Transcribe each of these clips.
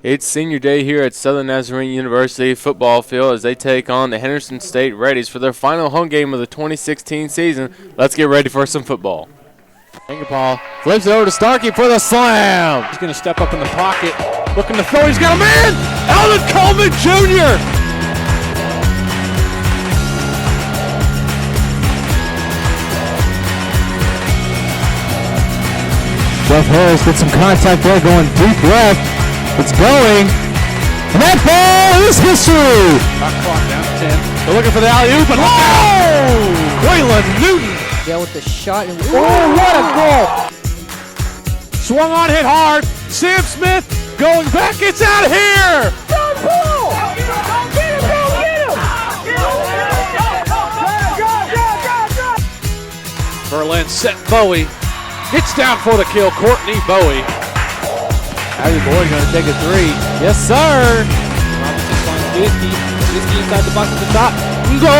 It's senior day here at Southern Nazarene University football field as they take on the Henderson State Reddies for their final home game of the 2016 season. Let's get ready for some football. Fingerpaw flips it over to Starkey for the slam. He's going to step up in the pocket, looking to throw. He's got a man! Alden Coleman Jr. Jeff Harris gets some contact there, going deep left. It's going. And that ball is history. Shot clock down to 10. They're looking for the alley-oop, but look out! Waylon Newton. Yeah, with the shot. And what a goal! Swung on, hit hard. Sam Smith going back. It's out of here! Don't pull! Get him! Berlin set Bowie. It's down for the kill. Courtney Bowie. Harry Boyd going to take a three. Yes, sir. Robinson finds 50 inside the box at the top. Goal!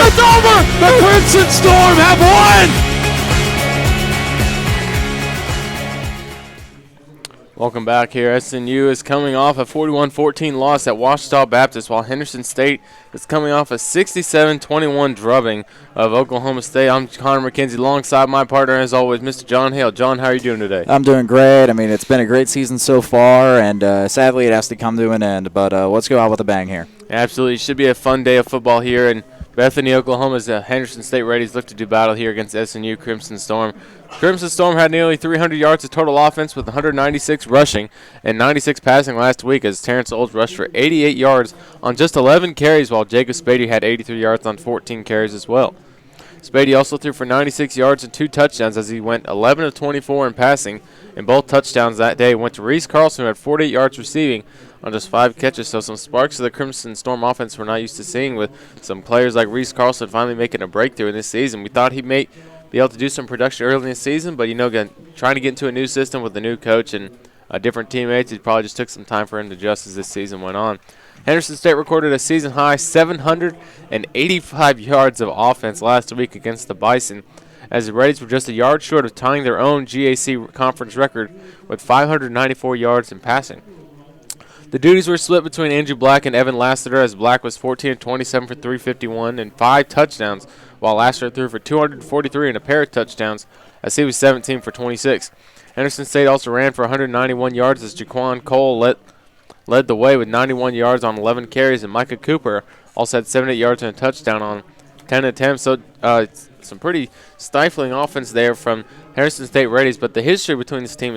It's over! The Crimson Storm have won! Welcome back here. SNU is coming off a 41-14 loss at Ouachita Baptist, while Henderson State is coming off a 67-21 drubbing of Oklahoma State. I'm Connor McKenzie alongside my partner, as always, Mr. John Hale. John, how are you doing today? I'm doing great. I mean, it's been a great season so far, and sadly it has to come to an end. But let's go out with a bang here. Absolutely. It should be a fun day of football here in Bethany, Oklahoma, as the Henderson State Reddies look to do battle here against SNU Crimson Storm. Crimson Storm had nearly 300 yards of total offense with 196 rushing and 96 passing last week, as Terrence Olds rushed for 88 yards on just 11 carries, while Jacob Spady had 83 yards on 14 carries as well. Spady also threw for 96 yards and 2 touchdowns as he went 11 of 24 in passing, and both touchdowns that day went to Reese Carlson, who had 48 yards receiving on just 5 catches. So some sparks of the Crimson Storm offense we're not used to seeing, with some players like Reese Carlson finally making a breakthrough in this season. We thought he may be able to do some production early in the season, but, again, trying to get into a new system with a new coach and different teammates, it probably just took some time for him to adjust as this season went on. Henderson State recorded a season-high 785 yards of offense last week against the Bison, as the Reddies were just a yard short of tying their own GAC conference record with 594 yards in passing. The duties were split between Andrew Black and Evan Lassiter, as Black was 14 of 27 for 351 and 5 touchdowns, while Lassiter threw for 243 and a pair of touchdowns, as he was 17 for 26. Henderson State also ran for 191 yards, as Jaquan Cole led the way with 91 yards on 11 carries, and Micah Cooper also had 78 yards and a touchdown on 10 attempts. So some pretty stifling offense there from Henderson State Reddies, but the history between these two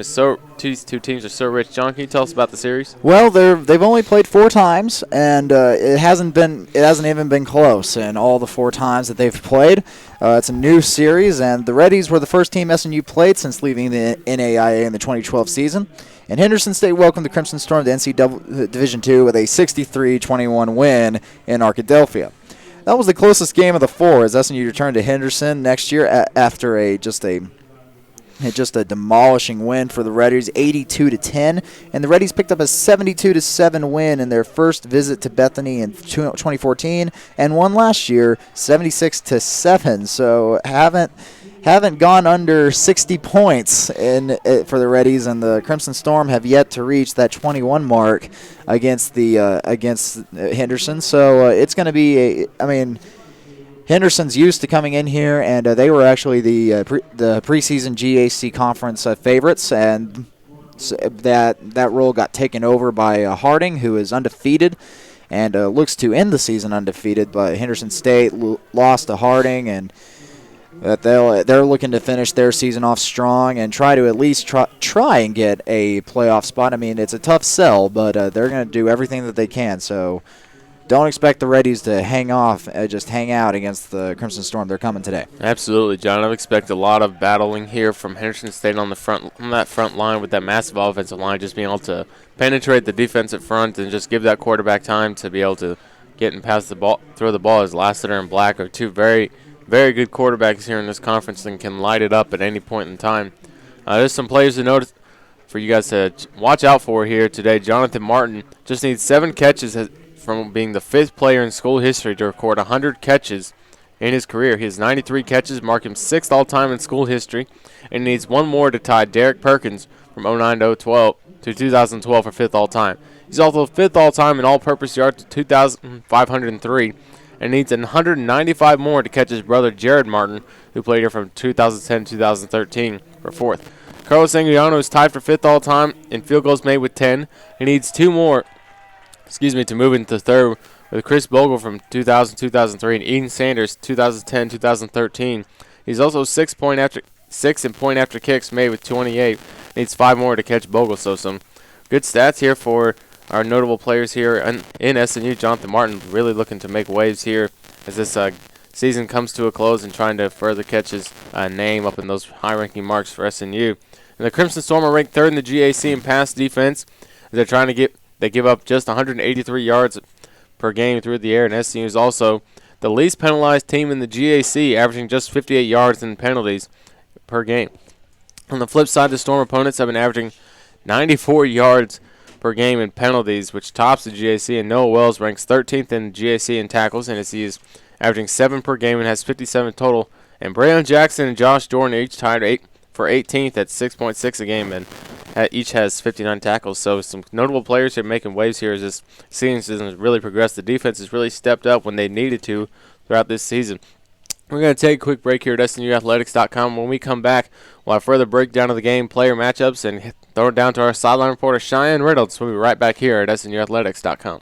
teams are so rich. John, can you tell us about the series? Well, they've only played 4 times, and it hasn't even been close in all the 4 times that they've played. It's a new series, and the Reddies were the first team SNU played since leaving the NAIA in the 2012 season. And Henderson State welcomed the Crimson Storm to NC Division II with a 63-21 win in Arkadelphia. That was the closest game of the 4 as SNU returned to Henderson next year after just a demolishing win for the Reddies, 82-10, and the Reddies picked up a 72-7 win in their first visit to Bethany in 2014, and won last year 76-7. So haven't gone under 60 points for the Reddies, and the Crimson Storm have yet to reach that 21 mark against Henderson. So it's going to be Henderson's used to coming in here, and they were actually the preseason GAC conference favorites, and that role got taken over by Harding, who is undefeated and looks to end the season undefeated. But Henderson State lost to Harding, and that they're looking to finish their season off strong and try to at least try and get a playoff spot. I mean, it's a tough sell, but they're going to do everything that they can. So don't expect the Reddies to hang out against the Crimson Storm. They're coming today. Absolutely, John. I expect a lot of battling here from Henderson State on that front line with that massive offensive line, just being able to penetrate the defensive front and just give that quarterback time to be able to get and pass the ball, throw the ball. As Lassiter and Black are two very, very good quarterbacks here in this conference and can light it up at any point in time. There's some players to notice for you guys to watch out for here today. Jonathan Martin just needs 7 catches from being the 5th player in school history to record 100 catches in his career. He has 93 catches, mark him 6th all-time in school history, and needs 1 more to tie Derek Perkins from 09 to 012 to 2012 for 5th all-time. He's also 5th all-time in all-purpose yards to 2,503 and needs 195 more to catch his brother Jared Martin, who played here from 2010 to 2013 for 4th. Carlos Anguiano is tied for 5th all-time in field goals made with 10. He needs 2 more, to move into 3rd with Chris Bogle from 2000-2003 and Eden Sanders 2010-2013. He's also 6 in point after kicks made with 28. Needs 5 more to catch Bogle. So some good stats here for our notable players here in SNU. Jonathan Martin really looking to make waves here as this season comes to a close and trying to further catch his name up in those high-ranking marks for SNU. And the Crimson Storm are ranked 3rd in the GAC in pass defense. They're trying to they give up just 183 yards per game through the air, and SNU is also the least penalized team in the GAC, averaging just 58 yards in penalties per game. On the flip side, the Storm opponents have been averaging 94 yards per game in penalties, which tops the GAC, and Noah Wells ranks 13th in GAC in tackles, and he is averaging 7 per game and has 57 total. And Braylon Jackson and Josh Jordan are each tied for 18th at 6.6 a game, and each has 59 tackles. So some notable players here making waves here as this season has really progressed. The defense has really stepped up when they needed to throughout this season. We're going to take a quick break here at SNUathletics.com. When we come back, we'll have further breakdown of the game, player matchups, and throw it down to our sideline reporter, Cheyenne Reynolds. We'll be right back here at SNUathletics.com.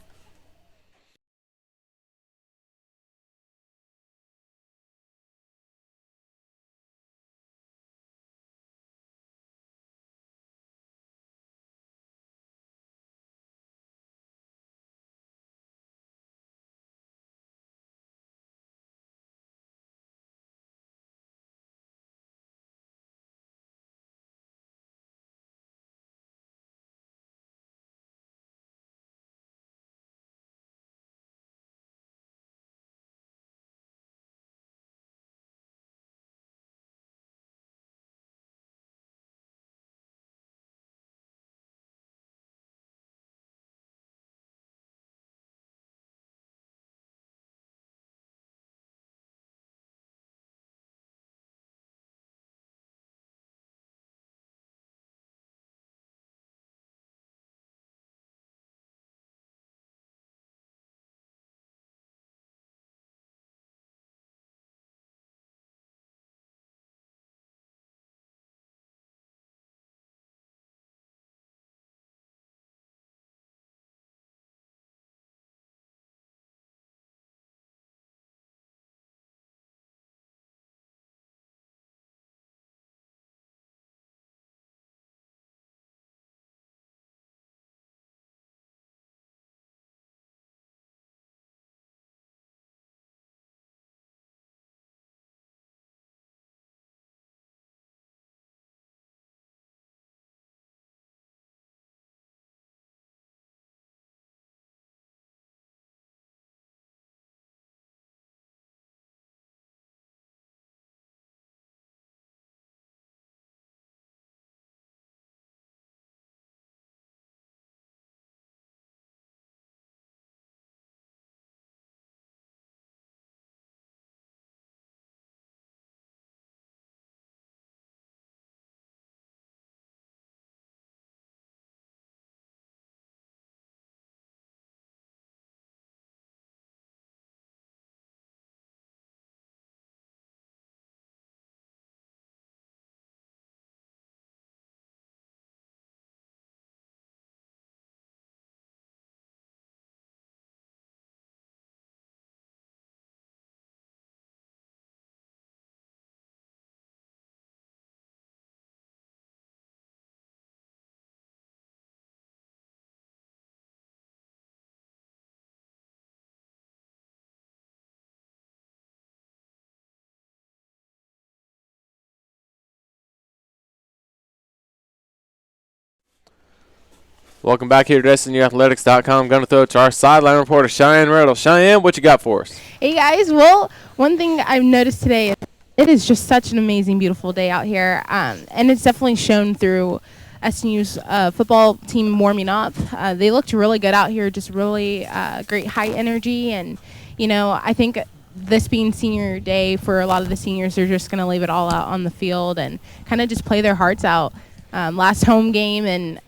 Welcome back here to SNUathletics.com. I'm going to throw it to our sideline reporter, Cheyenne Reynolds. Cheyenne, what you got for us? Hey, guys. Well, one thing I've noticed today is it is just such an amazing, beautiful day out here, and it's definitely shown through SNU's football team warming up. They looked really good out here, just really great high energy, and, I think this being senior day for a lot of the seniors, they're just going to leave it all out on the field and kind of just play their hearts out. Last home game, and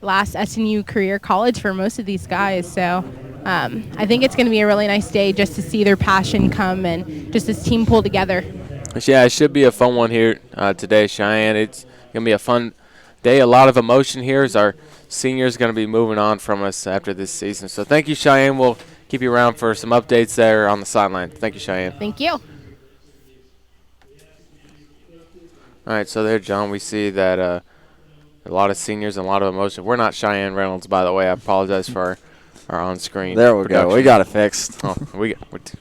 last SNU career college for most of these guys. So I think it's going to be a really nice day just to see their passion come and just this team pull together. Yeah, it should be a fun one here today, Cheyenne. It's going to be a fun day. A lot of emotion here as our seniors going to be moving on from us after this season. So thank you, Cheyenne. We'll keep you around for some updates there on the sideline. Thank you, Cheyenne. Thank you. All right, so there, John, we see that a lot of seniors and a lot of emotion. We're not Cheyenne Reynolds, by the way. I apologize for our on-screen There we production. go. We got it fixed. Oh, we're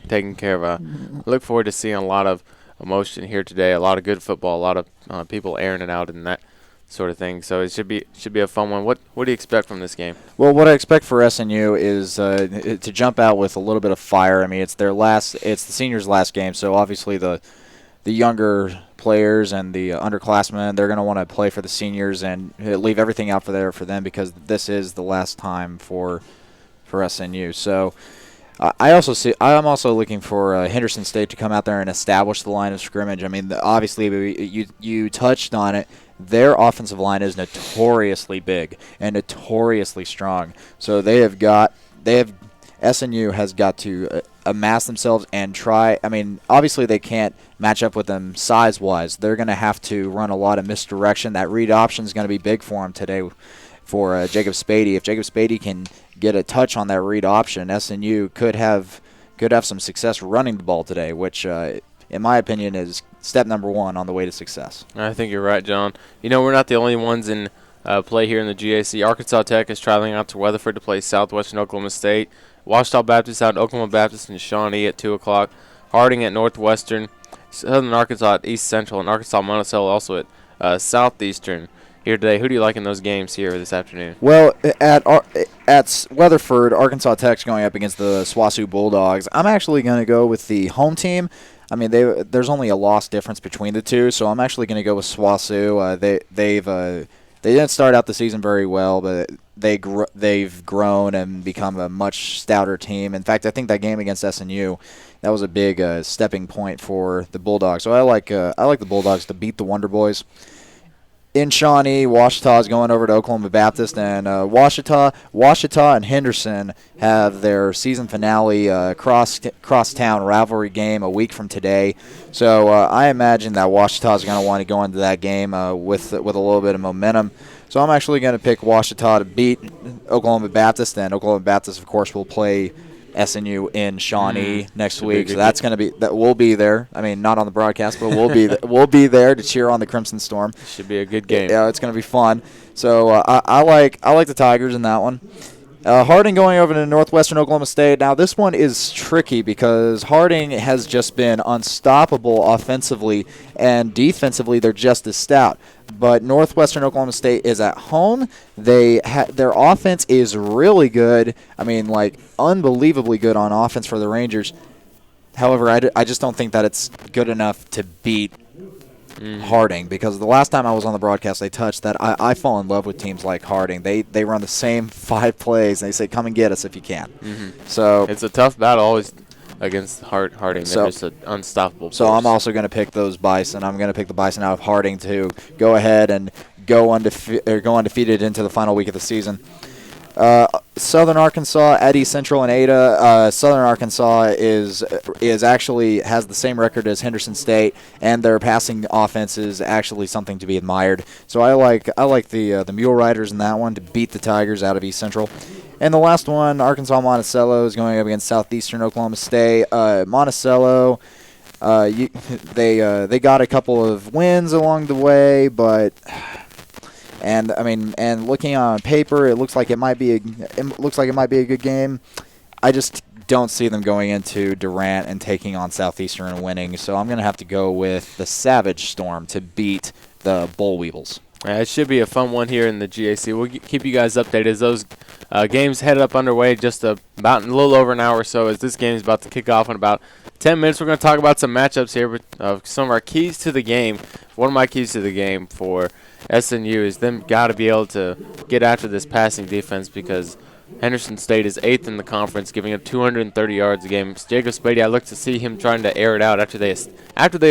taking care of. Look forward to seeing a lot of emotion here today. A lot of good football. A lot of people airing it out and that sort of thing. So it should be a fun one. What do you expect from this game? Well, what I expect for SNU is to jump out with a little bit of fire. I mean, it's the seniors' last game, so obviously the younger players and the underclassmen, they're going to want to play for the seniors and leave everything out for them because this is the last time for SNU. So I'm also looking for Henderson State to come out there and establish the line of scrimmage. I mean, obviously you touched on it. Their offensive line is notoriously big and notoriously strong. So SNU has got to amass themselves and try. I mean, obviously they can't match up with them size-wise. They're going to have to run a lot of misdirection. That read option is going to be big for them today for Jacob Spady. If Jacob Spady can get a touch on that read option, SNU could have some success running the ball today, which, in my opinion, is step number one on the way to success. I think you're right, John. You know, we're not the only ones in play here in the GAC. Arkansas Tech is traveling out to Weatherford to play Southwestern Oklahoma State. Washita Baptist out Oklahoma Baptist and Shawnee at 2 o'clock. Harding at Northwestern. Southern Arkansas at East Central. And Arkansas Monticello also at Southeastern here today. Who do you like in those games here this afternoon? Well, at Weatherford, Arkansas Tech's going up against the SWASU Bulldogs. I'm actually going to go with the home team. I mean, there's only a loss difference between the two, so I'm actually going to go with SWASU. They didn't start out the season very well, but they've grown and become a much stouter team. In fact, I think that game against SNU, that was a big stepping point for the Bulldogs. So I like the Bulldogs to beat the Wonder Boys. In Shawnee, Washita is going over to Oklahoma Baptist, and Washita and Henderson have their season finale cross-town rivalry game a week from today. So I imagine that Washita is going to want to go into that game with a little bit of momentum. So I'm actually going to pick Washita to beat Oklahoma Baptist, and Oklahoma Baptist, of course, will play SNU in Shawnee next week, so we'll be there. I mean, not on the broadcast, but we'll be there to cheer on the Crimson Storm. Should be a good game. Yeah, it's going to be fun. So I like the Tigers in that one. Harding going over to Northwestern Oklahoma State. Now this one is tricky because Harding has just been unstoppable offensively, and defensively they're just as stout. But Northwestern Oklahoma State is at home. Their offense is really good. I mean, like, unbelievably good on offense for the Rangers. However, I just don't think that it's good enough to beat Harding, because the last time I was on the broadcast, they touched that. I fall in love with teams like Harding. They run the same 5 plays, and they say, come and get us if you can. So it's a tough battle always against Harding. They're just an unstoppable force. So I'm also going to pick those Bison. I'm going to pick the Bison out of Harding to go ahead and go undefeated into the final week of the season. Southern Arkansas at East Central and Ada. Southern Arkansas is actually has the same record as Henderson State, and their passing offense is actually something to be admired. So I like the Mule Riders in that one to beat the Tigers out of East Central. And the last one, Arkansas Monticello is going up against Southeastern Oklahoma State. Monticello, they got a couple of wins along the way, but. And I mean, and looking on paper, it looks like it might be a good game. I just don't see them going into Durant and taking on Southeastern and winning. So I'm going to have to go with the Savage Storm to beat the Bull Weevils. It should be a fun one here in the GAC. We'll keep you guys updated as those games head up underway just about a little over an hour or so as this game is about to kick off in about 10 minutes. We're going to talk about some matchups here, but some of our keys to the game. One of my keys to the game for SNU is them got to be able to get after this passing defense, because Henderson State is 8th in the conference, giving up 230 yards a game. Jacob Spady, I look to see him trying to air it out after they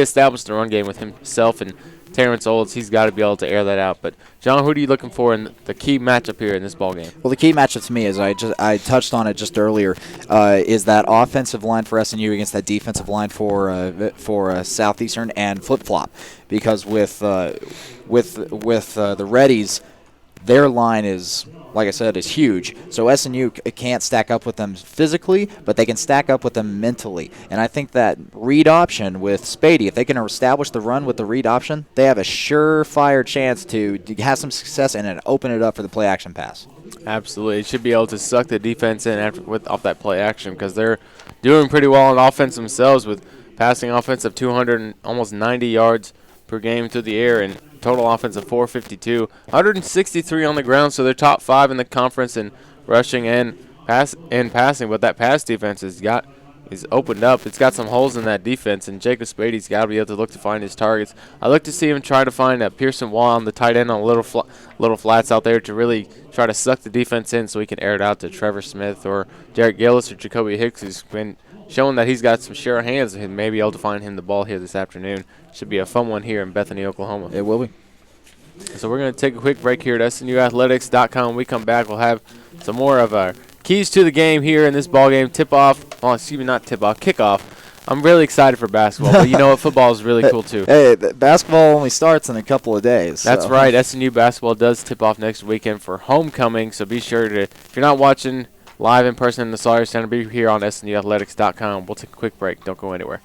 established the run game with himself and Terrence Olds. He's got to be able to air that out. But John, who are you looking for in the key matchup here in this ball game? Well, the key matchup to me, as I touched on it just earlier, is that offensive line for SNU against that defensive line for Southeastern, and flip flop, because with the Reddies, their line is, like I said, is huge. So SNU can't stack up with them physically, but they can stack up with them mentally. And I think that read option with Spady, if they can establish the run with the read option, they have a surefire chance to have some success and then open it up for the play action pass. Absolutely. It should be able to suck the defense in off that play action, because they're doing pretty well on offense themselves with passing offense of 200 and almost 90 yards per game through the air, and total offense of 452, 163 on the ground, so they're top 5 in the conference in rushing and passing. But that pass defense is opened up. It's got some holes in that defense, and Jacob Spady's got to be able to look to find his targets. I look to see him try to find Pearson Wall on the tight end on little flats out there to really try to suck the defense in, so he can air it out to Trevor Smith or Derek Gillis or Jacoby Hicks, who's been showing that he's got some sure hands and may be able to find him the ball here this afternoon. Should be a fun one here in Bethany, Oklahoma. It will be. So we're going to take a quick break here at SNUathletics.com. When we come back, we'll have some more of our keys to the game here in this ball game. Kickoff. I'm really excited for basketball, but you know what? Football is really cool too. Hey, basketball only starts in a couple of days. That's right. SNU basketball does tip off next weekend for homecoming, so be sure to, if you're not watching live in person in the Sawyer Center, be here on SNUathletics.com. We'll take a quick break. Don't go anywhere.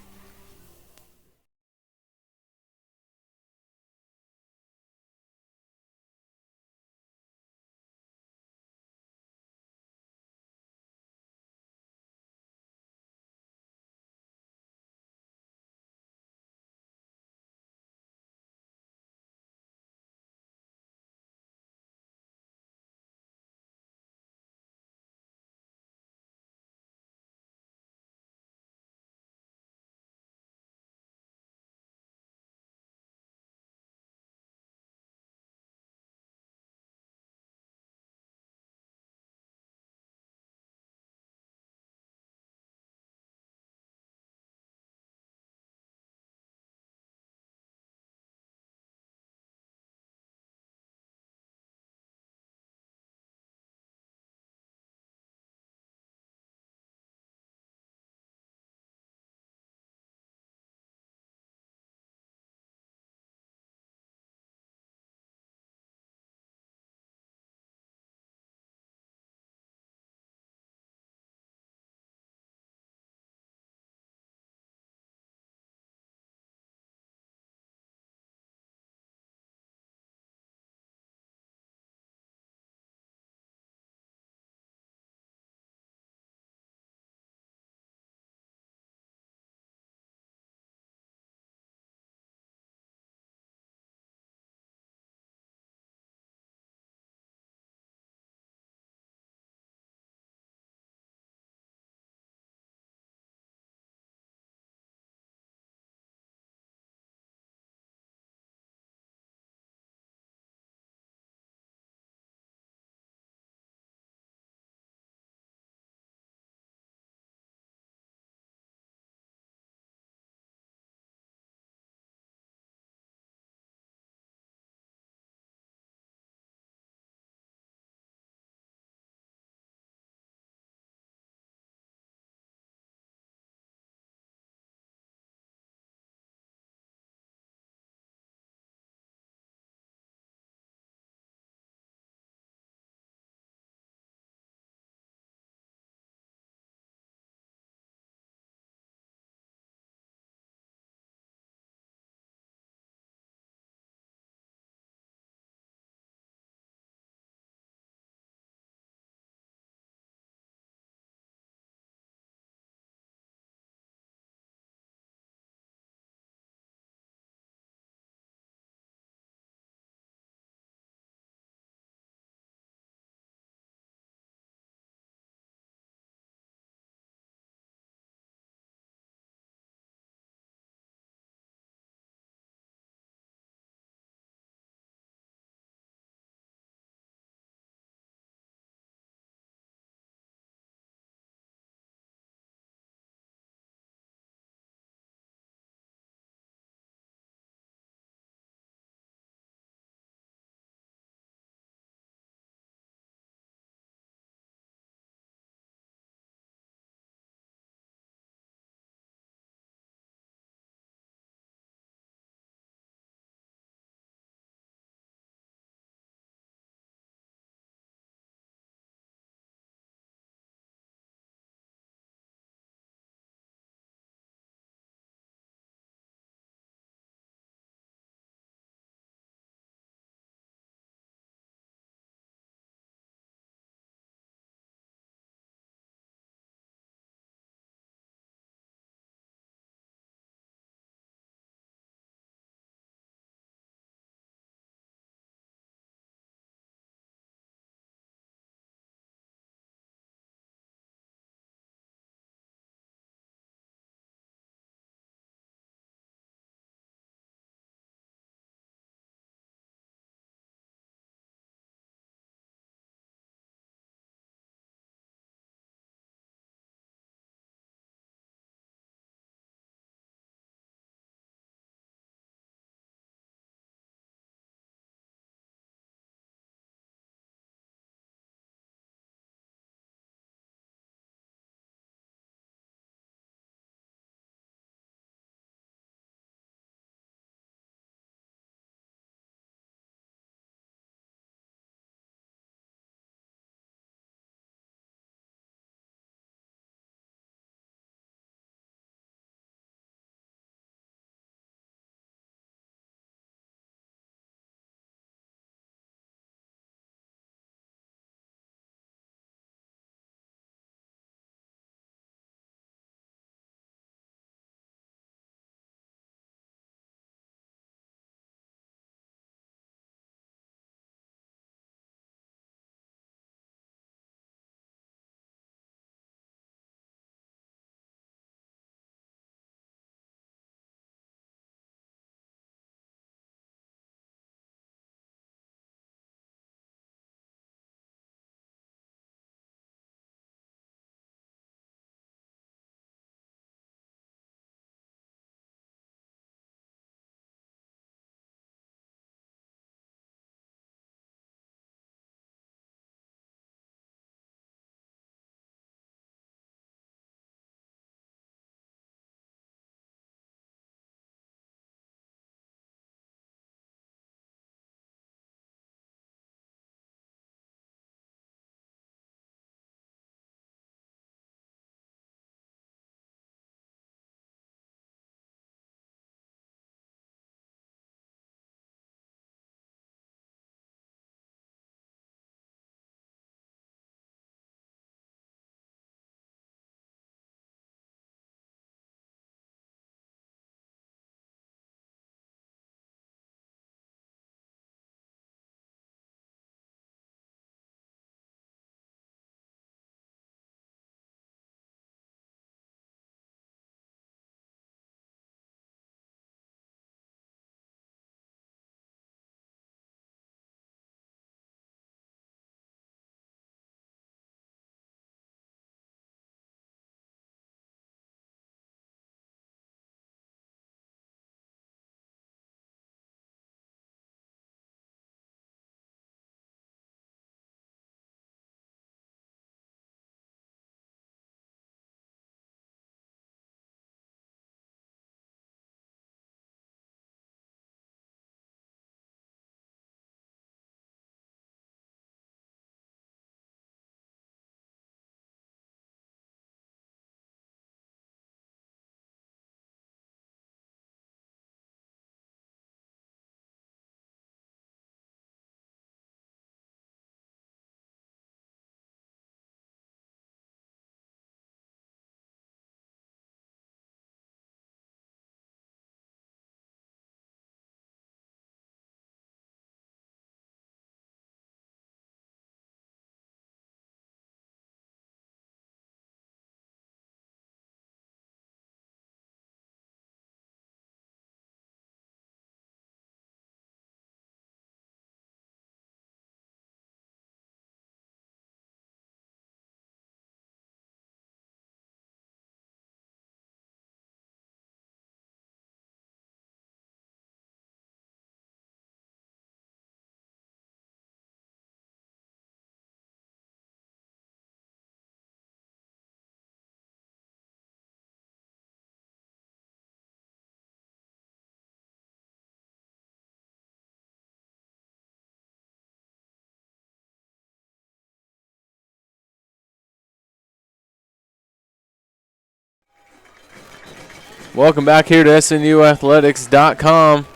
Welcome back here to SNUathletics.com.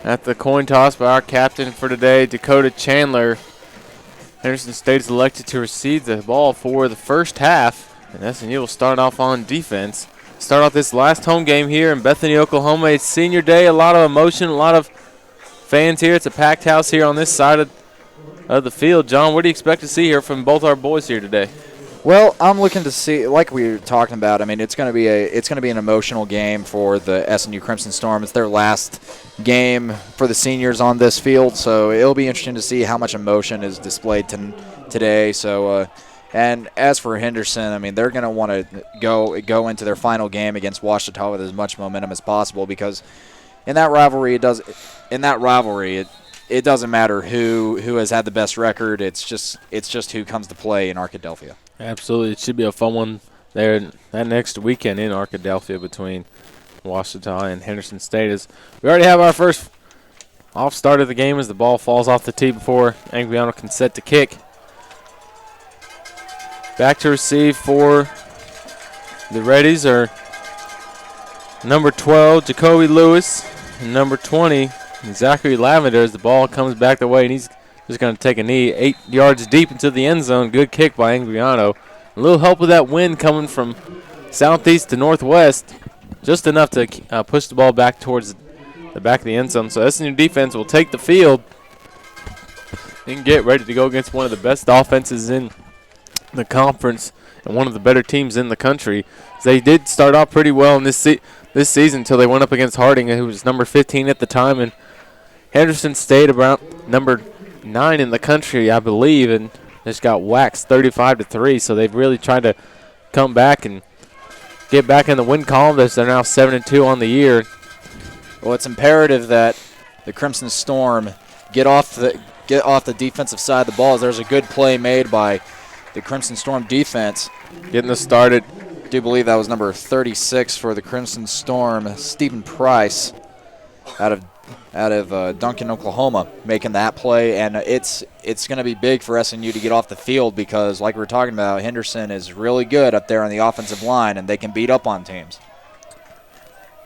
At the coin toss by our captain for today, Dakota Chandler. Henderson State is elected to receive the ball for the first half, and SNU will start off on defense. Start off this last home game here in Bethany, Oklahoma. It's senior day, a lot of emotion, a lot of fans here. It's a packed house here on this side of the field. John, what do you expect to see here from both our boys here today? Well, I'm looking to see, like we were talking about. I mean, it's going to be an emotional game for the SNU Crimson Storm. It's their last game for the seniors on this field, so it'll be interesting to see how much emotion is displayed today. So, and as for Henderson, I mean, they're going to want to go into their final game against Ouachita with as much momentum as possible, because in that rivalry, it doesn't matter who has had the best record. It's just who comes to play in Arkadelphia. Absolutely. It should be a fun one there that next weekend in Arkadelphia between Ouachita and Henderson State. As we already have our first off start of the game as the ball falls off the tee before Anguiano can set to kick. Back to receive for the Reddies are number 12, Jacoby Lewis, and number 20, Zachary Lavender, as the ball comes back the way, and he's just going to take a knee 8 yards deep into the end zone. Good kick by Anguiano. A little help with that wind coming from southeast to northwest, just enough to push the ball back towards the back of the end zone. So SNU defense will take the field and get ready to go against one of the best offenses in the conference and one of the better teams in the country. They did start off pretty well in this season until they went up against Harding, who was number 15 at the time, and Henderson State about number 9 in the country, I believe, and just got waxed 35-3. So they've really tried to come back and get back in the win column. They're now 7-2 on the year. Well, it's imperative that the Crimson Storm get off the defensive side of the ball. There's a good play made by the Crimson Storm defense. Getting us started. I do believe that was number 36 for the Crimson Storm, Stephen Price, out of Duncan, Oklahoma, making that play. And it's going to be big for SNU to get off the field because, like we were talking about, Henderson is really good up there on the offensive line, and they can beat up on teams.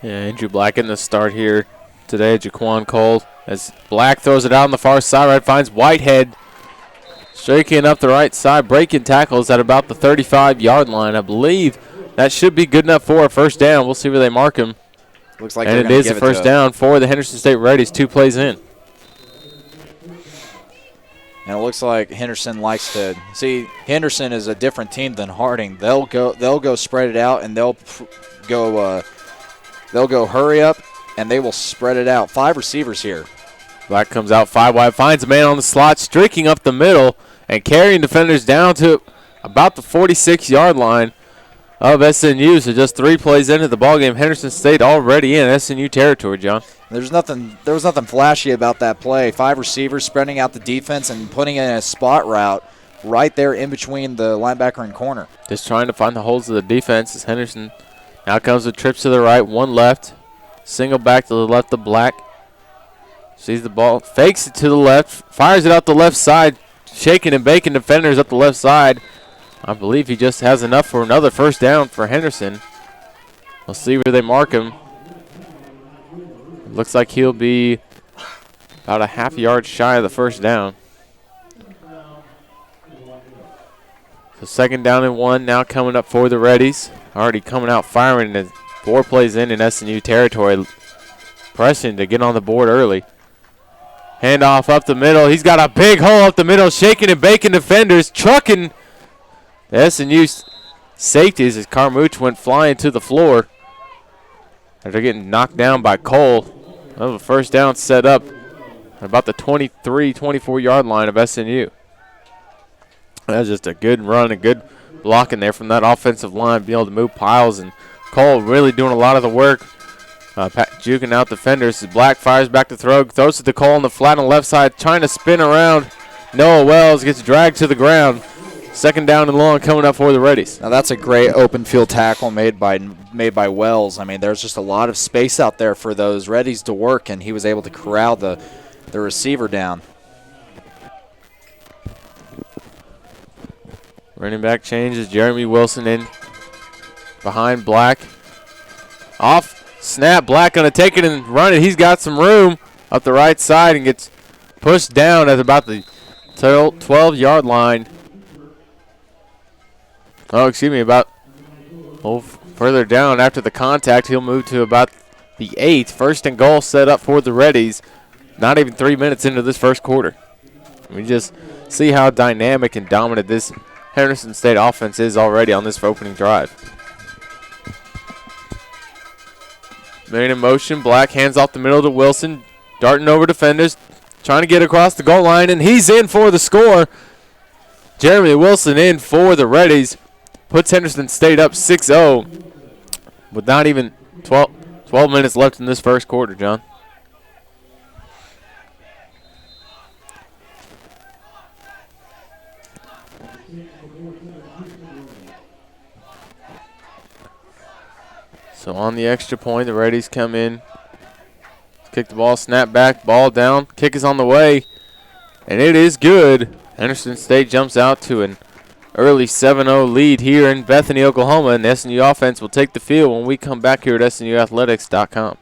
Yeah, Andrew Black in the start here today, Jaquan Cole, as Black throws it out on the far side, right, finds Whitehead, shaking up the right side, breaking tackles at about the 35-yard line. I believe that should be good enough for a first down. We'll see where they mark him. Looks like and it is a first down for the Henderson State Reddies, 2 plays in. And it looks like Henderson likes to see. Henderson is a different team than Harding. They'll go spread it out, and they'll go hurry up, and they will spread it out. 5 receivers here. Black comes out 5 wide, finds a man on the slot, streaking up the middle and carrying defenders down to about the 46-yard line of SNU. So just 3 plays into the ballgame. Henderson State already in SNU territory, John. There was nothing flashy about that play. 5 receivers spreading out the defense and putting in a spot route right there in between the linebacker and corner. Just trying to find the holes of the defense as Henderson now comes with trips to the right, 1 left. Single back to the left of Black. Sees the ball, fakes it to the left, fires it out the left side, shaking and baking defenders up the left side. I believe he just has enough for another first down for Henderson. We'll see where they mark him. It looks like he'll be about a half yard shy of the first down. So second down and 1 now coming up for the Reddies. Already coming out firing and 4 plays in SNU territory. Pressing to get on the board early. Handoff up the middle. He's got a big hole up the middle, shaking and baking defenders, trucking the SNU safeties as Carmouche went flying to the floor after getting knocked down by Cole. Well, the first down set up at about the 23, 24-yard line of SNU. That was just a good run, a good blocking there from that offensive line, being able to move piles, and Cole really doing a lot of the work. Juking out defenders. Black fires back to throw. Throws it to Cole on the flat on the left side. Trying to spin around. Noah Wells gets dragged to the ground. Second down and long coming up for the Reddies. Now that's a great open field tackle made by Wells. I mean, there's just a lot of space out there for those Reddies to work, and he was able to corral the receiver down. Running back changes. Jeremy Wilson in behind Black. Off. Snap, Black going to take it and run it. He's got some room up the right side and gets pushed down at about the 12-yard line. Oh, excuse me, about further down after the contact. He'll move to about the 8. First and goal set up for the Reddies. Not even 3 minutes into this first quarter. We just see how dynamic and dominant this Henderson State offense is already on this opening drive. Man in motion, Black hands off the middle to Wilson, darting over defenders, trying to get across the goal line, and he's in for the score. Jeremy Wilson in for the Reddies. Puts Henderson State up 6-0 with not even 12 minutes left in this first quarter, John. So on the extra point, the Reddies come in, kick the ball, snap back, ball down, kick is on the way, and it is good. Henderson State jumps out to an early 7-0 lead here in Bethany, Oklahoma, and the SNU offense will take the field when we come back here at SNUathletics.com.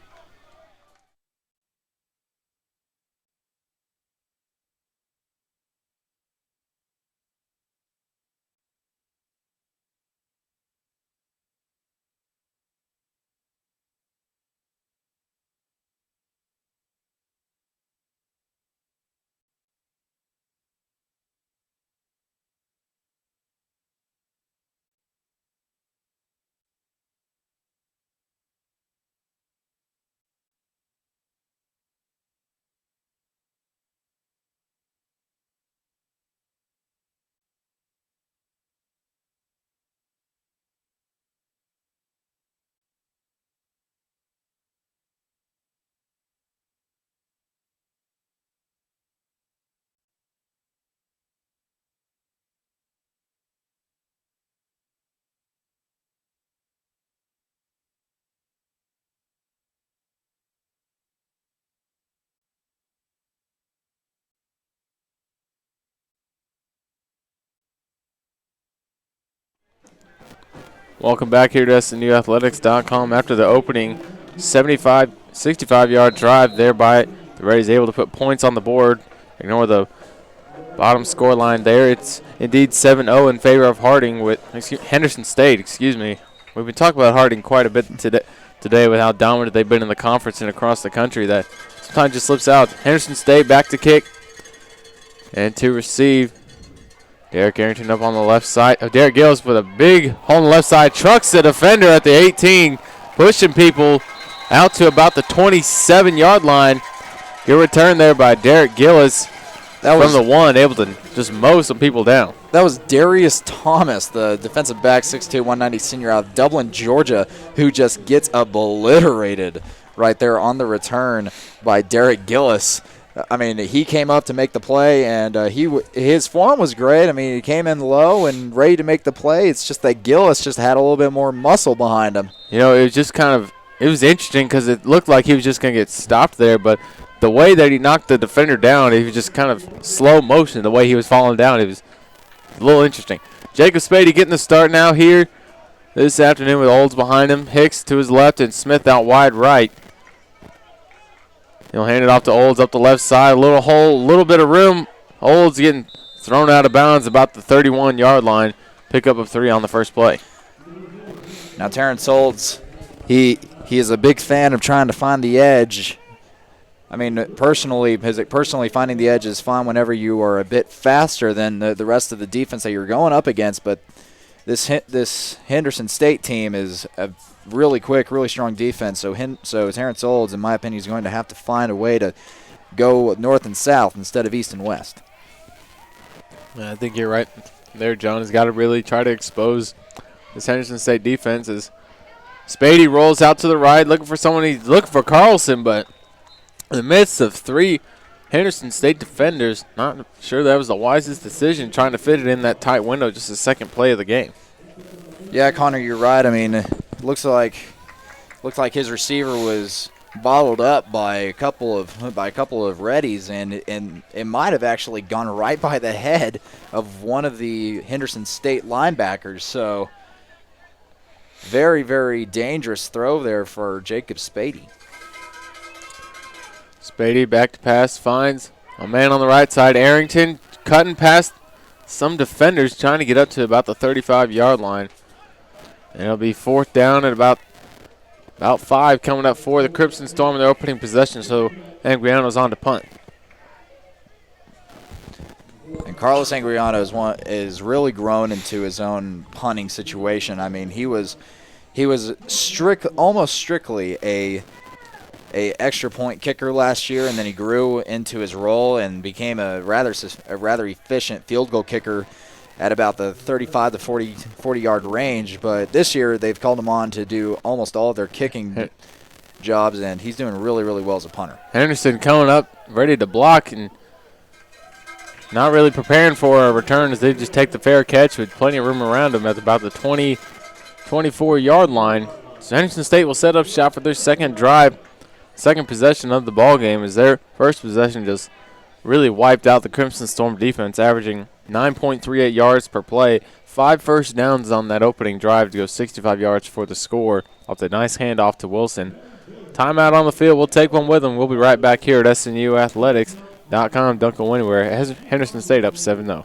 Welcome back here to SNUathletics.com after the opening 65-yard drive. Thereby, the Rays able to put points on the board. Ignore the bottom score line there. It's indeed 7-0 in favor of Henderson State. Excuse me. We've been talking about Harding quite a bit today with how dominant they've been in the conference and across the country. That sometimes just slips out. Henderson State back to kick and to receive. Derek Arrington up on the left side. Derek Gillis with a big hole on the left side. Trucks the defender at the 18, pushing people out to about the 27-yard line. Good return there by Derek Gillis from the 1, able to just mow some people down. That was Darius Thomas, the defensive back, 6'2", 190 senior out of Dublin, Georgia, who just gets obliterated right there on the return by Derek Gillis. I mean, he came up to make the play, and his form was great. I mean, he came in low and ready to make the play. It's just that Gillis just had a little bit more muscle behind him. You know, it was just it was interesting because it looked like he was just going to get stopped there, but the way that he knocked the defender down, he was just kind of slow motion, the way he was falling down. It was a little interesting. Jacob Spady getting the start now here this afternoon with Olds behind him, Hicks to his left, and Smith out wide right. He'll hand it off to Olds up the left side. A little bit of room. Olds getting thrown out of bounds about the 31-yard line. Pickup of 3 on the first play. Now Terrence Olds, he is a big fan of trying to find the edge. I mean, personally finding the edge is fine whenever you are a bit faster than the rest of the defense that you're going up against. But this Henderson State team is a really quick, really strong defense. So Terrence Olds, in my opinion, is going to have to find a way to go north and south instead of east and west. I think you're right there, John. Has got to really try to expose this Henderson State defense as Spady rolls out to the right, looking for someone. He's looking for Carlson, but in the midst of 3 Henderson State defenders, not sure that was the wisest decision, trying to fit it in that tight window, just the second play of the game. Yeah, Connor, you're right. I mean, it looks like his receiver was bottled up by a couple of readies, and it might have actually gone right by the head of one of the Henderson State linebackers. So very, very dangerous throw there for Jacob Spady. Spady back to pass, finds a man on the right side. Arrington cutting past some defenders, trying to get up to about the 35-yard line. And it'll be 4th down at about 5 coming up for the Crimson Storm in their opening possession, so Angriano's on to punt. And Carlos Angriano is really grown into his own punting situation. I mean, he was almost strictly a extra point kicker last year, and then he grew into his role and became a rather efficient field goal kicker at about the 35 to 40 yard range. But this year they've called him on to do almost all of their kicking jobs, and he's doing really, really well as a punter. Henderson coming up, ready to block, and not really preparing for a return as they just take the fair catch with plenty of room around him at about the 24-yard line. So Henderson State will set up shop for their second possession of the ball game, as their first possession just really wiped out the Crimson Storm defense, averaging 9.38 yards per play. 5 first downs on that opening drive to go 65 yards for the score off the nice handoff to Wilson. Timeout on the field. We'll take one with them. We'll be right back here at SNUathletics.com. Don't go anywhere. Henderson State up 7-0.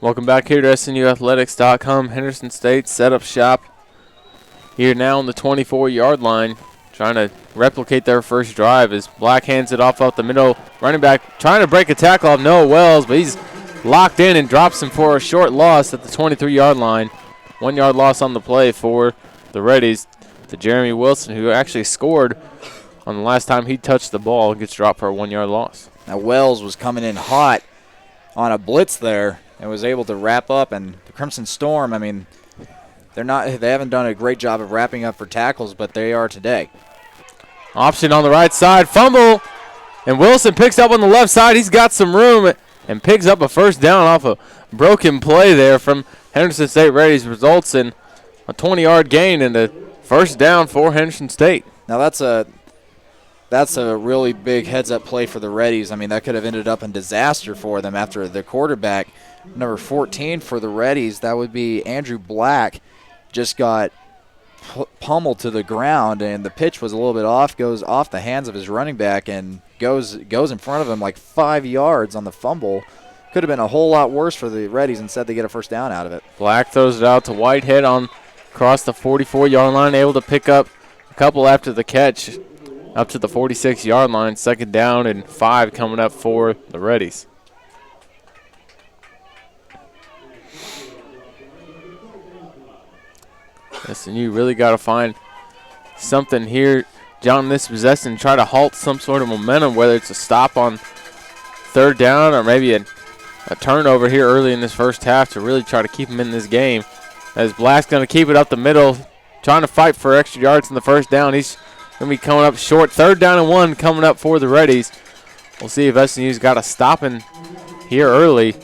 Welcome back here to SNUathletics.com. Henderson State set up shop here now on the 24-yard line, trying to replicate their first drive as Black hands it off the middle. Running back trying to break a tackle off Noah Wells, but he's locked in and drops him for a short loss at the 23-yard line. 1 yard loss on the play for the Reddies to Jeremy Wilson, who actually scored on the last time he touched the ball. Gets dropped for a 1 yard loss. Now Wells was coming in hot on a blitz there and was able to wrap up, and the Crimson Storm, I mean, they haven't done a great job of wrapping up for tackles, but they are today. Option on the right side, fumble, and Wilson picks up on the left side. He's got some room and picks up a first down off a broken play there from Henderson State Reddies. Results in a 20-yard gain and a first down for Henderson State. Now that's a really big heads-up play for the Reddies. I mean, that could have ended up in disaster for them after the quarterback, number 14 for the Reddies, that would be Andrew Black, just got pummeled to the ground, and the pitch was a little bit off, goes off the hands of his running back and goes in front of him like 5 yards on the fumble. Could have been a whole lot worse for the Reddies. Instead, they get a first down out of it. Black throws it out to Whitehead across the 44-yard line, able to pick up a couple after the catch up to the 46-yard line. Second down and 5 coming up for the Reddies. SNU really got to find something here, John, this possession, try to halt some sort of momentum, whether it's a stop on third down or maybe a turnover here early in this first half to really try to keep them in this game. As Black's going to keep it up the middle, trying to fight for extra yards in the first down. He's going to be coming up short. 3rd down and 1 coming up for the Reddies. We'll see if SNU's got a stopping here early.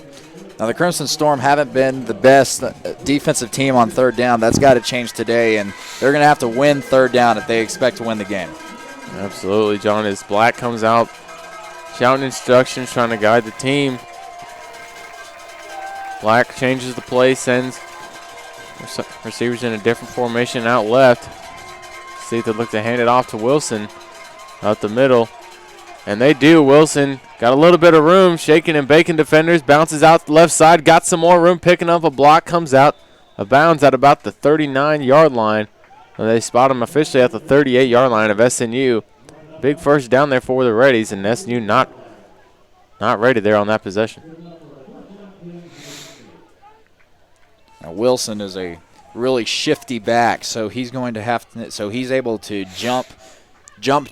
Now, the Crimson Storm haven't been the best defensive team on 3rd down. That's got to change today, and they're going to have to win 3rd down if they expect to win the game. Absolutely, John, as Black comes out shouting instructions, trying to guide the team. Black changes the play, sends receivers in a different formation out left. See if they look to hand it off to Wilson out the middle. And they do. Wilson got a little bit of room, shaking and baking defenders, bounces out the left side, got some more room, picking up a block, comes out of bounds at about the 39-yard line. And they spot him officially at the 38-yard line of SNU. big first down there for the Reddies, and SNU not ready there on that possession. Now Wilson is a really shifty back, so he's going to have to, so he's able to jump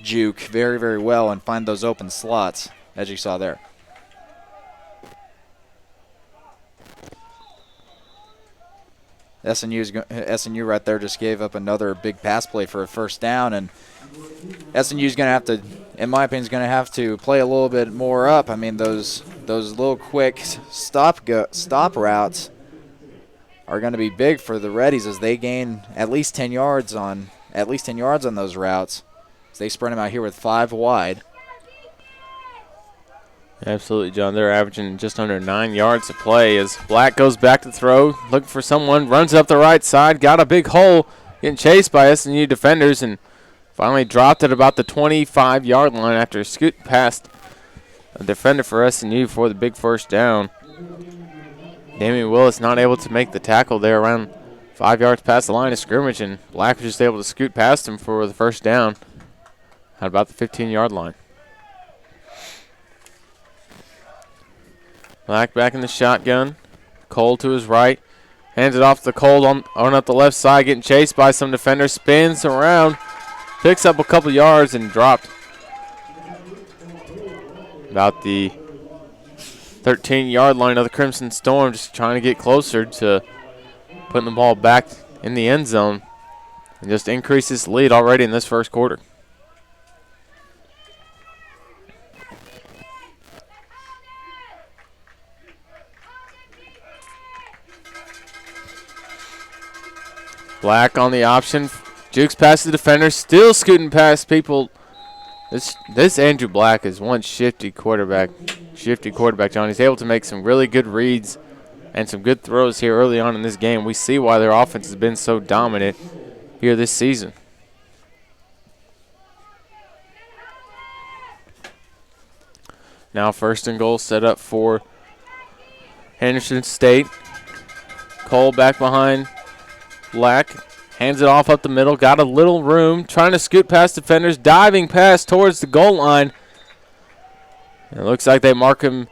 juke very, very well and find those open slots, as you saw there. SNU right there just gave up another big pass play for a first down, and SNU's going to have to, in my opinion, is going to have to play a little bit more up. I mean, those little quick stop routes are going to be big for the Reddies as they gain at least 10 yards on those routes. As they spread them out here with 5 wide. Absolutely, John. They're averaging just under 9 yards to play as Black goes back to throw, looking for someone, runs up the right side, got a big hole, getting chased by SNU defenders, and finally dropped at about the 25-yard line after scooting past a defender for SNU for the big first down. Damian Willis not able to make the tackle there around 5 yards past the line of scrimmage, and Black was just able to scoot past him for the first down at about the 15-yard line. Black back in the shotgun. Cole to his right. Hands it off to Cole on up the left side, getting chased by some defenders. Spins around. Picks up a couple yards and dropped about the 13-yard line of the Crimson Storm, just trying to get closer to putting the ball back in the end zone and just increase his lead already in this first quarter. Black on the option. Jukes past the defender. Still scooting past people. This Andrew Black is one shifty quarterback, John. He's able to make some really good reads and some good throws here early on in this game. We see why their offense has been so dominant here this season. Now 1st and goal set up for Henderson State. Cole back behind Black. Hands it off up the middle. Got a little room. Trying to scoot past defenders. Diving pass towards the goal line. It looks like they mark him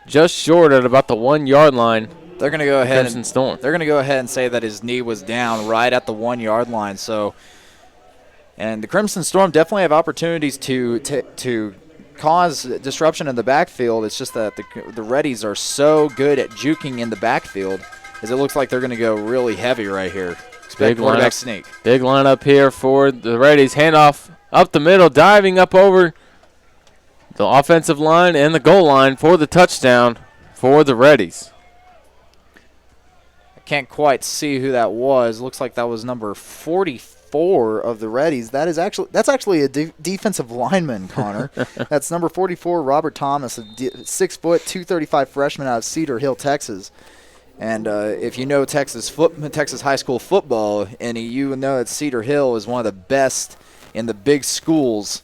just short at about the 1-yard line. They're going to go ahead Crimson Storm. They're going to go ahead and say that his knee was down right at the 1-yard line. So, and the Crimson Storm definitely have opportunities to cause disruption in the backfield. It's just that the Reddies are so good at juking in the backfield, as it looks like they're going to go really heavy right here. Big quarterback sneak. Big lineup here for the Reddies. Handoff up the middle, diving up over the offensive line and the goal line for the touchdown for the Reddies. I can't quite see who that was. Looks like that was number 44 of the Reddies. That's actually a defensive lineman, Connor. That's number 44, Robert Thomas, a 6 foot, 235 freshman out of Cedar Hill, Texas. And if you know Texas high school football, and you know that Cedar Hill is one of the best in the big schools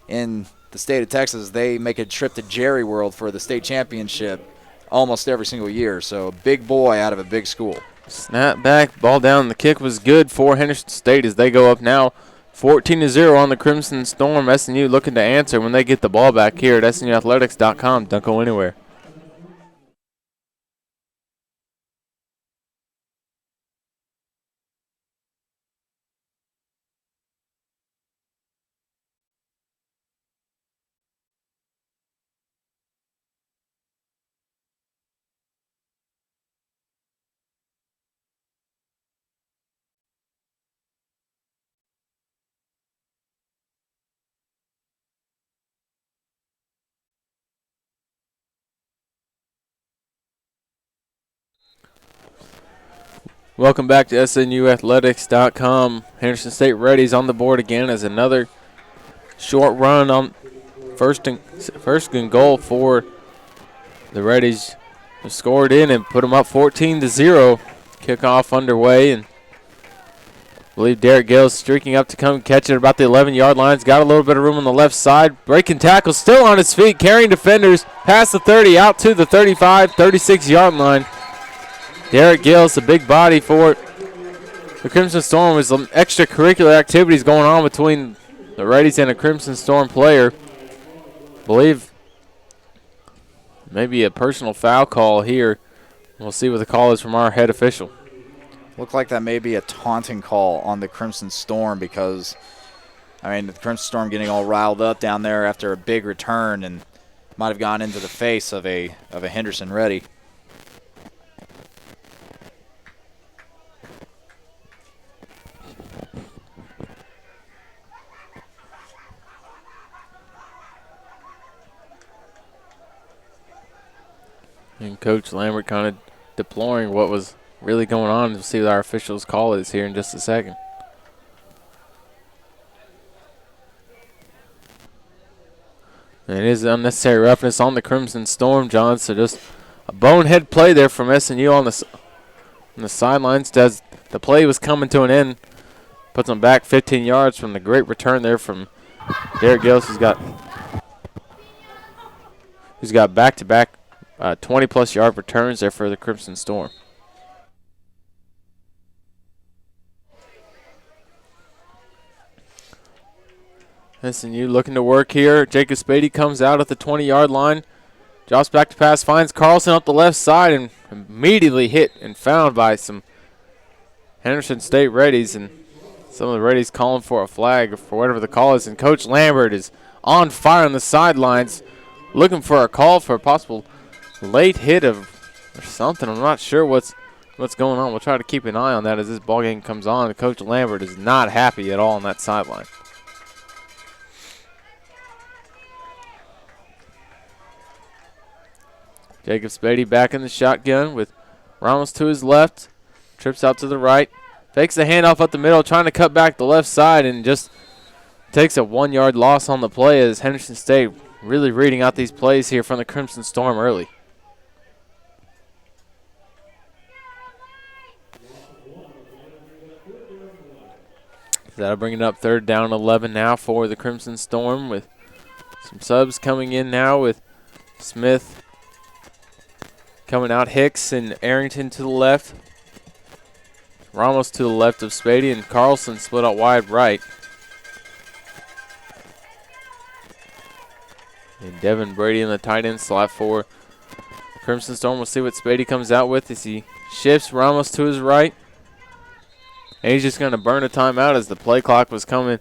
in the state of Texas. They make a trip to Jerry World for the state championship almost every single year. So a big boy out of a big school. Snap back, ball down. The kick was good for Henderson State as they go up now 14-0 on the Crimson Storm. SNU looking to answer when they get the ball back here at SNUathletics.com. Don't go anywhere. Welcome back to SNUathletics.com. Henderson State Reddies on the board again as another short run on first and goal for the Reddies. Scored in and put them up 14-0. Kickoff underway, and I believe Derek Gill's streaking up to come catch it at about the 11-yard line. He's got a little bit of room on the left side. Breaking tackle, still on his feet, carrying defenders past the 30, out to the 35, 36-yard line. Derek Gills, a big body for the Crimson Storm, with some extracurricular activities going on between the Reddies and a Crimson Storm player. Believe maybe a personal foul call here. We'll see what the call is from our head official. Looked like that may be a taunting call on the Crimson Storm because, I mean, the Crimson Storm getting all riled up down there after a big return and might have gone into the face of a Henderson Ready. And Coach Lambert kind of deploring what was really going on. We'll see what our official's call is here in just a second. And it is unnecessary roughness on the Crimson Storm, John. So just a bonehead play there from SNU on the sidelines. Does the play was coming to an end. Puts them back 15 yards from the great return there from Derek Gillis, who's got back-to-back 20-plus yard returns there for the Crimson Storm. SNU looking to work here. Jacob Spady comes out at the 20-yard line. Drops back to pass, finds Carlson up the left side, and immediately hit and found by some Henderson State Reddies. And some of the Reddies calling for a flag for whatever the call is. And Coach Lambert is on fire on the sidelines, looking for a call for a possible late hit or something. I'm not sure what's going on. We'll try to keep an eye on that as this ball game comes on. Coach Lambert is not happy at all on that sideline. Jacob Spady back in the shotgun with Ramos to his left. Trips out to the right. Fakes the handoff up the middle, trying to cut back the left side, and just takes a 1-yard loss on the play as Henderson State really reading out these plays here from the Crimson Storm early. That'll bring it up 3rd down 11 now for the Crimson Storm with some subs coming in now with Smith coming out, Hicks and Arrington to the left. Ramos to the left of Spady, and Carlson split out wide right. And Devin Brady in the tight end slot for Crimson Storm. We'll see what Spady comes out with as he shifts Ramos to his right. And he's just going to burn a timeout as the play clock was coming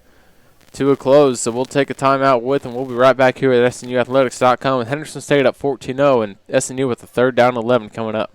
to a close. So we'll take a timeout with, and we'll be right back here at SNUathletics.com with Henderson State up 14-0 and SNU with the 3rd down 11 coming up.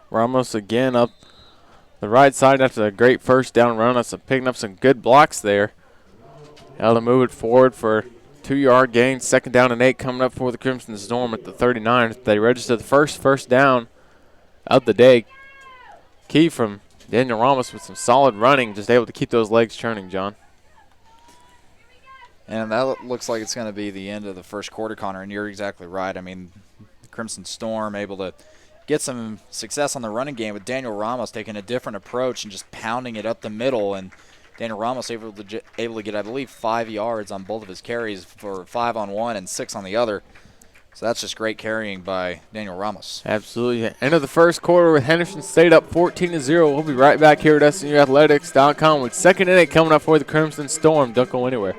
Ramos again up the right side after a great first down run. That's picking up some good blocks there. Able to move it forward for 2-yard gain. 2nd down and 8 coming up for the Crimson Storm at the 39. They register the first down of the day. Key from Daniel Ramos with some solid running, just able to keep those legs churning, John. And that looks like it's going to be the end of the first quarter, Connor, and you're exactly right. I mean, the Crimson Storm able to get some success on the running game with Daniel Ramos taking a different approach and just pounding it up the middle. And Daniel Ramos able to get, I believe, 5 yards on both of his carries for 5 on one and 6 on the other. So that's just great carrying by Daniel Ramos. Absolutely. End of the first quarter with Henderson State up 14-0. We'll be right back here at SNUathletics.com with 2nd and 8 coming up for the Crimson Storm. Don't go anywhere.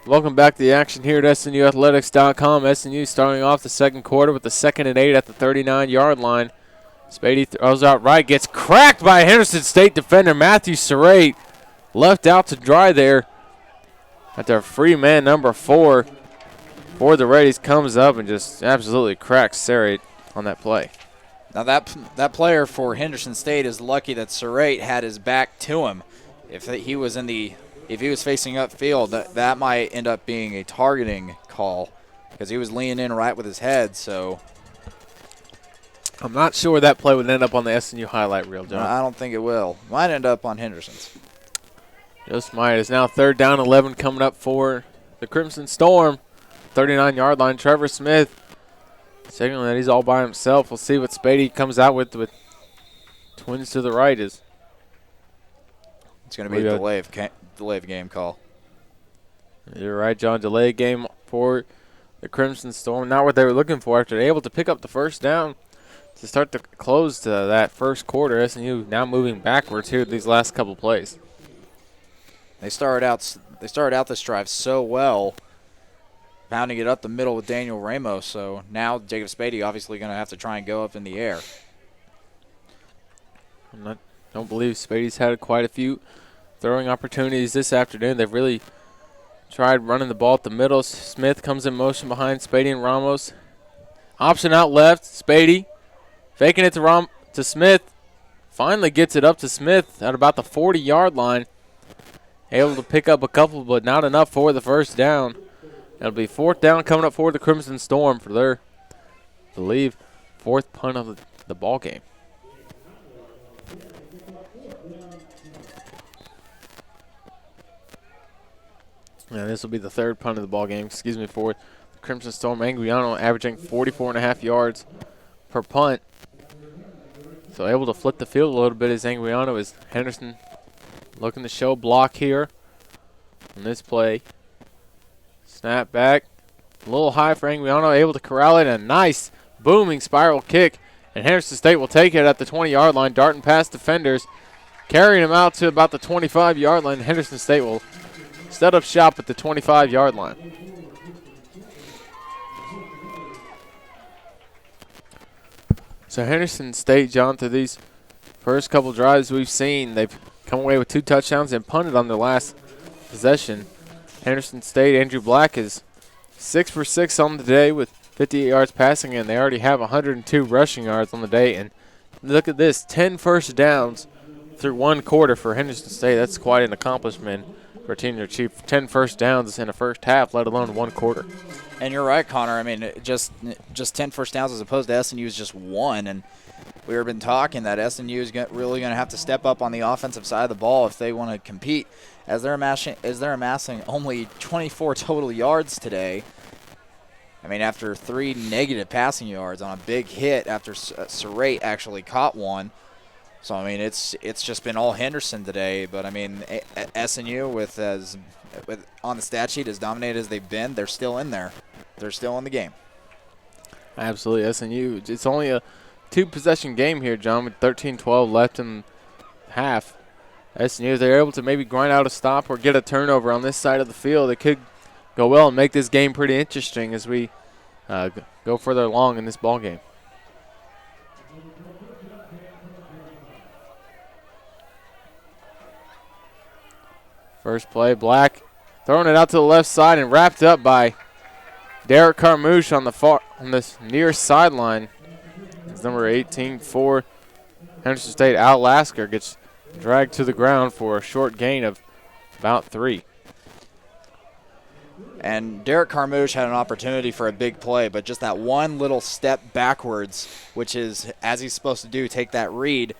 Welcome back to the action here at SNUathletics.com. SNU starting off the second quarter with the 2nd and 8 at the 39-yard line. Spady throws out right, gets cracked by Henderson State defender Matthew Serrate. Left out to dry there. After free man number 4 for the Reddies comes up and just absolutely cracks Serrate on that play. Now that player for Henderson State is lucky that Serrate had his back to him. If he was facing upfield, that might end up being a targeting call because he was leaning in right with his head. So I'm not sure that play would end up on the SNU highlight reel, John. I don't think it will. Might end up on Henderson's. Just might. It's now 3rd down 11 coming up for the Crimson Storm. 39-yard line. Trevor Smith signaling that he's all by himself. We'll see what Spady comes out with twins to the right. It's going to be a delay of game call. You're right, John. Delay game for the Crimson Storm. Not what they were looking for after they're able to pick up the first down to start to close to that first quarter. SNU now moving backwards here these last couple plays. They started out this drive so well, pounding it up the middle with Daniel Ramos. So now Jacob Spady obviously going to have to try and go up in the air. Don't believe Spady's had quite a few throwing opportunities this afternoon. They've really tried running the ball at the middle. Smith comes in motion behind Spady and Ramos. Option out left. Spady faking it to Smith. Finally gets it up to Smith at about the 40-yard line. Able to pick up a couple, but not enough for the first down. It'll be 4th down coming up for the Crimson Storm for their, I believe, 4th punt of the ball game. Yeah, this will be the 3rd punt of the ball game. Excuse me for the Crimson Storm. Anguiano averaging 44.5 yards per punt. So able to flip the field a little bit as Anguiano is Henderson looking to show block here on this play. Snap back. A little high for Anguiano. Able to corral it. A nice booming spiral kick. And Henderson State will take it at the 20-yard line. Darting past defenders. Carrying him out to about the 25-yard line. Henderson State will set up shop at the 25-yard line. So Henderson State, John, through these first couple drives we've seen, they've come away with 2 touchdowns and punted on their last possession. Henderson State, Andrew Black is 6 for 6 on the day with 58 yards passing, and they already have 102 rushing yards on the day and Look at this, 10 first downs through one quarter for Henderson State. That's quite an accomplishment for a team to achieve 10 first downs in a first half, let alone one quarter. And you're right, Connor. I mean, just 10 first downs as opposed to SNU's just one. And we've been talking that SNU is really going to have to step up on the offensive side of the ball if they want to compete, as they're amassing only 24 total yards today. I mean, after 3 negative passing yards on a big hit after Surrate actually caught one. So, I mean, it's just been all Henderson today. But, I mean, SNU with on the stat sheet as dominated as they've been, they're still in there. They're still in the game. Absolutely, SNU. It's only a 2-possession game here, John, with 13-12 left in half. SNU, if they're able to maybe grind out a stop or get a turnover on this side of the field, it could go well and make this game pretty interesting as we go further along in this ball game. First play, Black throwing it out to the left side and wrapped up by Derek Carmouche on this near sideline. It's number 18 for Henderson State. Al Lasker gets dragged to the ground for a short gain of about 3. And Derek Carmouche had an opportunity for a big play, but just that one little step backwards, which is, as he's supposed to do, take that read.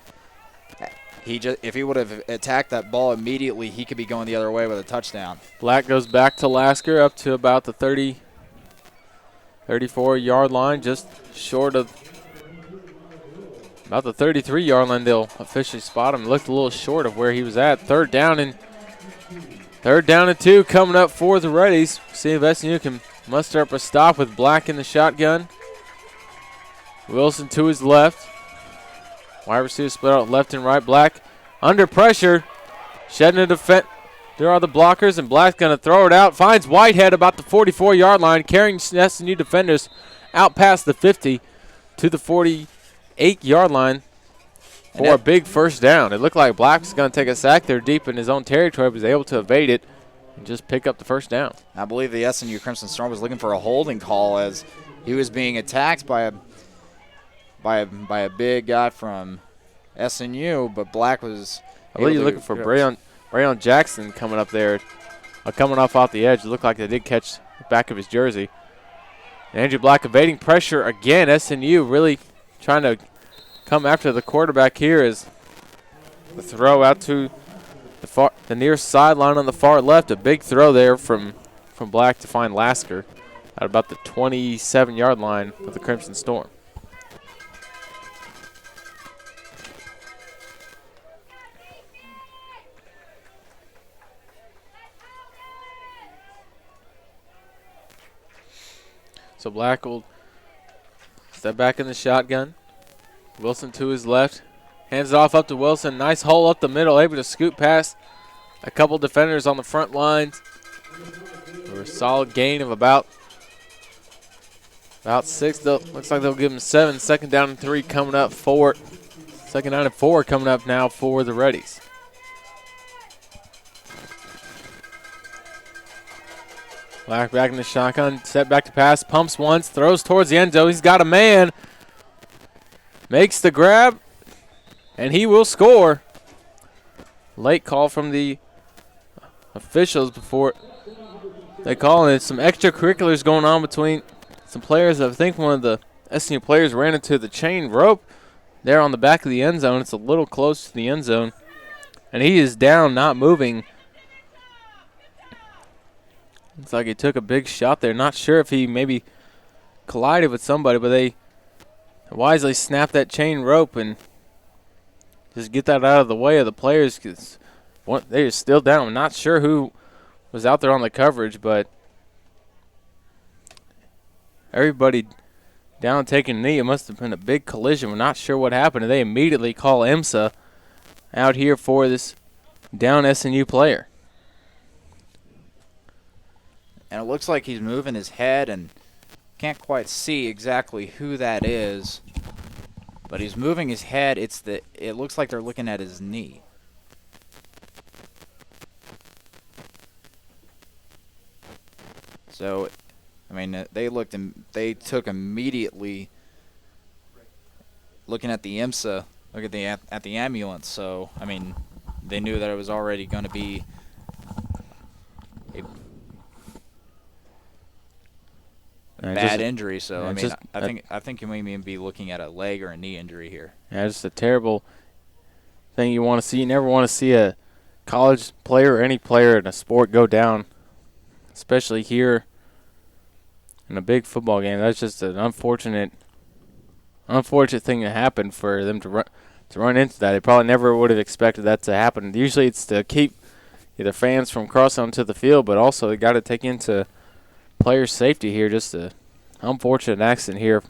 If he would have attacked that ball immediately, he could be going the other way with a touchdown. Black goes back to Lasker up to about the 34-yard line, just short of about the 33-yard line. They'll officially spot him. Looked a little short of where he was at. Third down and 2 coming up for the Reddies. See if SNU can muster up a stop with Black in the shotgun. Wilson to his left. Wide receiver split out left and right. Black under pressure. Shedding a defense. There are the blockers, and Black's going to throw it out. Finds Whitehead about the 44-yard line, carrying SNU defenders out past the 50 to the 48-yard line for a big first down. It looked like Black was going to take a sack there deep in his own territory, but was able to evade it and just pick up the first down. I believe the SNU Crimson Storm was looking for a holding call as he was being attacked by a big guy from SNU, but Black was. I believe you're looking for Brayon Jackson coming up there, coming off the edge. It looked like they did catch the back of his jersey. And Andrew Black evading pressure again. SNU really trying to come after the quarterback here as the throw out to the near sideline on the far left. A big throw there from Black to find Lasker at about the 27-yard line of the Crimson Storm. So Black will step back in the shotgun. Wilson to his left. Hands it off up to Wilson. Nice hole up the middle. Able to scoot past a couple defenders on the front lines. For a solid gain of about 6. Looks like they'll give him 7. Second down and 3 coming up for. Second down and 4 coming up now for the Reddies. Black back in the shotgun, set back to pass, pumps once, throws towards the end zone. He's got a man. Makes the grab, and he will score. Late call from the officials before they call it. Some extracurriculars going on between some players. I think one of the SNU players ran into the chain rope there on the back of the end zone. It's a little close to the end zone, and he is down, not moving. Looks like he took a big shot there. Not sure if he maybe collided with somebody, but they wisely snapped that chain rope and just get that out of the way of the players because they're still down. I'm not sure who was out there on the coverage, but everybody down taking a knee. It must have been a big collision. We're not sure what happened, and they immediately call IMSA out here for this down SNU player. And it looks like he's moving his head and can't quite see exactly who that is. But he's moving his head. It looks like they're looking at his knee. So, I mean, they took immediately looking at the IMSA, look at the ambulance. So I mean, they knew that it was already going to be a bad injury. So I mean, I think you may even be looking at a leg or a knee injury here. Yeah, just a terrible thing you want to see. You never want to see a college player or any player in a sport go down, especially here in a big football game. That's just an unfortunate thing to happen for them to run into that. They probably never would have expected that to happen. Usually it's to keep either fans from crossing onto the field, but also they got to take into player safety here. Just an unfortunate accident here.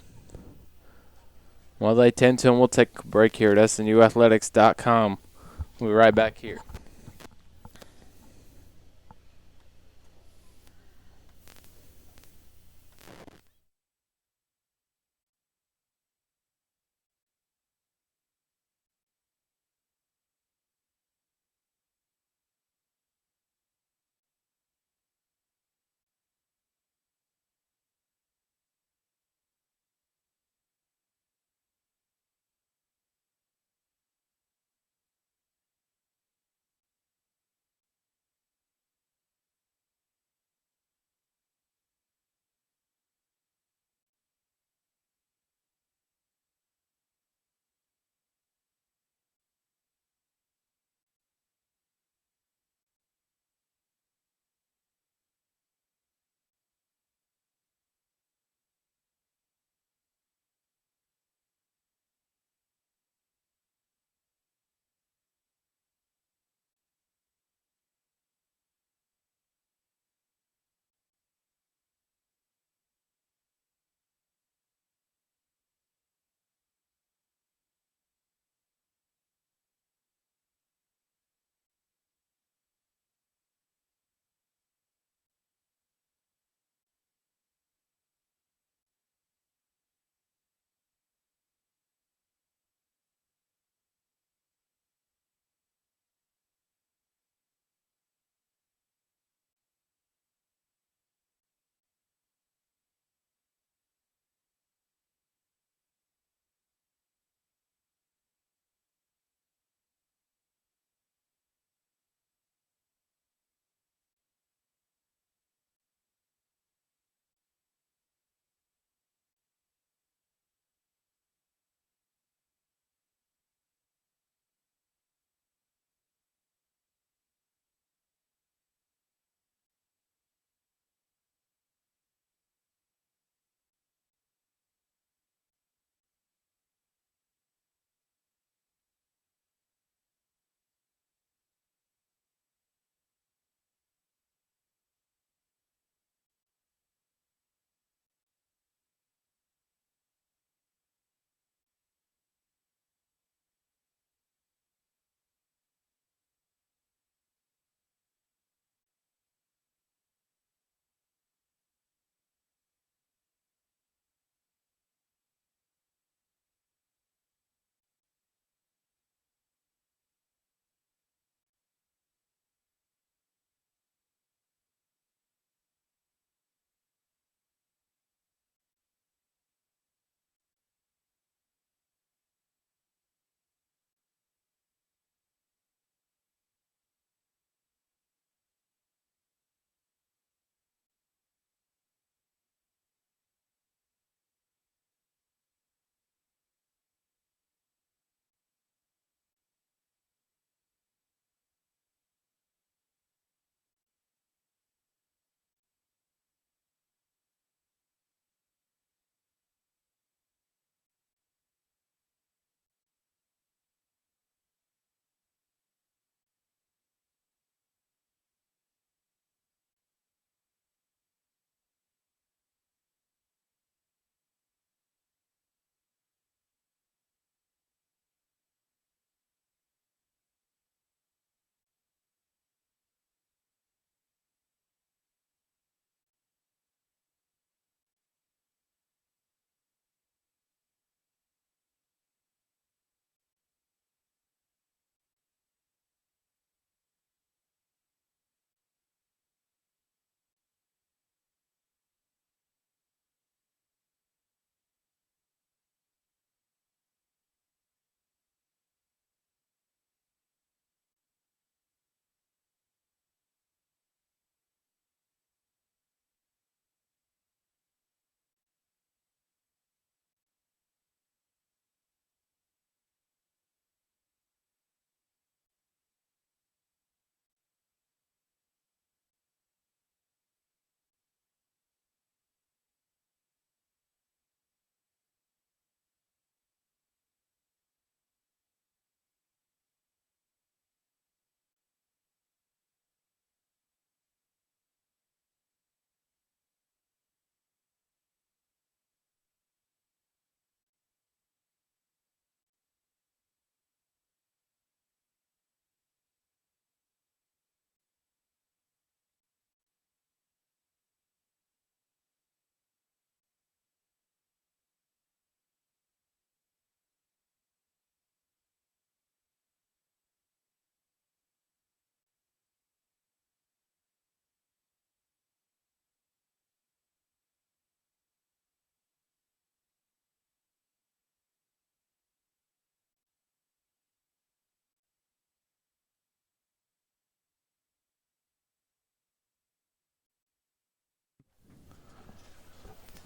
While they tend to, and we'll take a break here at SNUathletics.com. We'll be right back here.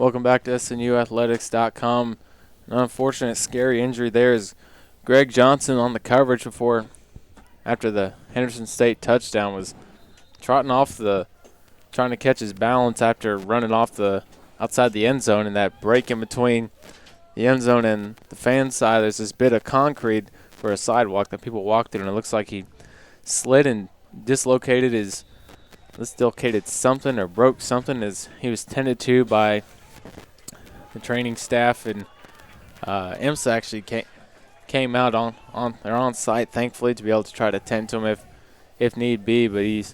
Welcome back to SNUathletics.com. An unfortunate, scary injury there is Greg Johnson on the coverage after the Henderson State touchdown was trotting off trying to catch his balance after running off outside the end zone, and that break in between the end zone and the fan side. There's this bit of concrete for a sidewalk that people walk through, and it looks like he slid and dislocated something or broke something as he was tended to by the training staff, and IMSA actually came out they're on site, thankfully, to be able to try to tend to him if need be, but he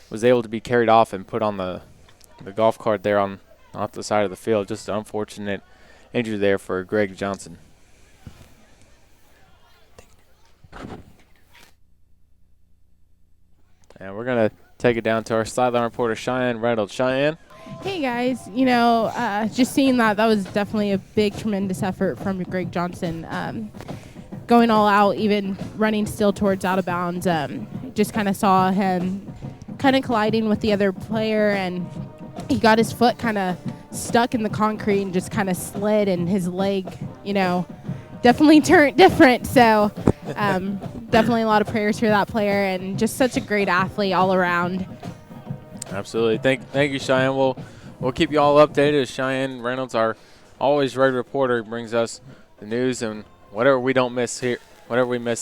was able to be carried off and put on the golf cart there off the side of the field. Just an unfortunate injury there for Greg Johnson. And we're going to take it down to our sideline reporter, Cheyenne Reynolds. Cheyenne? Hey guys, just seeing that was definitely a big, tremendous effort from Greg Johnson. Going all out, even running still towards out of bounds. Just kind of saw him kind of colliding with the other player, and he got his foot kind of stuck in the concrete and just kind of slid, and his leg, definitely turned different. So definitely a lot of prayers for that player, and just such a great athlete all around. Absolutely. Thank you, Cheyenne. We'll keep you all updated as Cheyenne Reynolds, our always ready reporter, brings us the news and whatever we miss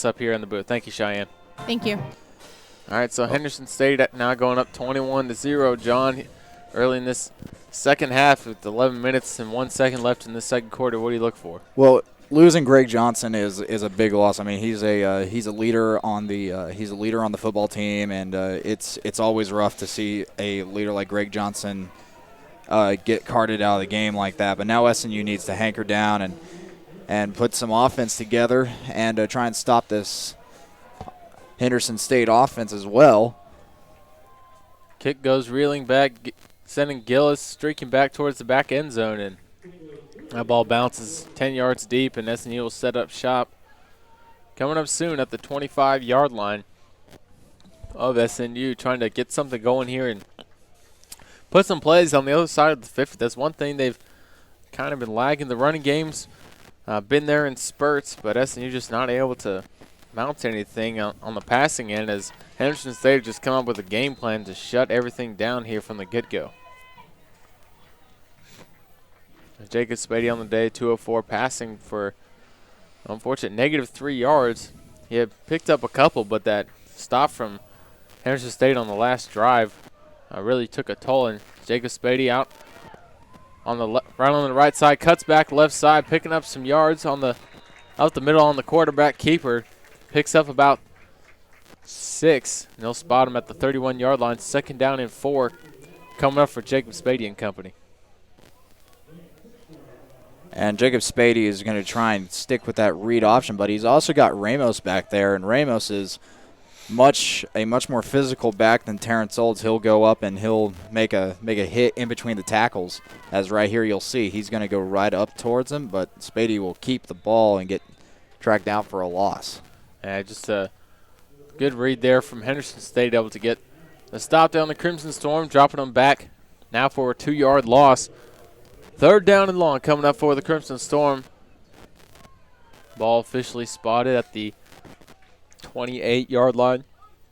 up here in the booth. Thank you, Cheyenne. Thank you. All right, so Henderson State now going up 21-0. John, early in this second half with 11 minutes and 1 second left in the second quarter, what do you look for? Well, losing Greg Johnson is a big loss. I mean, he's a leader on the football team, and it's always rough to see a leader like Greg Johnson get carted out of the game like that. But now SNU needs to hanker down and put some offense together and try and stop this Henderson State offense as well. Kick goes reeling back, sending Gillis streaking back towards the back end zone, and that ball bounces 10 yards deep, and SNU will set up shop. Coming up soon at the 25-yard line of SNU, trying to get something going here and put some plays on the other side of the 50. That's one thing they've kind of been lagging. The running game's been there in spurts, but SNU just not able to mount anything on the passing end, as Henderson State just come up with a game plan to shut everything down here from the get-go. Jacob Spady on the day, 204 passing for an unfortunate -3 yards. He had picked up a couple, but that stop from Henderson State on the last drive really took a toll. And Jacob Spady out right on the right side, cuts back left side, picking up some yards out the middle on the quarterback keeper. Picks up about 6, and they'll spot him at the 31-yard line. 2nd down and 4 coming up for Jacob Spady and company. And Jacob Spady is going to try and stick with that read option, but he's also got Ramos back there, and Ramos is a much more physical back than Terrence Olds. He'll go up and he'll make a hit in between the tackles. As right here you'll see, he's going to go right up towards him, but Spady will keep the ball and get tracked down for a loss. Just a good read there from Henderson State, able to get the stop down the Crimson Storm, dropping them back now for a 2-yard loss. 3rd down and long coming up for the Crimson Storm. Ball officially spotted at the 28-yard line.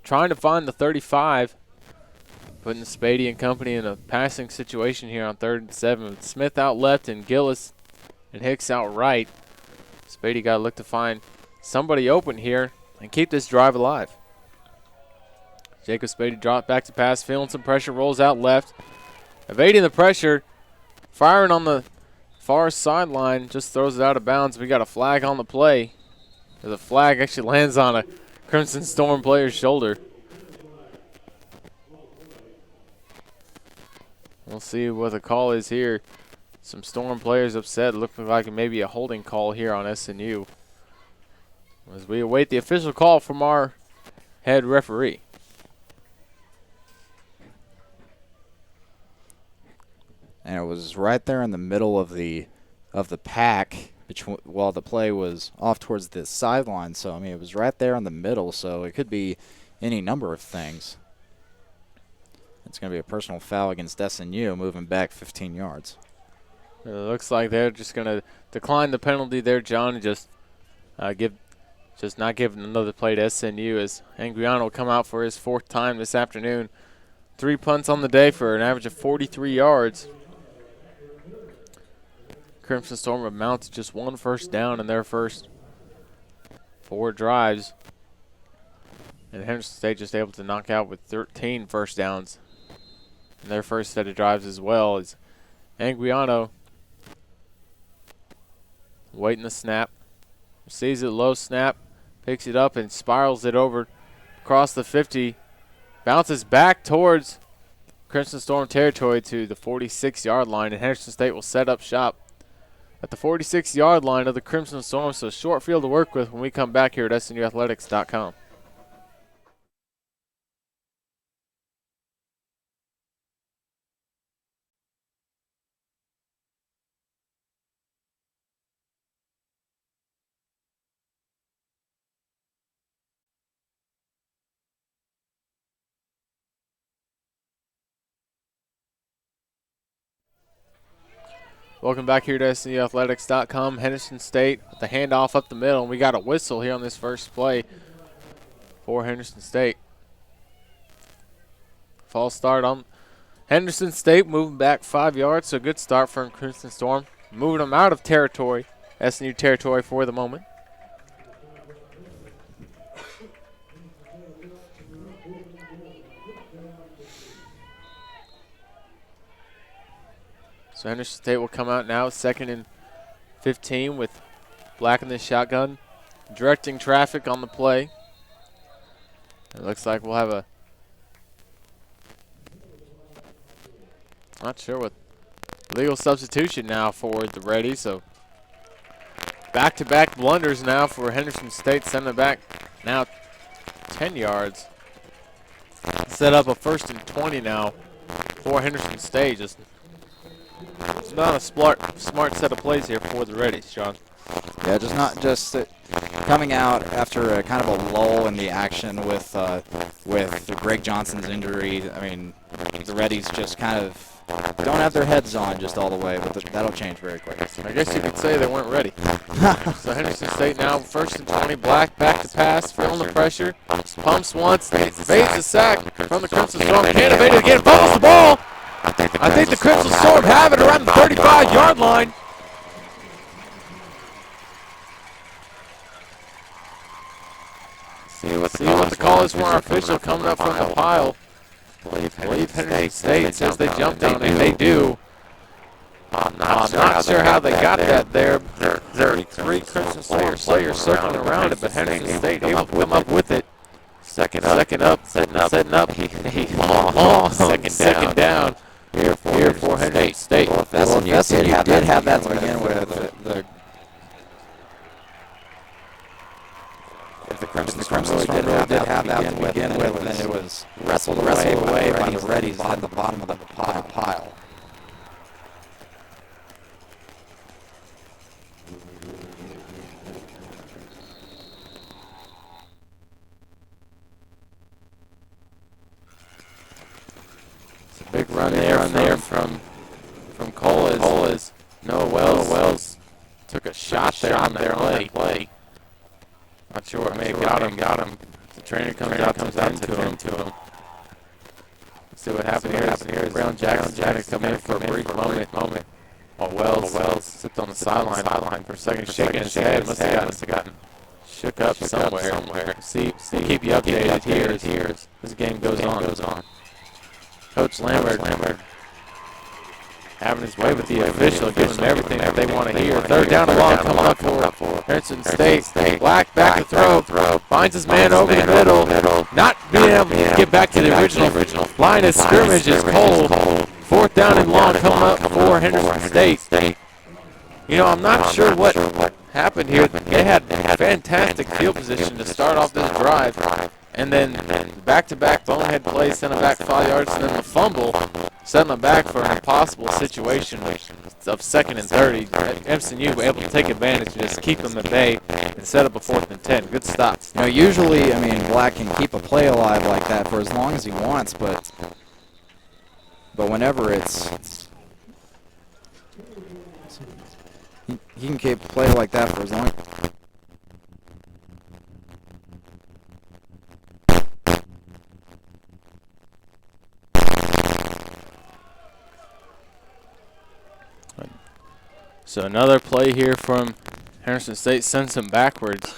Trying to find the 35. Putting Spady and company in a passing situation here on 3rd and 7. With Smith out left and Gillis and Hicks out right. Spady got to look to find somebody open here and keep this drive alive. Jacob Spady dropped back to pass, feeling some pressure, rolls out left. Evading the pressure, firing on the far sideline, just throws it out of bounds. We got a flag on the play. The flag actually lands on a Crimson Storm player's shoulder. We'll see what the call is here. Some Storm players upset. Looking like maybe a holding call here on SNU, as we await the official call from our head referee. And it was right there in the middle of the pack while the play was off towards the sideline. So, I mean, it was right there in the middle, so it could be any number of things. It's going to be a personal foul against SNU, moving back 15 yards. It looks like they're just going to decline the penalty there, John, and just not give another play to SNU as Anguiano will come out for his 4th time this afternoon. 3 punts on the day for an average of 43 yards. Crimson Storm have mounted just 1 first down in their first 4 drives. And Henderson State just able to knock out with 13 first downs in their first set of drives as well. As Anguiano waiting the snap, sees it low, snap, picks it up and spirals it over across the 50, bounces back towards Crimson Storm territory to the 46-yard line, and Henderson State will set up shop at the 46-yard line of the Crimson Storm. So short field to work with when we come back here at SNUathletics.com. Welcome back here to SNUathletics.com. Henderson State with the handoff up the middle, and we got a whistle here on this first play for Henderson State. False start on Henderson State, moving back 5 yards, so good start from Crimson Storm. Moving them out of territory, SNU territory for the moment. So Henderson State will come out now, 2nd and 15 with Black in the shotgun, directing traffic on the play. It looks like we'll have a, not sure what, legal substitution now for the Ready. So back-to-back blunders now for Henderson State, sending it back now 10 yards. Set up a 1st and 20 now for Henderson State. Just it's not a smart set of plays here for the Reddies, Sean. Yeah, coming out after a kind of a lull in the action with Greg Johnson's injury. I mean, the Reddies just kind of don't have their heads on just all the way, but that'll change very quick. I guess you could say they weren't ready. So Henderson State now 1st and 20, Black back to pass, feeling the pressure, pumps once, evades the sack from the Crimson Storm, can't evade it again, fumbles the ball. I think the Crimson Storm have it around the 35-yard line. See what the call is from our official coming up from the pile. I believe Henderson State says they jumped on it. They do. I'm not sure how they got that there. There are 3 Crimson Storm players circling around it, but Henderson State able to come up with it. Second up, setting up. Long second down. Here for Henderson State. Well, SNU did have that to begin with. If the Crimson Storm did have that to begin with, then it was wrestled away by the Reddies at the bottom of the pile. Big run there from Colas. Noah Wells took a shot there on that play. Not sure what may have got him. The trainer comes out to him. Let's see what happened here. Brown Jackson come in for a brief moment. While Wells sits on the sideline for a second, shaking his head. Must have gotten shook up somewhere. See, keep you updated here as the game goes on. Coach Lambert having his way with the official, giving them everything that they want to hear. 3rd down and long coming up for Henderson State. Black back to throw. Finds his man over the middle. Not being able to get back to the original line of scrimmage is cold. 4th down and long coming up for Henderson State. You know, I'm not sure what happened here. They had fantastic field position to start off this drive. And then back-to-back bonehead plays, sent them back 5 yards, and then the fumble, setting them back for an impossible situation of 2nd and 30. MCU were able to take advantage and just keep them at bay and set up a 4th and 10. Good stop. You know, usually, I mean, Black can keep a play alive like that for as long as he wants, but whenever it's He can keep play like that for as long. So another play here from Henderson State sends him backwards.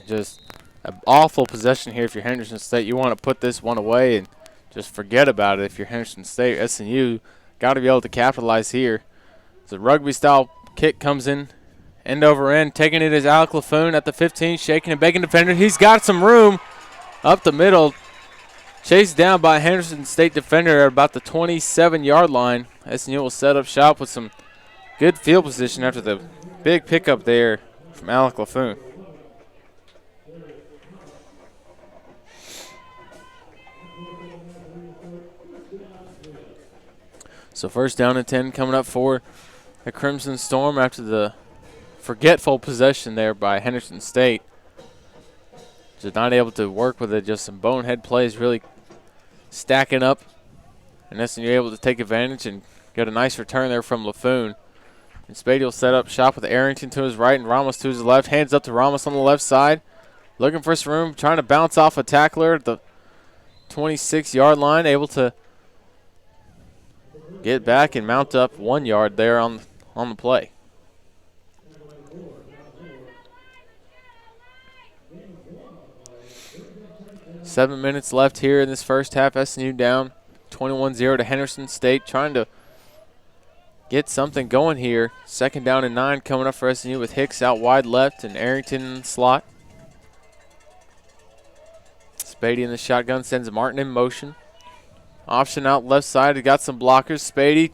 Just an awful possession here if you're Henderson State. You want to put this one away and just forget about it if you're Henderson State. SNU got to be able to capitalize here. The rugby-style kick comes in, end over end. Taking it is Alec LaFoon at the 15, shaking and begging defender. He's got some room up the middle. Chased down by a Henderson State defender at about the 27-yard line. SNU will set up shop with some good field position after the big pickup there from Alec LaFoon. So first down and 10 coming up for the Crimson Storm after the forgetful possession there by Henderson State. Just not able to work with it, just some bonehead plays really stacking up. And SNU able to take advantage and get a nice return there from LaFoon. And Spady will set up shop with Arrington to his right and Ramos to his left. Hands up to Ramos on the left side. Looking for some room, trying to bounce off a tackler at the 26-yard line. Able to get back and mount up 1 yard there on the play. Seven minutes left here in this first half. SNU down 21-0 to Henderson State, trying to get something going here. Second down and 9 coming up for SNU with Hicks out wide left and Arrington in the slot. Spady in the shotgun sends Martin in motion. Option out left side. He got some blockers. Spady,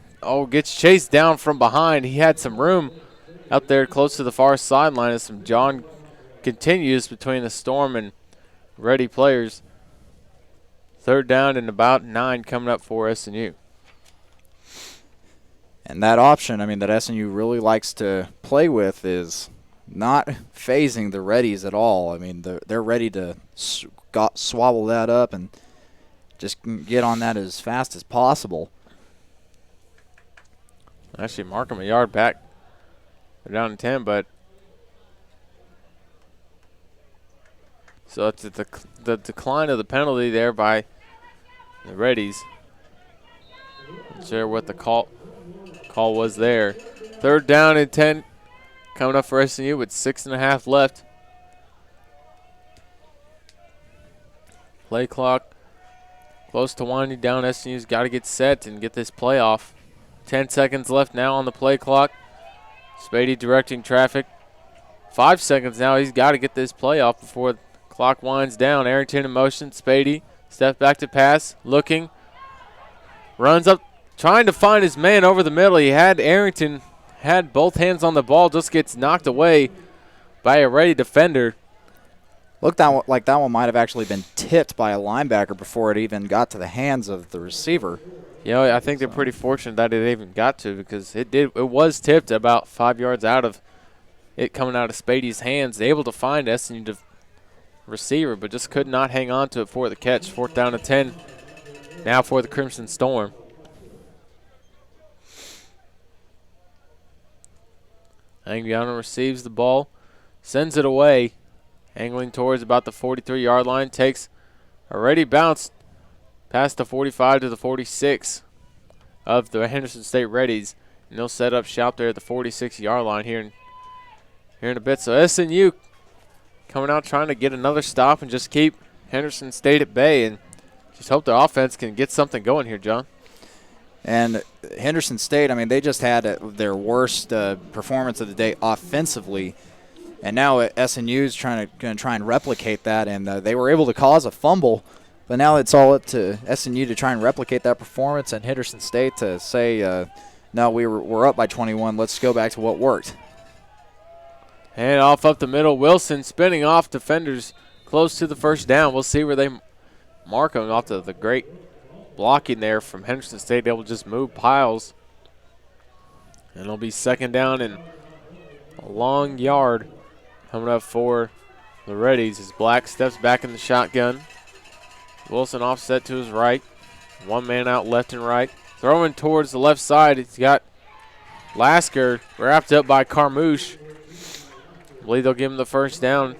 gets chased down from behind. He had some room out there close to the far sideline as some John continues between the Storm and Ready players. Third down and about 9 coming up for SNU. And that option, I mean, that SNU really likes to play with is not phasing the Reddies at all. I mean, they're ready to swallow that up and just get on that as fast as possible. Actually, mark them a yard back. They're down to 10, but so it's the decline of the penalty there by the Reddies. Not sure what the call was there. Third down and 10 coming up for SNU with 6.5 left. Play clock close to winding down. SNU's got to get set and get this play off. 10 seconds left now on the play clock. Spady directing traffic. 5 seconds now. He's got to get this play off before the clock winds down. Arrington in motion. Spady step back to pass. Looking. Runs up. Trying to find his man over the middle. He had Arrington. Had both hands on the ball. Just gets knocked away by a Ready defender. Looked like that one might have actually been tipped by a linebacker before it even got to the hands of the receiver. I think they're pretty fortunate that it even got to, because it was tipped about 5 yards out of it coming out of Spady's hands. Able to find SNU receiver, but just could not hang on to it for the catch. Fourth down and 10 now for the Crimson Storm. Anguiano receives the ball, sends it away. Angling towards about the 43-yard line, takes a ready bounce past the 45 to the 46 of the Henderson State Reddies. And they'll set up shop there at the 46-yard line here in a bit. So SNU coming out trying to get another stop and just keep Henderson State at bay and just hope their offense can get something going here, John. And Henderson State, I mean, they just had their worst performance of the day offensively. And now SNU is going to try and replicate that, and they were able to cause a fumble. But now it's all up to SNU to try and replicate that performance, and Henderson State to say, no, we're up by 21. Let's go back to what worked. And off up the middle, Wilson spinning off defenders close to the first down. We'll see where they mark him off the great blocking there from Henderson State. They will just move piles. And it'll be second down and a long yard coming up for the Reddies as Black steps back in the shotgun. Wilson offset to his right. One man out left and right. Throwing towards the left side. He's got Lasker wrapped up by Carmouche. I believe they'll give him the first down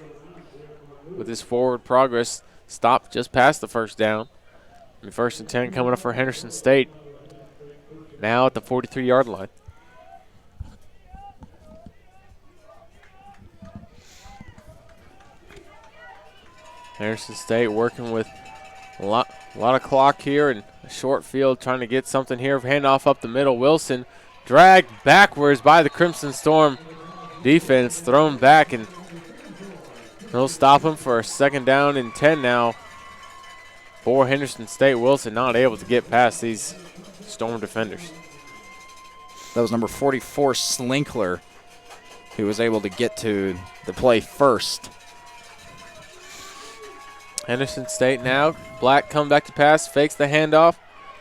with his forward progress. Stopped just past the first down. And first and 10 coming up for Henderson State. Now at the 43-yard line. Henderson State working with a lot of clock here and a short field, trying to get something here. Handoff up the middle. Wilson dragged backwards by the Crimson Storm defense, thrown back, and they'll stop him for a second down and 10 now for Henderson State. Wilson not able to get past these Storm defenders. That was number 44, Slinkler, who was able to get to the play first. Henderson State now. Black come back to pass, fakes the handoff,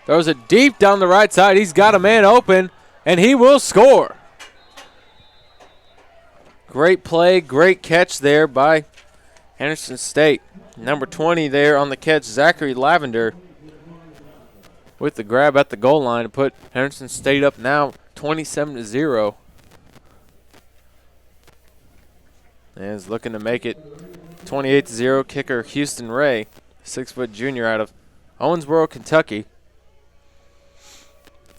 throws it deep down the right side. He's got a man open, and he will score. Great play, great catch there by Henderson State. Number 20 there on the catch, Zachary Lavender, with the grab at the goal line to put Henderson State up now 27-0. And is looking to make it 28-0. Kicker Houston Ray, 6-foot junior out of Owensboro, Kentucky,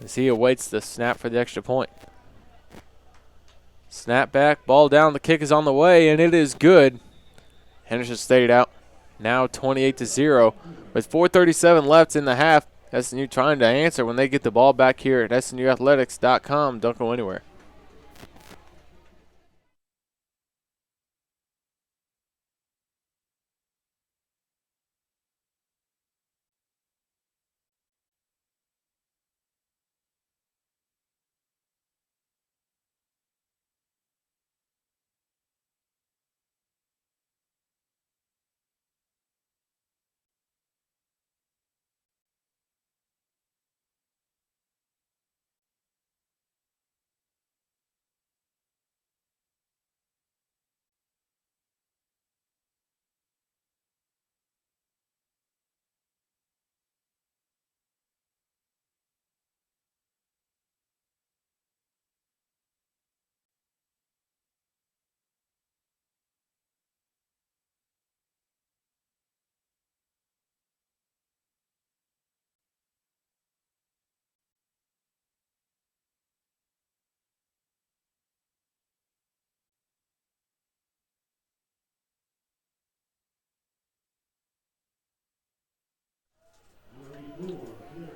as he awaits the snap for the extra point. Snap back, ball down, the kick is on the way, and it is good. Henderson State out now 28-0 with 4:37 left in the half. SNU trying to answer when they get the ball back here at SNUathletics.com. Don't go anywhere.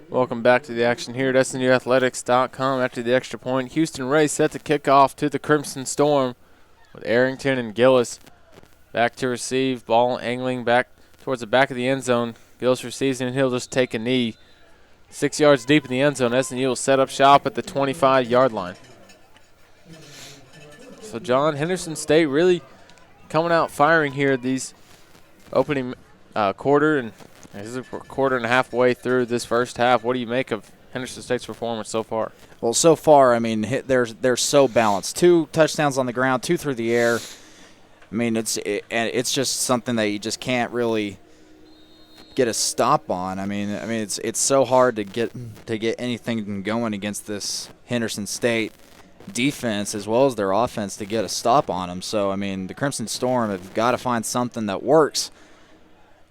Welcome back to the action here at SNUathletics.com. After the extra point, Houston Ray set to kick off to the Crimson Storm with Arrington and Gillis back to receive. Ball angling back towards the back of the end zone. Gillis receives and he'll just take a knee. 6 yards deep in the end zone. SNU will set up shop at the 25-yard line. So, John, Henderson State really coming out firing here these opening quarter, and this is a quarter and a half way through this first half. What do you make of Henderson State's performance so far? Well, so far, I mean, they're so balanced. 2 touchdowns on the ground, 2 through the air. I mean, it's just something that you just can't really get a stop on. I mean, it's so hard to get anything going against this Henderson State defense as well as their offense to get a stop on them. So, I mean, the Crimson Storm have got to find something that works.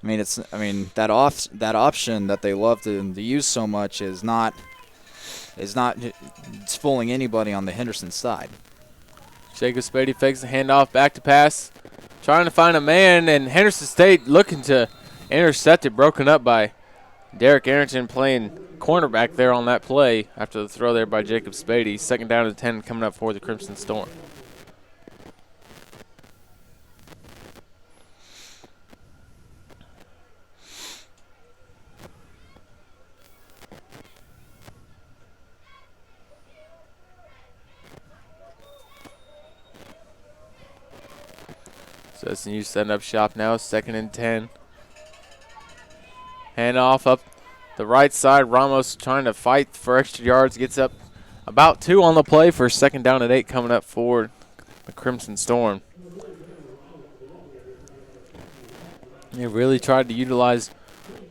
I mean, that option that they love to use so much is not it's fooling anybody on the Henderson side. Jacob Spady fakes the handoff, back to pass, trying to find a man, and Henderson State looking to intercept it, broken up by Derek Arrington playing cornerback there on that play after the throw there by Jacob Spady. Second down to 10 coming up for the Crimson Storm. So SNU setting up shop now, 2nd and 10. Handoff up the right side. Ramos trying to fight for extra yards. Gets up about 2 on the play for 2nd down and 8 coming up for the Crimson Storm. They really tried to utilize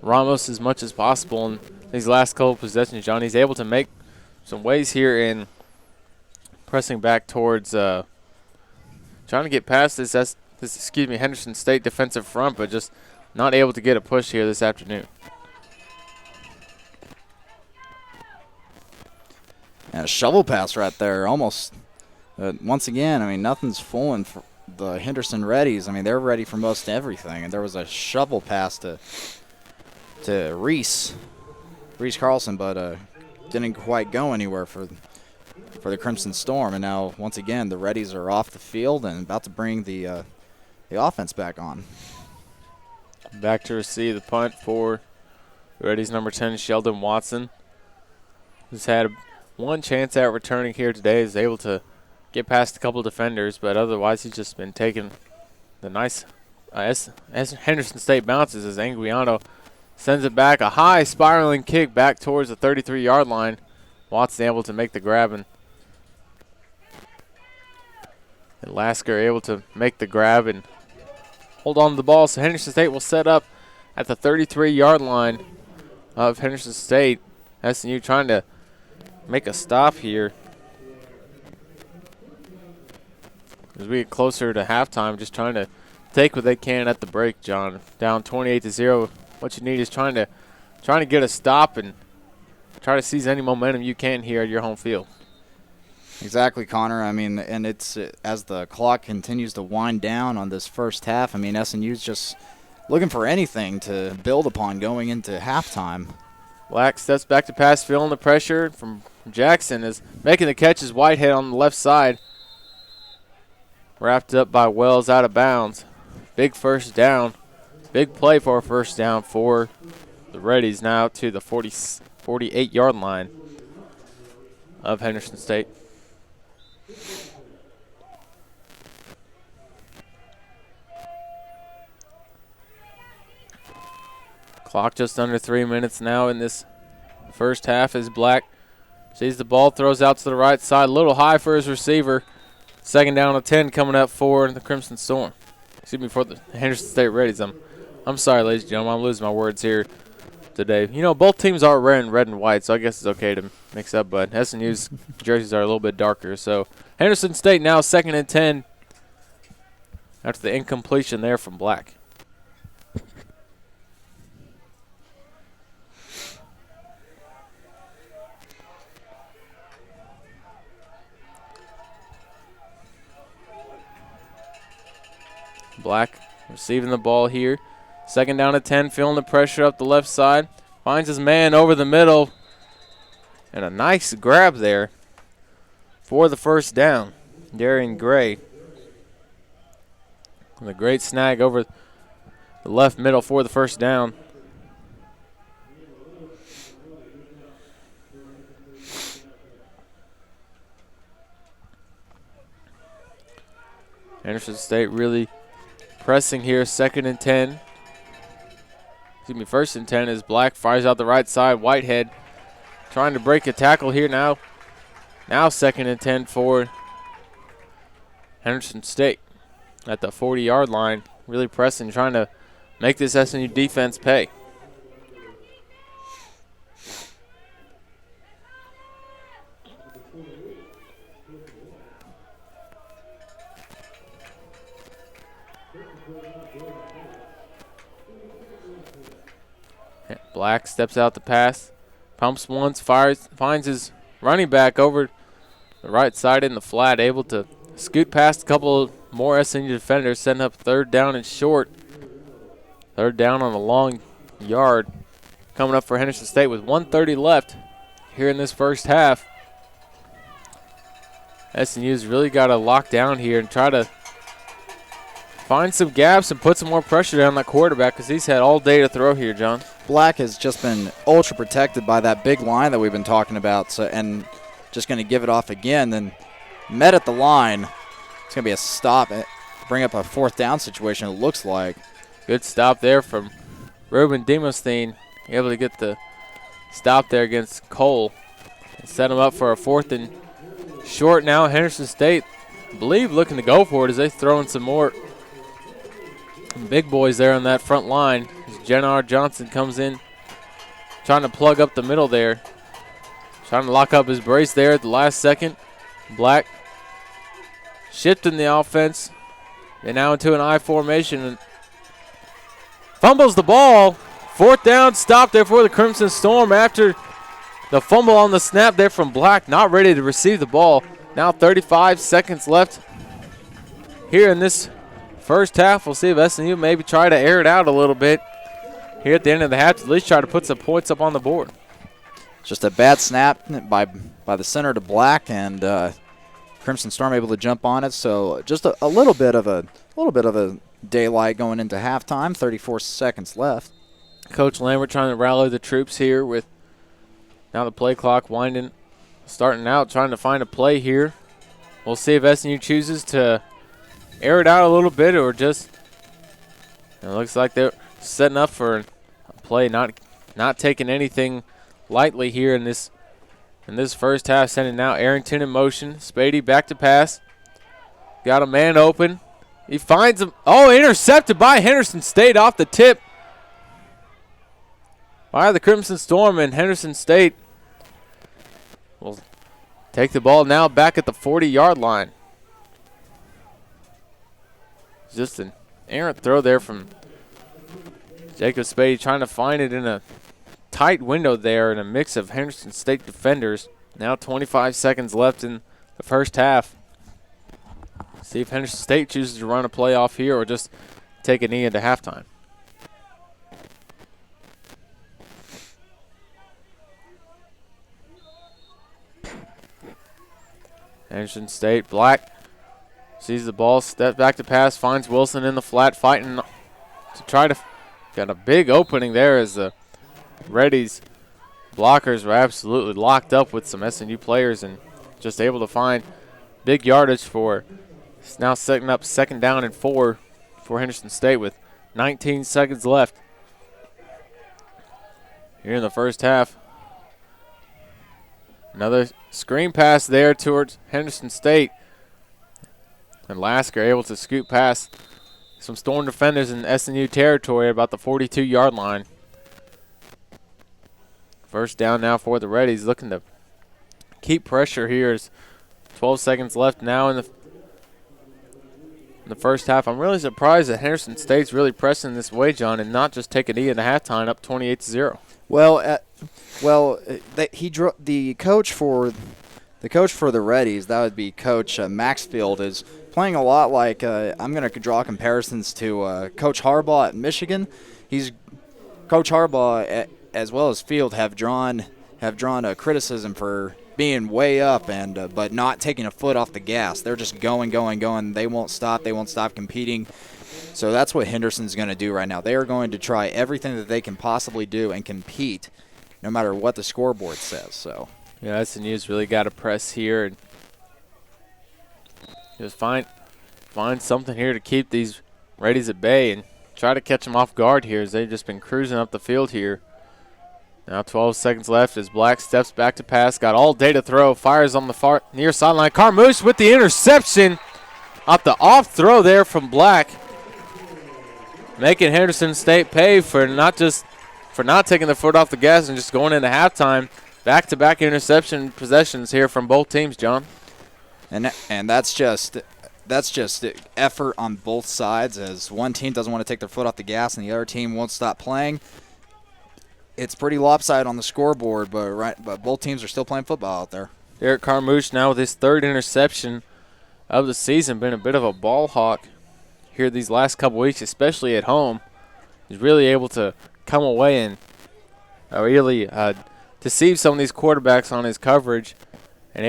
Ramos as much as possible in these last couple possessions, John. He's able to make some ways here in pressing back towards trying to get past this Henderson State defensive front, but just not able to get a push here this afternoon. And a shovel pass right there, almost. Once again, I mean, nothing's fooling for the Henderson Reddies. I mean, they're ready for most everything. And there was a shovel pass to Reese Carlson, but didn't quite go anywhere for the Crimson Storm. And now, once again, the Reddies are off the field and about to bring the offense back on. Back to receive the punt for Reddies number 10, Sheldon Watson, who's had one chance at returning here today. Is able to get past a couple defenders, but otherwise he's just been taking the nice as Henderson State bounces as Anguiano sends it back. A high spiraling kick back towards the 33-yard line. Watson able to make the grab, and Lasker able to make the grab and hold on to the ball. So Henderson State will set up at the 33-yard line of Henderson State. SNU trying to make a stop here as we get closer to halftime, just trying to take what they can at the break, John. Down 28-0. What you need is trying to get a stop and try to seize any momentum you can here at your home field. Exactly, Connor. I mean, and it's as the clock continues to wind down on this first half, I mean, SNU's just looking for anything to build upon going into halftime. Black steps back to pass, feeling the pressure from Jackson, is making the catch is Whitehead on the left side. Wrapped up by Wells out of bounds. Big first down. Big play for a first down for the Reddies now to the 48-yard line of Henderson State. Clock just under 3 minutes now in this first half as Black sees the ball, throws out to the right side, a little high for his receiver. Second down and 10 coming up for the Crimson Storm. Excuse me, for the Henderson State Reddies. I'm sorry, ladies and gentlemen, I'm losing my words here today. You know, both teams are wearing red and white, so I guess it's okay to mix up, but SNU's jerseys are a little bit darker. So Henderson State now second and 10 after the incompletion there from Black. Black receiving the ball here. Second down and 10, feeling the pressure up the left side. Finds his man over the middle. And a nice grab there for the first down. Darian Gray. And a great snag over the left middle for the first down. Henderson State really pressing here, second and 10. Excuse me, first and 10 as Black fires out the right side. Whitehead trying to break a tackle here now. Now second and 10 for Henderson State at the 40-yard line. Really pressing, trying to make this SNU defense pay. Black steps out the pass, pumps once, finds his running back over the right side in the flat, able to scoot past a couple more SNU defenders, setting up third down and short. Third down on a long yard coming up for Henderson State with 1:30 left here in this first half. SNU's really got to lock down here and try to find some gaps and put some more pressure down that quarterback because he's had all day to throw here, John. Black has just been ultra protected by that big line that we've been talking about, so, and just going to give it off again. Then met at the line. It's going to be a stop, bring up a fourth down situation, it looks like. Good stop there from Ruben Demosthein, able to get the stop there against Cole and set him up for a fourth and short now. Henderson State, I believe, looking to go for it as they throw in some more big boys there on that front line. Jennar Johnson comes in, trying to plug up the middle there. Trying to lock up his brace there at the last second. Black shifting the offense. They're now into an I formation and fumbles the ball. Fourth down, stop there for the Crimson Storm after the fumble on the snap there from Black, not ready to receive the ball. Now 35 seconds left here in this first half. We'll see if SMU maybe try to air it out a little bit here at the end of the half, to at least try to put some points up on the board. Just a bad snap by the center to Black, and Crimson Storm able to jump on it. So just a little bit of a daylight going into halftime. 34 seconds left. Coach Lambert trying to rally the troops here with now the play clock starting out, trying to find a play here. We'll see if SMU chooses to air it out a little bit or just, it looks like they're setting up for a play, not taking anything lightly here in this first half. Sending now Arrington in motion. Spady back to pass. Got a man open. He finds him. Oh, intercepted by Henderson State off the tip by the Crimson Storm, and Henderson State will take the ball now back at the 40-yard line. Just an errant throw there from Jacob Spady, trying to find it in a tight window there in a mix of Henderson State defenders. Now 25 seconds left in the first half. See if Henderson State chooses to run a play off here or just take a knee into halftime. Henderson State, Black sees the ball, steps back to pass, finds Wilson in the flat, fighting to try to, got a big opening there as the Reddies blockers were absolutely locked up with some SNU players and just able to find big yardage for, it's now setting up second down and 4 for Henderson State with 19 seconds left here in the first half. Another screen pass there towards Henderson State. And Lasker able to scoot past some Storm defenders in SNU territory about the 42-yard line. First down now for the Reddies, looking to keep pressure here. As 12 seconds left now in the first half. I'm really surprised that Henderson State's really pressing this way, John, and not just take a knee in the halftime up 28-0. Well, the coach for the Reddies, that would be Coach Maxfield, is playing a lot like I'm going to draw comparisons to Coach Harbaugh at Michigan. Coach Harbaugh as well as Field have drawn a criticism for being way up and but not taking a foot off the gas. They're just going. They won't stop. They won't stop competing. So that's what Henderson's going to do right now. They are going to try everything that they can possibly do and compete no matter what the scoreboard says. So yeah, SNU's really got to press here and just find something here to keep these Reddies at bay and try to catch them off guard here as they've just been cruising up the field here. Now 12 seconds left as Black steps back to pass. Got all day to throw. Fires on the far near sideline. Carmouche with the interception off the off throw there from Black. Making Henderson State pay for not taking their foot off the gas and just going into halftime. Back-to-back interception possessions here from both teams, John. And that's just effort on both sides, as one team doesn't want to take their foot off the gas and the other team won't stop playing. It's pretty lopsided on the scoreboard, but both teams are still playing football out there. Derek Carmouche now with his third interception of the season, been a bit of a ball hawk here these last couple weeks, especially at home. He's really able to come away and really deceive some of these quarterbacks on his coverage and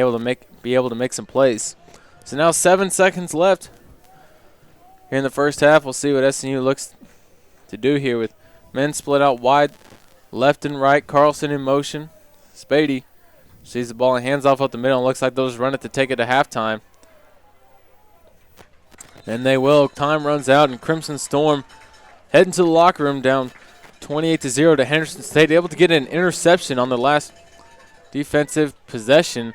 be able to make some plays. So now 7 seconds left here in the first half. We'll see what SNU looks to do here with men split out wide, left and right. Carlson in motion. Spady sees the ball and hands off up the middle. And looks like they'll just run it to take it to halftime. And they will. Time runs out, and Crimson Storm heading to the locker room down 28-0 to Henderson State. Able to get an interception on the last defensive possession.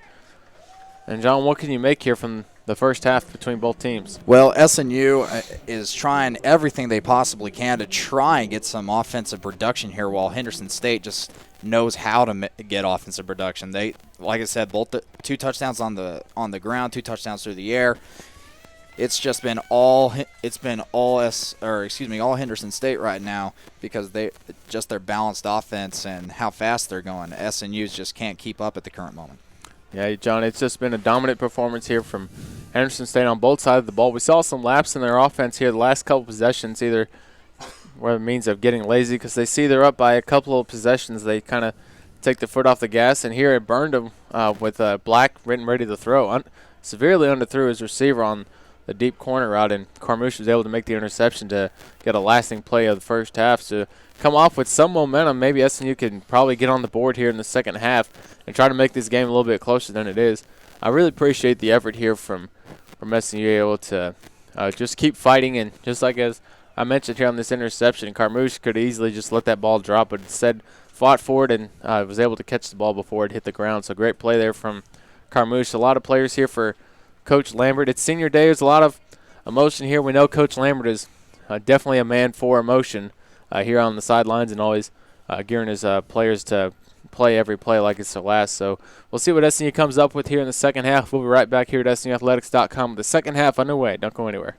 And, John, what can you make here from the first half between both teams? Well, SNU is trying everything they possibly can to try and get some offensive production here, while Henderson State just knows how to get offensive production. They, like I said, both 2 touchdowns on the ground, 2 touchdowns through the air. it's just been all all Henderson State right now because their balanced offense and how fast they're going. SNU's just can't keep up at the current moment. Yeah, John, it's just been a dominant performance here from Henderson State on both sides of the ball. We saw some laps in their offense here the last couple possessions, either were a means of getting lazy because they see they're up by a couple of possessions. They kind of take the foot off the gas, and here it burned him with Black written ready to throw. Severely underthrew his receiver on the deep corner route, and Carmouche was able to make the interception to get a lasting play of the first half. So come off with some momentum. Maybe SNU can probably get on the board here in the second half and try to make this game a little bit closer than it is. I really appreciate the effort here from SNU able to just keep fighting, and just like as I mentioned here on this interception, Carmouche could easily just let that ball drop, but instead fought for it and was able to catch the ball before it hit the ground. So great play there from Carmouche. A lot of players here for Coach Lambert. It's senior day. There's a lot of emotion here. We know Coach Lambert is definitely a man for emotion here on the sidelines and always gearing his players to play every play like it's their last. So we'll see what SNU comes up with here in the second half. We'll be right back here at SNUathletics.com with the second half underway. Don't go anywhere.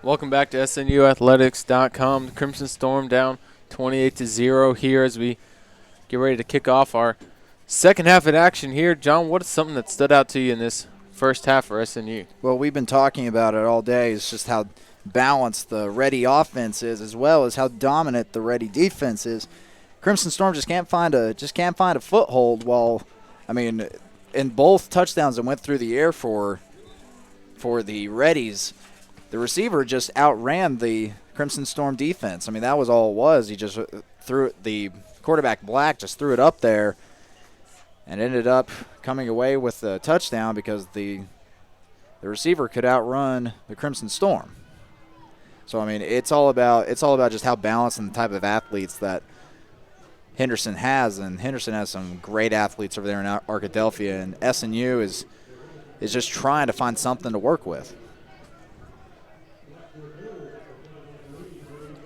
Welcome back to SNUathletics.com. The Crimson Storm down 28-0 here as we get ready to kick off our second half of action here. John, what is something that stood out to you in this first half for SNU? Well, we've been talking about it all day. It's just how balanced the Ready offense is, as well as how dominant the Ready defense is. Crimson Storm just can't find a foothold. While, I mean, in both touchdowns that went through the air for the Reddies, the receiver just outran the Crimson Storm defense. I mean, that was all it was. He just threw it, the quarterback Black just threw it up there and ended up coming away with the touchdown because the receiver could outrun the Crimson Storm. So I mean, it's all about just how balanced and the type of athletes that Henderson has, and Henderson has some great athletes over there in Arkadelphia, and SNU is just trying to find something to work with.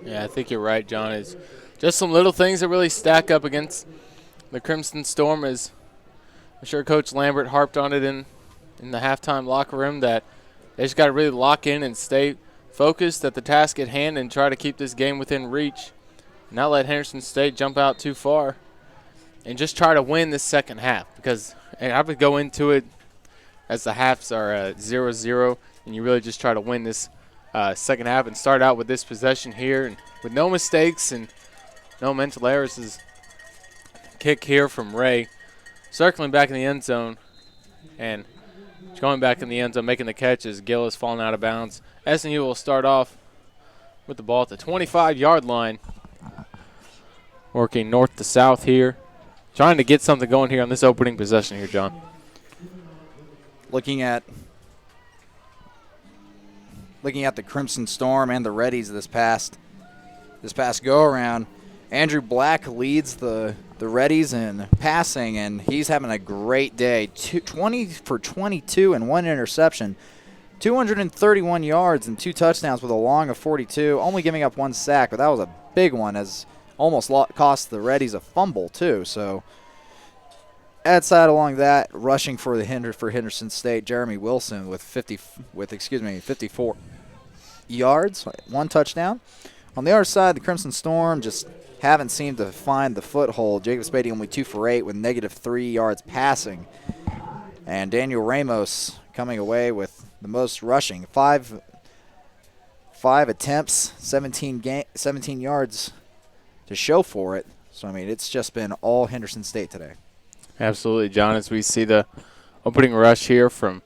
Yeah, I think you're right, John. It's just some little things that really stack up against the Crimson Storm. As I'm sure Coach Lambert harped on it in the halftime locker room, that they just got to really lock in and stay focused at the task at hand and try to keep this game within reach. Not let Henderson State jump out too far and just try to win this second half, because I would go into it as the halves are 0-0, and you really just try to win this second half and start out with this possession here and with no mistakes and no mental errors. Is kick here from Ray, circling back in the end zone and going back in the end zone, making the catch as Gillis falling out of bounds. SNU will start off with the ball at the 25-yard line, working north to south here, trying to get something going here on this opening possession here, John. Looking at the Crimson Storm and the Reddies this past go-around, Andrew Black leads the Reddies in passing, and he's having a great day. 20 for 22 and 1 interception, 231 yards and 2 touchdowns with a long of 42, only giving up 1 sack, but that was a big one, as almost cost the Reddies a fumble too. So outside along that, rushing for Henderson State, Jeremy Wilson with 54 yards, 1 touchdown. On the other side, the Crimson Storm just haven't seemed to find the foothold. Jacob Spady only 2 for 8 with -3 yards passing. And Daniel Ramos coming away with the most rushing, 5 attempts, 17 yards to show for it. So, I mean, it's just been all Henderson State today. Absolutely, John, as we see the opening rush here from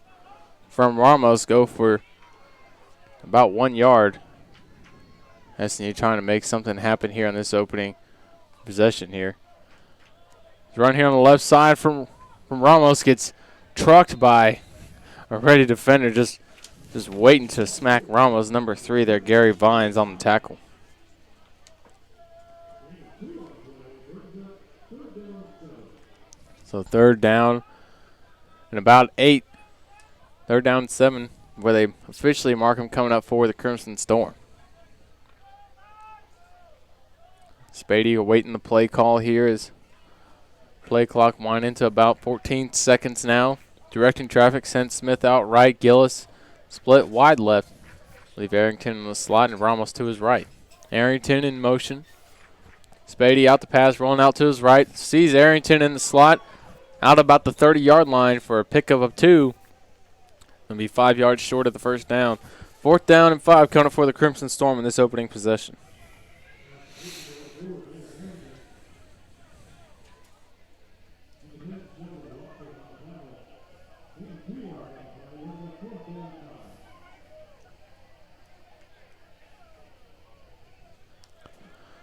Ramos go for about 1 yard. SNU trying to make something happen here on this opening possession here. Run here on the left side from Ramos, gets trucked by a ready defender, just waiting to smack Ramos. Number 3 there, Gary Vines, on the tackle. So third down and about 8. Third down and 7, where they officially mark him coming up for the Crimson Storm. Spady awaiting the play call here as play clock winding to about 14 seconds now. Directing traffic, sends Smith out right. Gillis split wide left. Leave Arrington in the slot and Ramos to his right. Arrington in motion. Spady out the pass, rolling out to his right. Sees Arrington in the slot, out about the 30-yard line for a pickup of 2. Going to be 5 yards short of the first down. 4th down and 5 coming up for the Crimson Storm in this opening possession.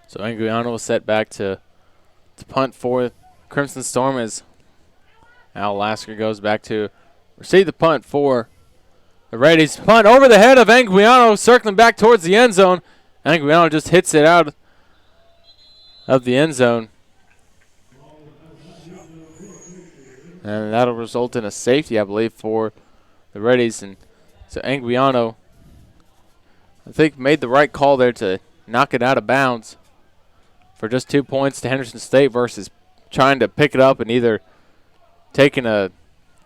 So Anguiano will set back to punt for Crimson Storm as Al Lasker goes back to receive the punt for the Reddies. Punt over the head of Anguiano, circling back towards the end zone. Anguiano just hits it out of the end zone. And that'll result in a safety, I believe, for the Reddies. And so Anguiano, I think, made the right call there to knock it out of bounds for just 2 points to Henderson State versus trying to pick it up and either taking a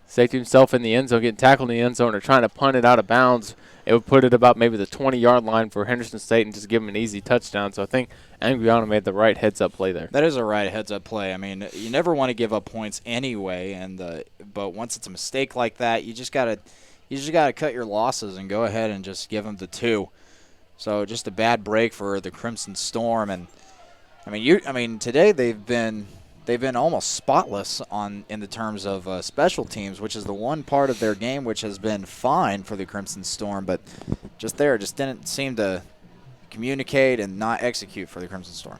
safety himself in the end zone, getting tackled in the end zone, or trying to punt it out of bounds it would put it about maybe the 20-yard line for Henderson State and just give them an easy touchdown. So I think Anguiano made the right heads-up play there. That is a right heads-up play. I mean, you never want to give up points anyway, but once it's a mistake like that, you just gotta cut your losses and go ahead and just give them the 2. So just a bad break for the Crimson Storm, and I mean today they've been almost spotless in the terms of special teams, which is the one part of their game which has been fine for the Crimson Storm, but just didn't seem to communicate and not execute for the Crimson Storm.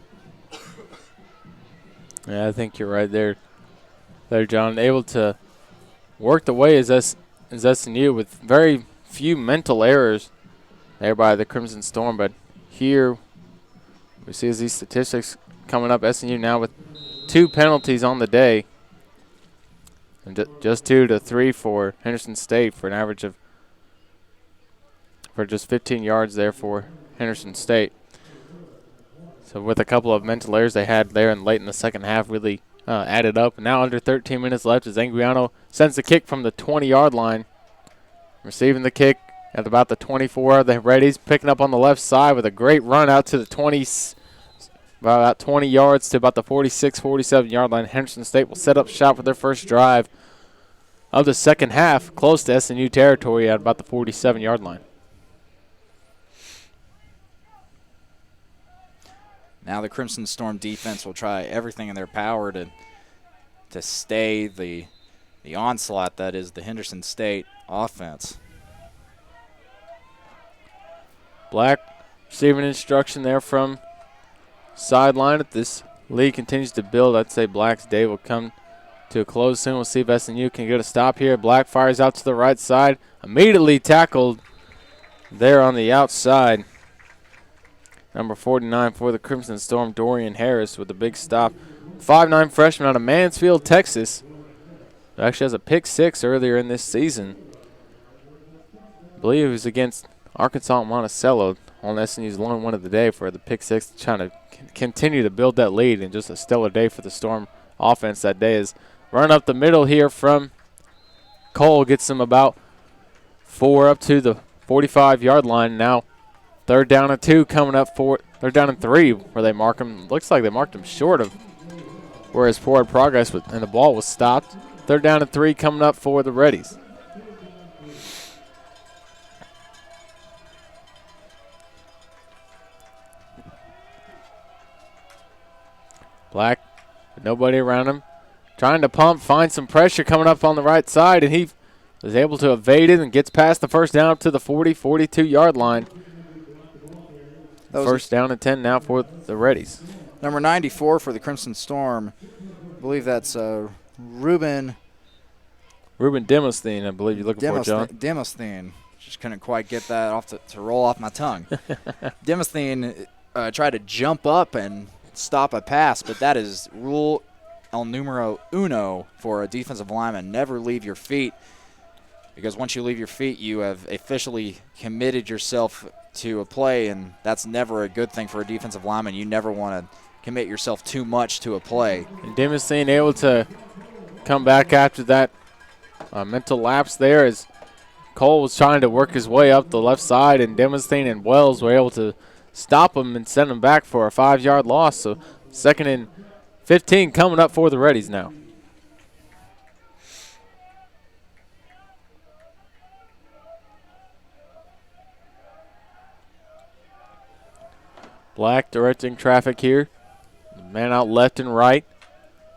Yeah, I think you're right there, John. Able to work the way as SNU with very few mental errors there by the Crimson Storm, but here we see these statistics coming up. SNU now with 2 penalties on the day, and just 2 to 3 for Henderson State for an average of just 15 yards there for Henderson State. So with a couple of mental errors they had there and late in the second half really added up. And now under 13 minutes left as Anguiano sends the kick from the 20-yard line. Receiving the kick at about the 24. The Reddies picking up on the left side with a great run out to the 20, about 20 yards to about the 46, 47-yard line. Henderson State will set up shop for their first drive of the second half, close to SNU territory at about the 47-yard line. Now the Crimson Storm defense will try everything in their power to stay the onslaught that is the Henderson State offense. Black receiving instruction there from sideline. If this lead continues to build, I'd say Black's day will come to a close soon. We'll see if SNU can get a stop here. Black fires out to the right side. Immediately tackled there on the outside. Number 49 for the Crimson Storm, Dorian Harris, with a big stop. 5'9" freshman out of Mansfield, Texas. Who actually has a pick 6 earlier in this season. I believe it was against Arkansas and Monticello on SNU's lone one of the day for the pick 6, trying to continue to build that lead, and just a stellar day for the Storm offense that day. Is run up the middle here from Cole, gets him about 4 up to the 45-yard line. Now 3rd down and 2 coming up for 3rd down and 3 where they mark him. Looks like they marked him short of where his forward progress was, and the ball was stopped. 3rd down and 3 coming up for the Reddies. Black, with nobody around him, trying to pump, find some pressure coming up on the right side, and he was able to evade it and gets past the first down up to the 40, 42-yard line. First down and 10 now for the Reddies. Number 94 for the Crimson Storm. I believe that's Ruben Demosthenes, I believe you're looking for, John. Demosthenes. Just couldn't quite get that to roll off my tongue. Demosthenes tried to jump up and stop a pass, but that is rule el numero uno for a defensive lineman. Never leave your feet, because once you leave your feet, you have officially committed yourself to a play, and that's never a good thing for a defensive lineman. You never want to commit yourself too much to a play. And Demosthenes able to come back after that mental lapse there, as Cole was trying to work his way up the left side, and Demosthenes and Wells were able to stop him and send him back for a 5-yard loss. So 2nd and 15 coming up for the Reddies now. Black directing traffic here. Man out left and right.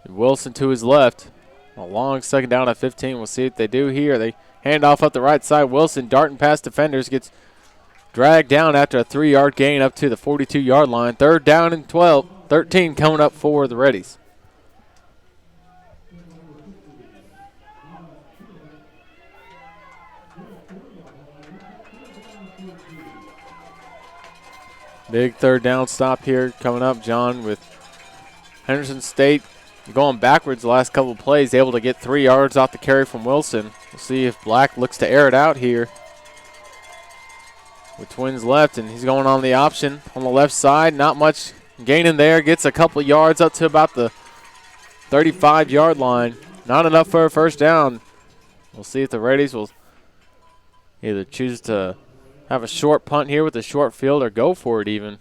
Wilson to his left. A long 2nd down at 15. We'll see what they do here. They hand off up the right side. Wilson darting past defenders, gets dragged down after a 3-yard gain up to the 42-yard line. 3rd down and 13 coming up for the Reddies. Big 3rd down stop here coming up, John, with Henderson State going backwards the last couple of plays, able to get 3 yards off the carry from Wilson. We'll see if Black looks to air it out here with Twins left, and he's going on the option on the left side. Not much gaining there. Gets a couple yards up to about the 35-yard line. Not enough for a first down. We'll see if the Reddies will either choose to have a short punt here with a short field or go for it even.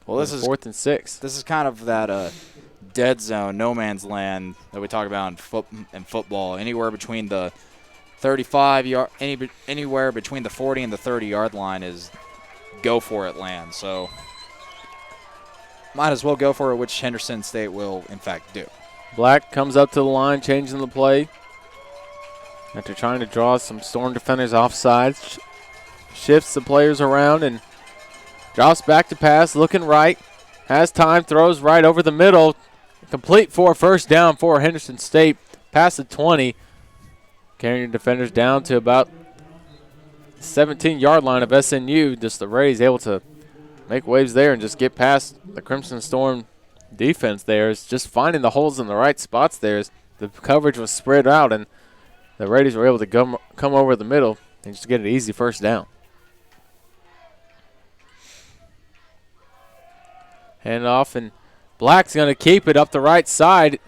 Well, this is 4th and 6. This is kind of that dead zone, no man's land that we talk about in football. Anywhere between the 35 anywhere between the 40 and the 30-yard line is go for it land. So might as well go for it, which Henderson State will in fact do. Black comes up to the line, changing the play. After trying to draw some Storm defenders offside, shifts the players around and drops back to pass, looking right. Has time, throws right over the middle. Complete for a first down for Henderson State. Past the 20. Carrying defenders down to about 17-yard line of SNU. Just the Rays able to make waves there and just get past the Crimson Storm defense there. It's just finding the holes in the right spots there. The coverage was spread out and the Raiders were able to come over the middle and just get an easy first down. Hand off, and Black's going to keep it up the right side,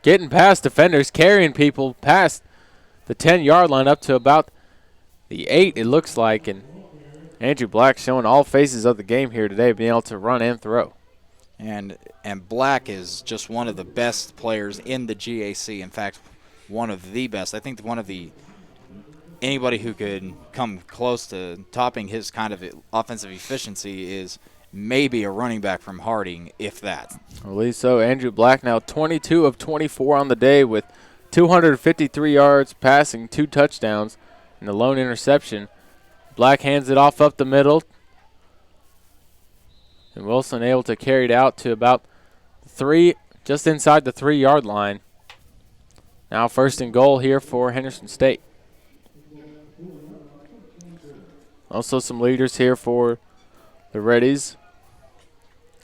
getting past defenders, carrying people past the 10-yard line up to about the 8, it looks like. And Andrew Black showing all phases of the game here today, being able to run and throw. And Black is just one of the best players in the GAC. In fact, one of the best. I think anybody who could come close to topping his kind of offensive efficiency is maybe a running back from Harding, if that. I believe so. Andrew Black now 22 of 24 on the day with 253 yards passing, 2 touchdowns, and a lone interception. Black hands it off up the middle. And Wilson able to carry it out to about 3, just inside the 3-yard line. Now 1st and goal here for Henderson State. Also some leaders here for the Reddies.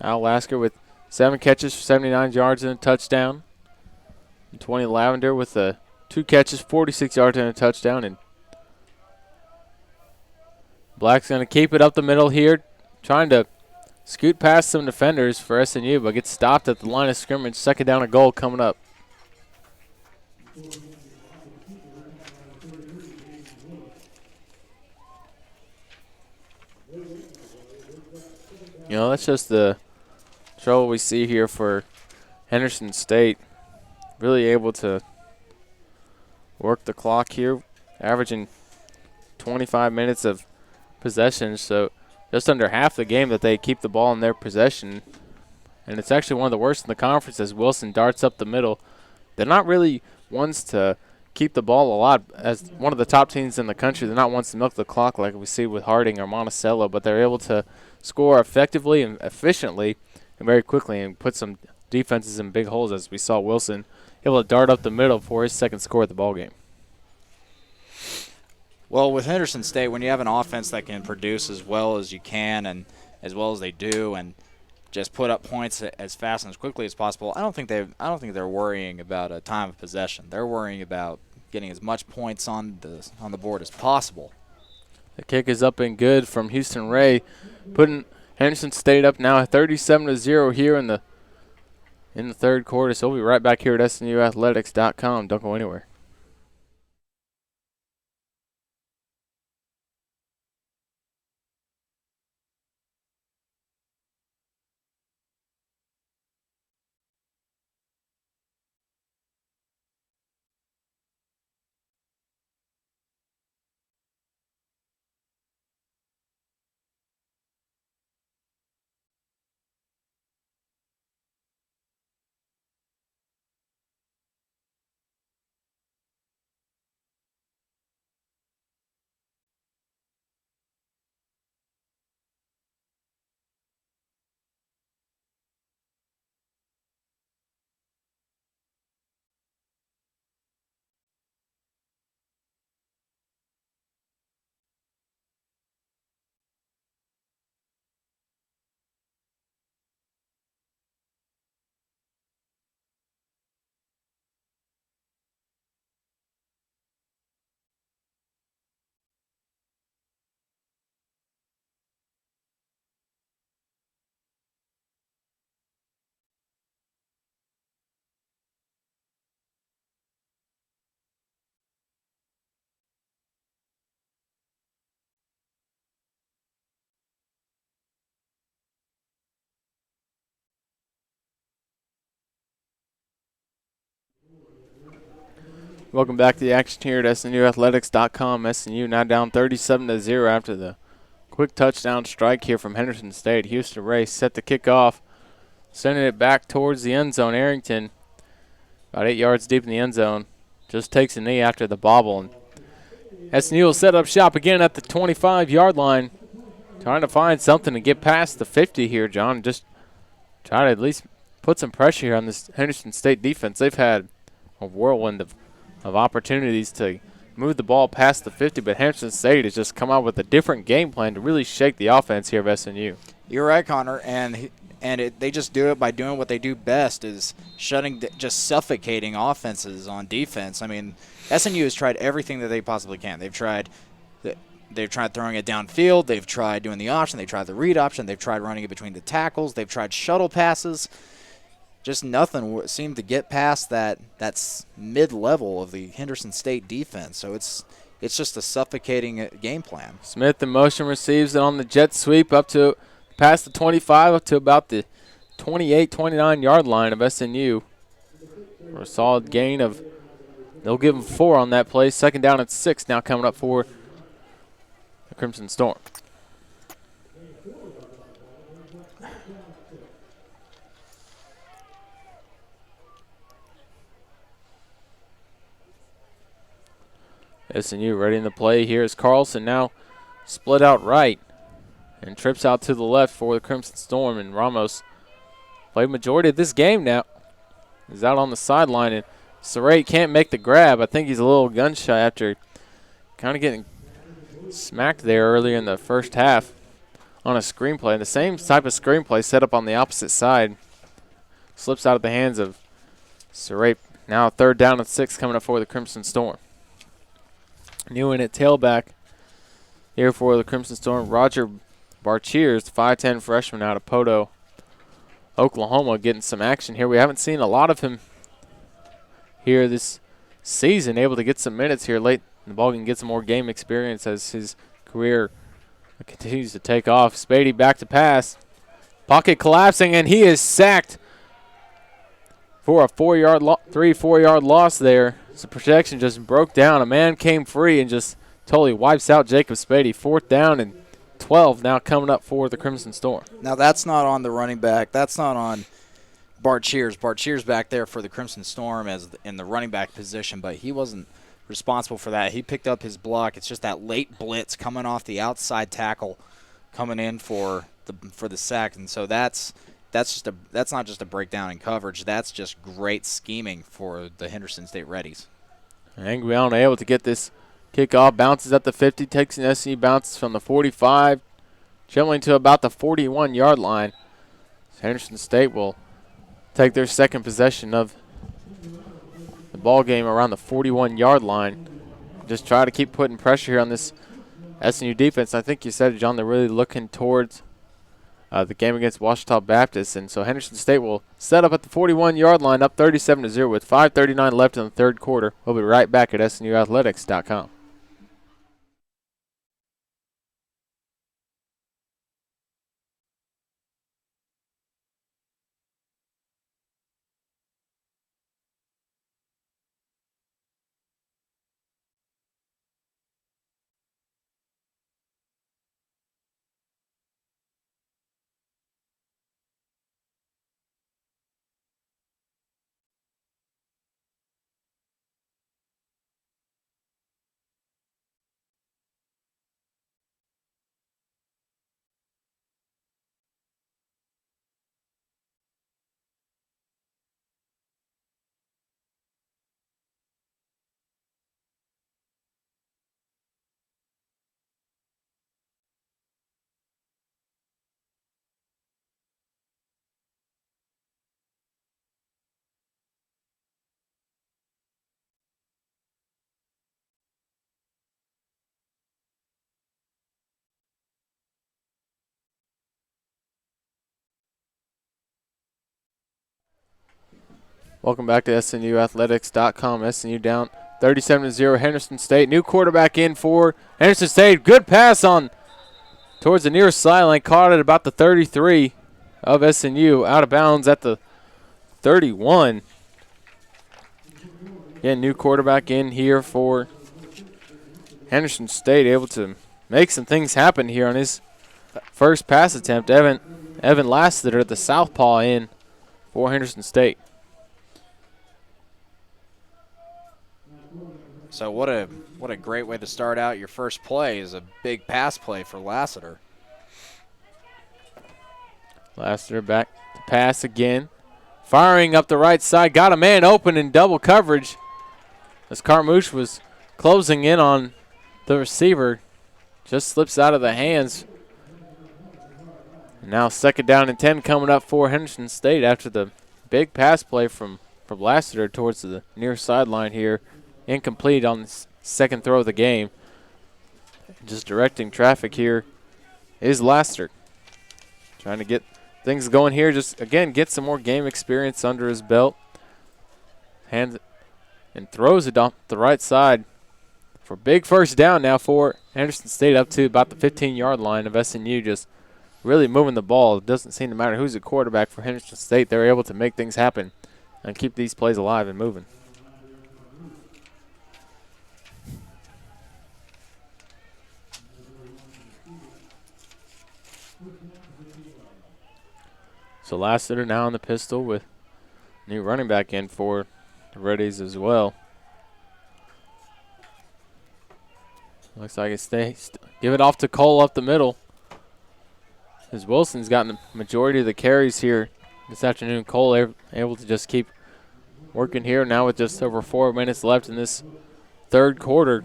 Al Lasker with 7 catches for 79 yards and a touchdown. And 20 Lavender with 2 catches, 46 yards and a touchdown. And Black's going to keep it up the middle here, trying to scoot past some defenders for SNU, but gets stopped at the line of scrimmage. 2nd down and goal coming up. You know, that's just the trouble we see here for Henderson State. Really able to work the clock here, averaging 25 minutes of possession, so just under half the game that they keep the ball in their possession. And it's actually one of the worst in the conference as Wilson darts up the middle. They're not really ones to keep the ball a lot. As one of the top teams in the country, they're not ones to milk the clock like we see with Harding or Monticello, but they're able to score effectively and efficiently and very quickly and put some defenses in big holes, as we saw Wilson able to dart up the middle for his 2nd score of the ballgame. Well, with Henderson State, when you have an offense that can produce as well as you can and as well as they do and just put up points as fast and as quickly as possible, I don't think they're worrying about a time of possession. They're worrying about getting as much points on the board as possible. The kick is up and good from Houston Ray, putting Henderson State up now 37-0 here in the 3rd quarter. So we'll be right back here at SNUathletics.com. Don't go anywhere. Welcome back to the action here at SNUathletics.com. SNU now down 37-0 after the quick touchdown strike here from Henderson State. Houston Ray set to kick off, sending it back towards the end zone. Arrington, about 8 yards deep in the end zone, just takes a knee after the bobble. And SNU will set up shop again at the 25-yard line, trying to find something to get past the 50 here, John. Just try to at least put some pressure here on this Henderson State defense. They've had a whirlwind of opportunities to move the ball past the 50, but Henderson State has just come out with a different game plan to really shake the offense here of SNU. You're right, Connor, they just do it by doing what they do best, is just suffocating offenses on defense. I mean, SNU has tried everything that they possibly can. They've tried throwing it downfield. They've tried doing the option. They've tried the read option. They've tried running it between the tackles. They've tried shuttle passes. Just nothing seemed to get past that's mid-level of the Henderson State defense. So it's just a suffocating game plan. Smith in motion receives it on the jet sweep up to past the 25 up to about the 28, 29-yard line of SNU. For a solid gain of, they'll give them 4 on that play. Second down and 6 now coming up for the Crimson Storm. SNU ready in the play here as Carlson now split out right and trips out to the left for the Crimson Storm. And Ramos played majority of this game now. He's out on the sideline, and Saray can't make the grab. I think he's a little gun shy after kind of getting smacked there earlier in the first half on a screenplay. The same type of screenplay set up on the opposite side. Slips out of the hands of Saray. Now third down and 6 coming up for the Crimson Storm. New in at tailback here for the Crimson Storm, Roger Barchiers, 5'10 freshman out of Poto, Oklahoma, getting some action here. We haven't seen a lot of him here this season, able to get some minutes here late in the ballgame, get some more game experience as his career continues to take off. Spady back to pass. Pocket collapsing, and he is sacked for a 4-yard loss there. So protection just broke down. A man came free and just totally wipes out Jacob Spady. 4th down and 12 now coming up for the Crimson Storm. Now that's not on the running back. That's not on Bart Cheers. Bart Cheers back there for the Crimson Storm as in the running back position, but he wasn't responsible for that. He picked up his block. It's just that late blitz coming off the outside tackle coming in for the sack. And so that's not just a breakdown in coverage. That's just great scheming for the Henderson State Reddies. Anguiano able to get this kickoff, bounces at the 50, takes an SC bounces from the 45, jumping to about the 41-yard line. Henderson State will take their second possession of the ball game around the 41-yard line. Just try to keep putting pressure here on this SNU defense. I think you said it, John, they're really looking towards the game against Ouachita Baptist. And so Henderson State will set up at the 41-yard line, up 37-0 with 5:39 left in the third quarter. We'll be right back at SNUathletics.com. Welcome back to SNUathletics.com. SNU down 37-0 Henderson State. New quarterback in for Henderson State. Good pass on towards the near sideline. Caught it about the 33 of SNU. Out of bounds at the 31. Again, new quarterback in here for Henderson State, able to make some things happen here on his first pass attempt. Evan Lassiter, the southpaw, in for Henderson State. So what a great way to start out your first play is a big pass play for Lassiter. Lassiter back to pass again. Firing up the right side. Got a man open in double coverage as Carmouche was closing in on the receiver. Just slips out of the hands. And now 2nd down and 10 coming up for Henderson State after the big pass play from Lassiter towards the near sideline here. Incomplete on the second throw of the game. Just directing traffic here is Lassiter. Trying to get things going here. Just, again, get some more game experience under his belt. Hands and throws it off the right side for big first down now for Henderson State up to about the 15-yard line of SNU. Just really moving the ball. It doesn't seem to matter who's the quarterback for Henderson State. They're able to make things happen and keep these plays alive and moving. So Lassiter now in the pistol with new running back in for the Reddies as well. Looks like it's give it off to Cole up the middle. As Wilson's gotten the majority of the carries here this afternoon. Cole able to just keep working here now with just over 4 minutes left in this third quarter.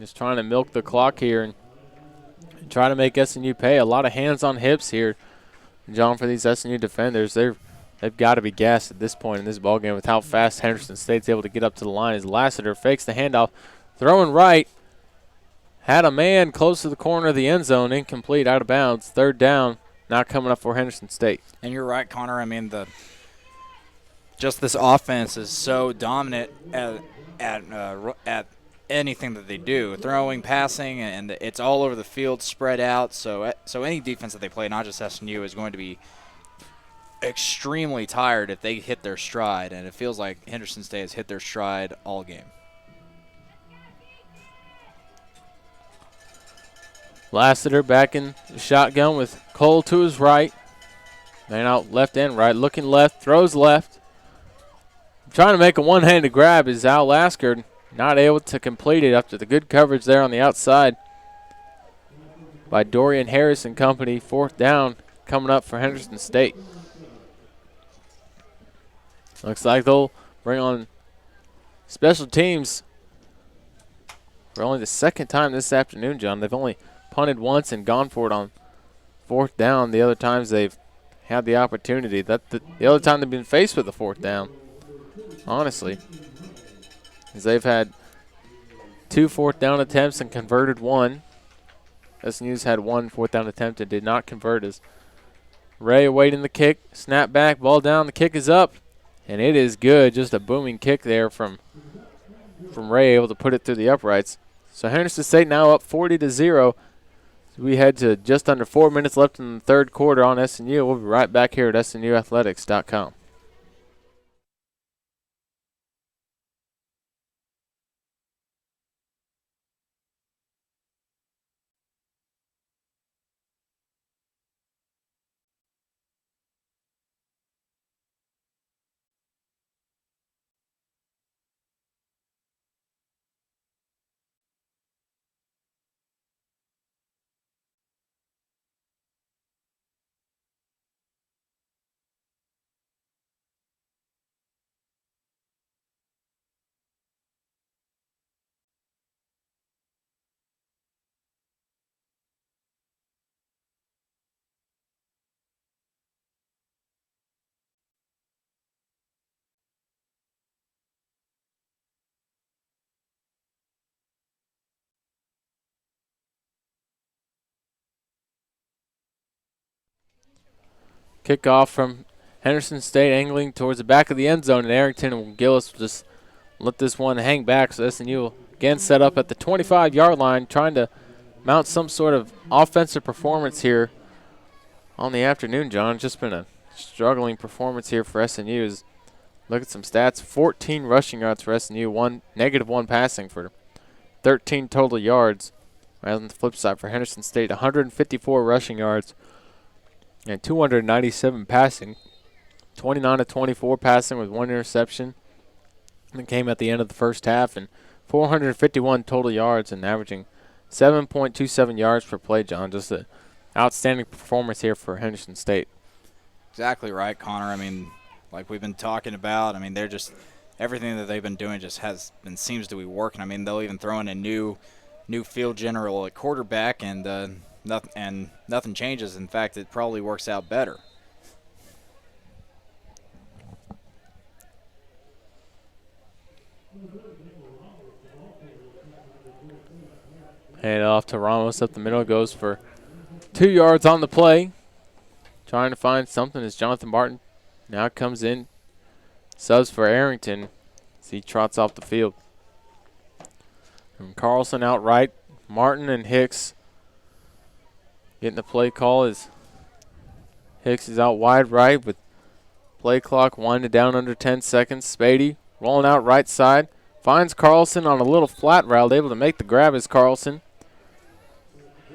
Just trying to milk the clock here and try to make SNU pay. A lot of hands on hips here, John, for these SNU defenders. They've got to be gassed at this point in this ballgame with how fast Henderson State's able to get up to the line. As Lassiter fakes the handoff, throwing right. Had a man close to the corner of the end zone, incomplete, out of bounds. 3rd down, now coming up for Henderson State. And you're right, Connor. I mean, just this offense is so dominant at anything that they do, throwing, passing, and it's all over the field, spread out. So any defense that they play, not just SNU, is going to be extremely tired if they hit their stride. And it feels like Henderson State has hit their stride all game. Lassiter back in the shotgun with Cole to his right. Man out left and right, looking left, throws left. Trying to make a one-handed grab is Al Lasker, not able to complete it after the good coverage there on the outside by Dorian Harris and company. 4th down coming up for Henderson State. Looks like they'll bring on special teams for only the 2nd time this afternoon, John. They've only punted once and gone for it on 4th down. The other times they've had the opportunity. The other time they've been faced with a 4th down, honestly, as they've had 2 4th down attempts and converted 1. SNU's had 1 4th down attempt and did not convert. As Ray awaiting the kick, snap back, ball down, the kick is up, and it is good. Just a booming kick there from Ray, able to put it through the uprights. So Henderson State now up 40-0. We head to just under 4 minutes left in the third quarter on SNU. We'll be right back here at SNUathletics.com. Kickoff from Henderson State, angling towards the back of the end zone, and Arrington and Gillis will just let this one hang back. So SNU will again set up at the 25-yard line, trying to mount some sort of offensive performance here on the afternoon, John. Just been a struggling performance here for SNU. look at some stats. 14 rushing yards for SNU, -1 passing for 13 total yards. Right on the flip side for Henderson State, 154 rushing yards and 297 passing. 29 of 24 passing with 1 interception. And came at the end of the first half, and 451 total yards and averaging 7.27 yards per play, John. Just an outstanding performance here for Henderson State. Exactly right, Connor. I mean, like we've been talking about, I mean, they're just everything that they've been doing just has and seems to be working. I mean, they'll even throw in a new field general at quarterback, and nothing changes. In fact, it probably works out better. Hand off to Ramos up the middle, goes for 2 yards on the play. Trying to find something as Jonathan Martin now comes in. Subs for Arrington as he trots off the field. And Carlson out right. Martin and Hicks getting the play call as Hicks is out wide right with play clock winding down under 10 seconds. Spady rolling out right side. Finds Carlson on a little flat route, able to make the grab as Carlson.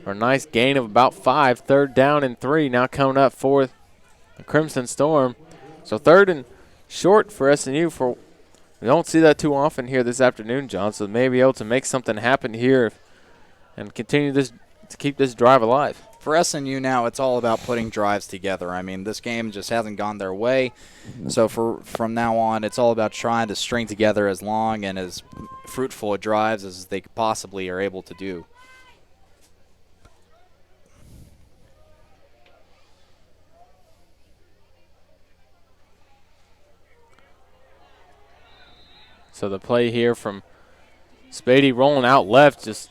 For a nice gain of about 5. 3rd down and 3 now coming up for the Crimson Storm. So 3rd and short for SNU. We don't see that too often here this afternoon, John, so they may be able to make something happen here and continue this to keep this drive alive. For SNU now, it's all about putting drives together. I mean, this game just hasn't gone their way. So from now on, it's all about trying to string together as long and as fruitful a drives as they possibly are able to do. So the play here from Spady rolling out left, just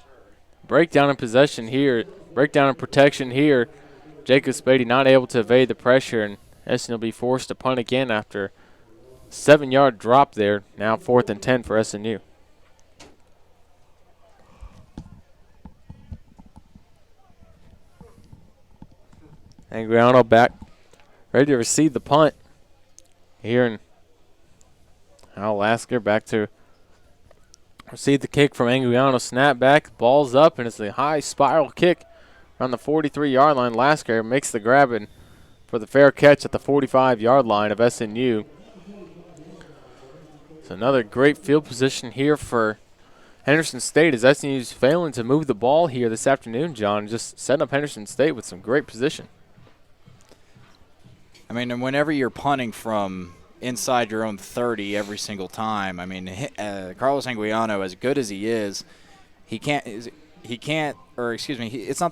breakdown in possession here, breakdown in protection here. Jacob Spady not able to evade the pressure, and SNU will be forced to punt again after 7-yard drop there. Now 4th and 10 for SNU. Anguiano back, ready to receive the punt here, and Al Lasker back to receive the kick from Anguiano. Snap back, ball's up, and it's a high spiral kick around the 43-yard line. Lasker makes the grab and for the fair catch at the 45-yard line of SNU. So another great field position here for Henderson State as SNU's failing to move the ball here this afternoon, John. Just setting up Henderson State with some great position. I mean, and whenever you're punting from inside your own 30 every single time, I mean, Carlos Anguiano, as good as he is, it's not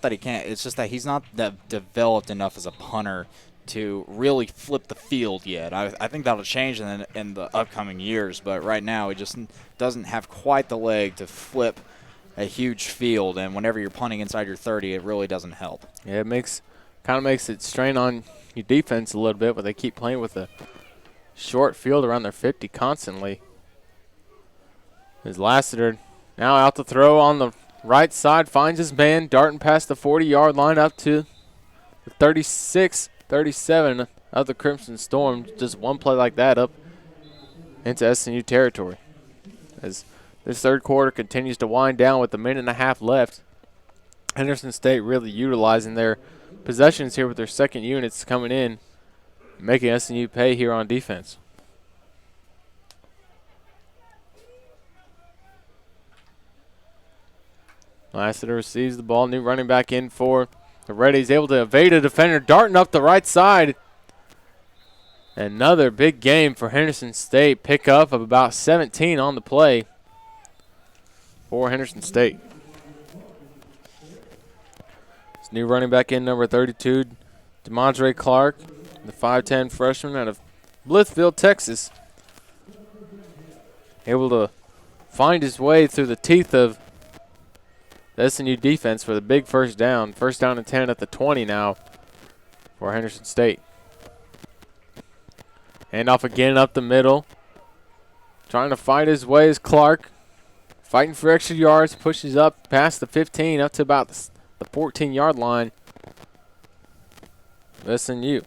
that he can't, it's just that he's not developed enough as a punter to really flip the field yet. I think that'll change in the upcoming years, but right now he just doesn't have quite the leg to flip a huge field, and whenever you're punting inside your 30, it really doesn't help. Yeah, it kind of makes it strain on your defense a little bit, but they keep playing with a short field around their 50 constantly. As Lassiter now out to throw on the right side, finds his man, darting past the 40-yard line up to the 36, 37 of the Crimson Storm. Just one play like that up into SNU territory. As this third quarter continues to wind down with a minute and a half left, Henderson State really utilizing their possessions here with their second units coming in, making SNU pay here on defense. Lassiter receives the ball. New running back in for the Red. He's able to evade a defender, darting up the right side. Another big game for Henderson State. Pickup of about 17 on the play for Henderson State. This new running back in, number 32, DeMondre Clark, the 5'10 freshman out of Blytheville, Texas. Able to find his way through the teeth of the SNU defense for the big first down. First down and 10 at the 20 now for Henderson State. Handoff again up the middle. Trying to fight his way is Clark. Fighting for extra yards. Pushes up past the 15 up to about the 14-yard line. SNU.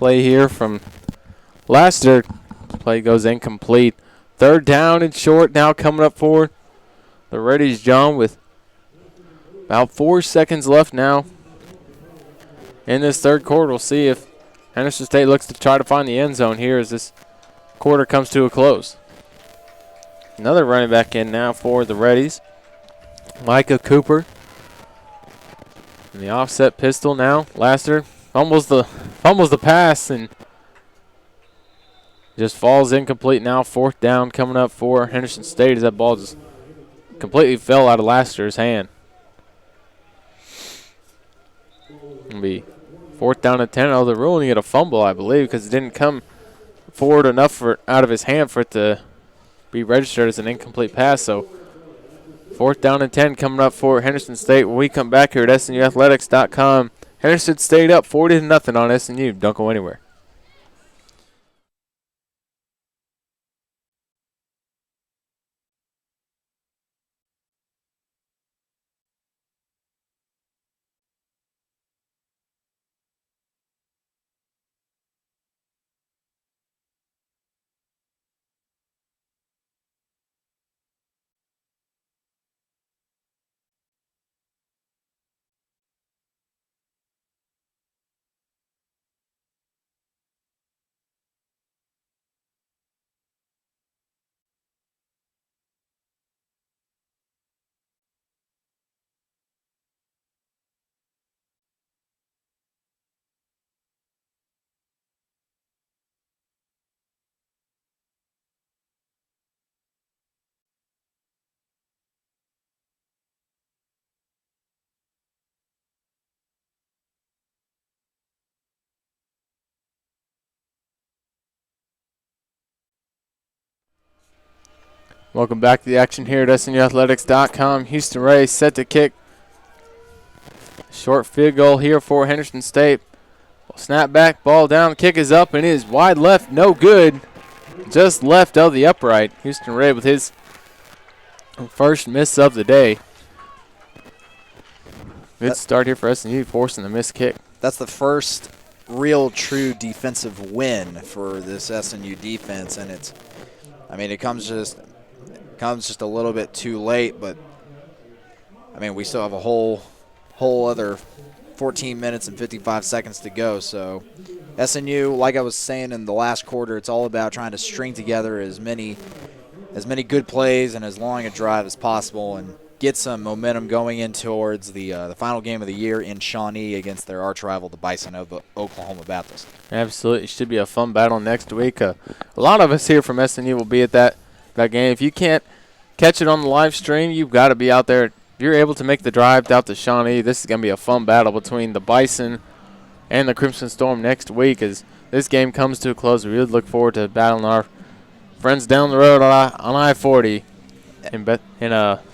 play here from Lassiter. Play goes incomplete. Third down and short now coming up for the Reddies, John, with about 4 seconds left now in this third quarter. We'll see if Henderson State looks to try to find the end zone here as this quarter comes to a close. Another running back in now for the Reddies. Micah Cooper. And the offset pistol now. Lassiter fumbles the pass and just falls incomplete now. Fourth down coming up for Henderson State as that ball just completely fell out of Lassiter's hand. It'll be fourth down and 10. Oh, they're ruling it a fumble, I believe, because it didn't come forward enough out of his hand for it to be registered as an incomplete pass. So fourth down and 10 coming up for Henderson State. When we come back here at SNUathletics.com, Henderson State up 40-0 on SNU. Don't go anywhere. Welcome back to the action here at SNUathletics.com. Houston Ray set to kick. Short field goal here for Henderson State. Snap back, ball down, kick is up, and it is wide left, no good. Just left of the upright. Houston Ray with his first miss of the day. Good start here for SNU, forcing the missed kick. That's the first real true defensive win for this SNU defense, and it comes just a little bit too late, but I mean, we still have a whole other 14 minutes and 55 seconds to go. So SNU, like I was saying in the last quarter, it's all about trying to string together as many good plays and as long a drive as possible and get some momentum going in towards the final game of the year in Shawnee against their arch rival, the Bison of Oklahoma Baptist. Absolutely. It should be a fun battle next week. A lot of us here from SNU will be at that game. If you can't catch it on the live stream, you've got to be out there. If you're able to make the drive out to Shawnee, this is going to be a fun battle between the Bison and the Crimson Storm next week as this game comes to a close. We really look forward to battling our friends down the road on I-40 in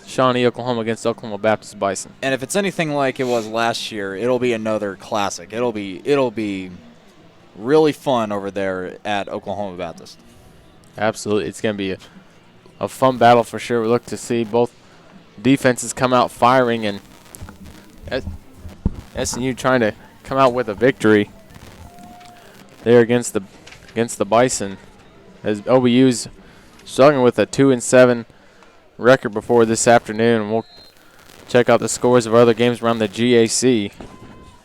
Shawnee, Oklahoma against Oklahoma Baptist Bison. And if it's anything like it was last year, it'll be another classic. It'll be really fun over there at Oklahoma Baptist. Absolutely. It's going to be a fun battle for sure. We look to see both defenses come out firing and SNU trying to come out with a victory there against the Bison, as OBU's struggling with a 2-7 record before this afternoon. And we'll check out the scores of other games around the GAC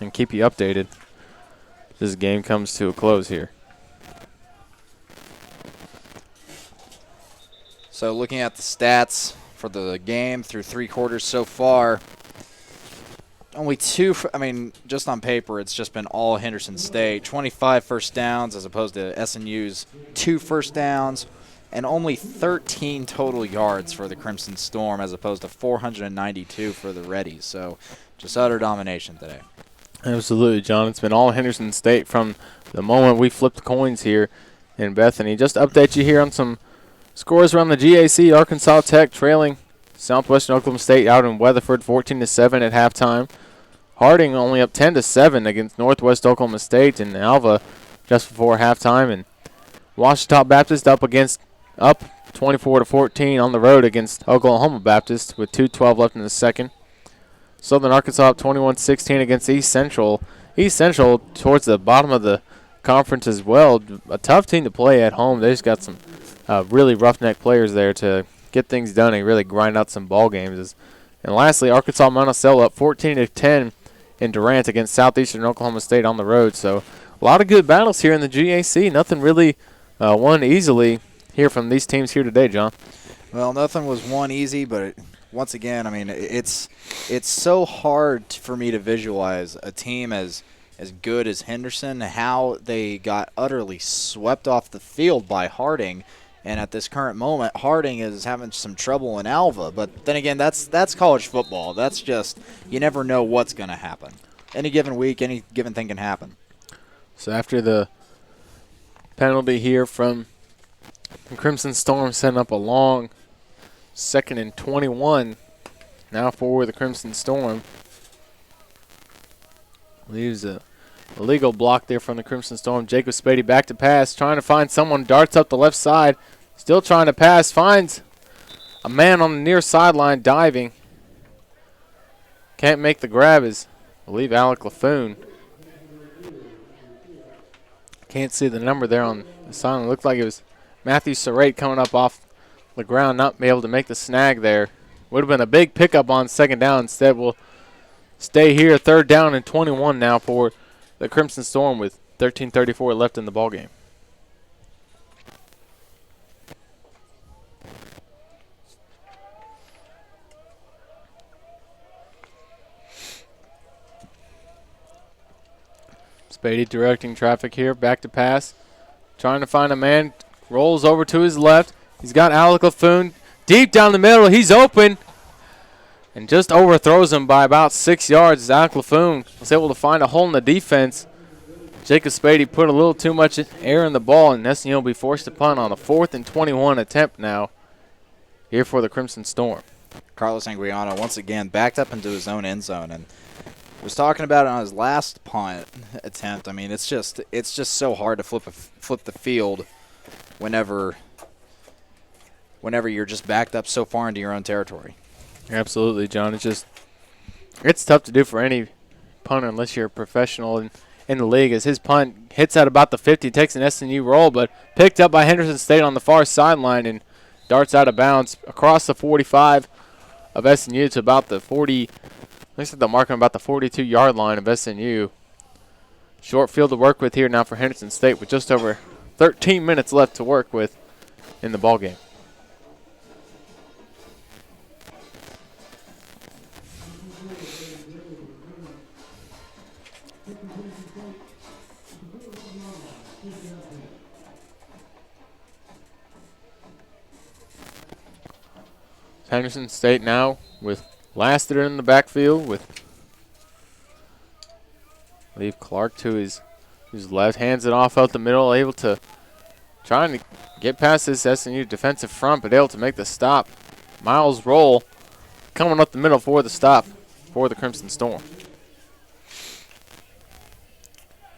and keep you updated. This game comes to a close here. So looking at the stats for the game through 3 quarters so far, only just on paper, it's just been all Henderson State. 25 first downs as opposed to SNU's 2 first downs, and only 13 total yards for the Crimson Storm as opposed to 492 for the Reddies. So just utter domination today. Absolutely, John. It's been all Henderson State from the moment we flipped coins here in Bethany. Just to update you here on some scores around the GAC. Arkansas Tech trailing Southwestern Oklahoma State out in Weatherford 14-7 at halftime. Harding only up 10-7 against Northwest Oklahoma State in Alva just before halftime. And Ouachita Baptist up 24-14 on the road against Oklahoma Baptist with 2:12 left in the second. Southern Arkansas up 21-16 against East Central. East Central towards the bottom of the conference as well. A tough team to play at home. They just got some really roughneck players there to get things done and really grind out some ball games. And lastly, Arkansas Monticello up 14-10 in Durant against Southeastern Oklahoma State on the road. So a lot of good battles here in the GAC. Nothing really won easily here from these teams here today, John. Well, nothing was won easy, but once again, I mean, it's so hard for me to visualize a team as good as Henderson, how they got utterly swept off the field by Harding. And at this current moment, Harding is having some trouble in Alva. But then again, that's college football. That's just, you never know what's going to happen. Any given week, any given thing can happen. So after the penalty here from Crimson Storm, setting up a long 2nd and 21 now for the Crimson Storm. Leaves a illegal block there from the Crimson Storm. Jacob Spady back to pass, trying to find someone, darts up the left side. Still trying to pass, finds a man on the near sideline diving. Can't make the grab as, I believe, Alec LaFoon. Can't see the number there on the sideline. Looked like it was Matthew Serrate coming up off the ground, not be able to make the snag there. Would have been a big pickup on 2nd down. Instead, we'll stay here. 3rd down and 21 now for the Crimson Storm with 13:34 left in the ballgame. Spady directing traffic here. Back to pass. Trying to find a man. Rolls over to his left. He's got Alec LaFoon deep down the middle. He's open. And just overthrows him by about 6 yards. Alec LaFoon was able to find a hole in the defense. Jacob Spady put a little too much air in the ball, and SNU will be forced to punt on a 4th and 21 attempt now here for the Crimson Storm. Carlos Anguiano once again backed up into his own end zone and was talking about it on his last punt attempt. I mean, it's just so hard to flip the field whenever you're just backed up so far into your own territory. Absolutely, John. It's tough to do for any punter unless you're a professional in the league, as his punt hits at about the 50, takes an SNU roll, but picked up by Henderson State on the far sideline and darts out of bounds across the 45 of SNU to about the 40. Looks like they're marking about the 42-yard line of SNU. Short field to work with here now for Henderson State with just over 13 minutes left to work with in the ballgame. Henderson State now with Lassiter in the backfield with, I believe, Clark to his left, hands it off out the middle, able to trying to get past this SNU defensive front, but able to make the stop. Miles Roll coming up the middle for the stop for the Crimson Storm.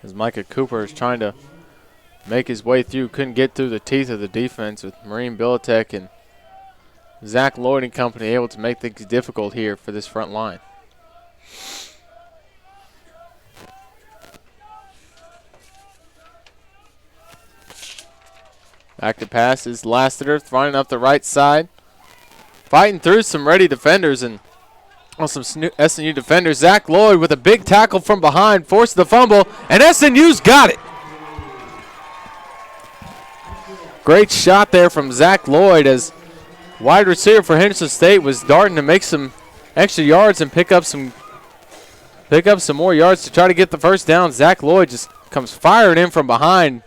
As Micah Cooper is trying to make his way through, couldn't get through the teeth of the defense with Marine Biletek and Zach Lloyd and company able to make things difficult here for this front line. Back to pass is Lassiter, throwing up the right side. Fighting through some ready defenders and some SNU defenders. Zach Lloyd with a big tackle from behind, forced the fumble, and SNU's got it. Great shot there from Zach Lloyd as wide receiver for Henderson State was darting to make some extra yards and pick up some more yards to try to get the first down. Zach Lloyd just comes firing in from behind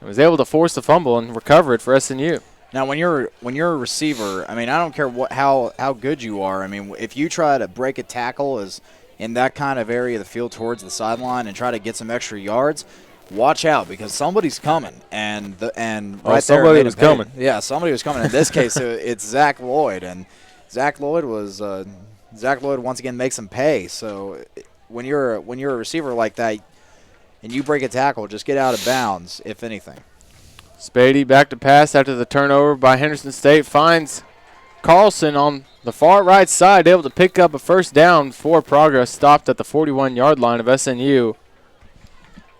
and was able to force the fumble and recover it for SNU. Now, when you're a receiver, I mean, I don't care how good you are. I mean, if you try to break a tackle as in that kind of area of the field towards the sideline and try to get some extra yards, watch out because somebody's coming. Somebody was coming. Yeah, somebody was coming. In this case, it's Zach Lloyd, and Zach Lloyd once again makes him pay. So when you're a receiver like that and you break a tackle, just get out of bounds, if anything. Spady back to pass after the turnover by Henderson State. Finds Carlson on the far right side, able to pick up a first down for progress. Stopped at the 41-yard line of SNU.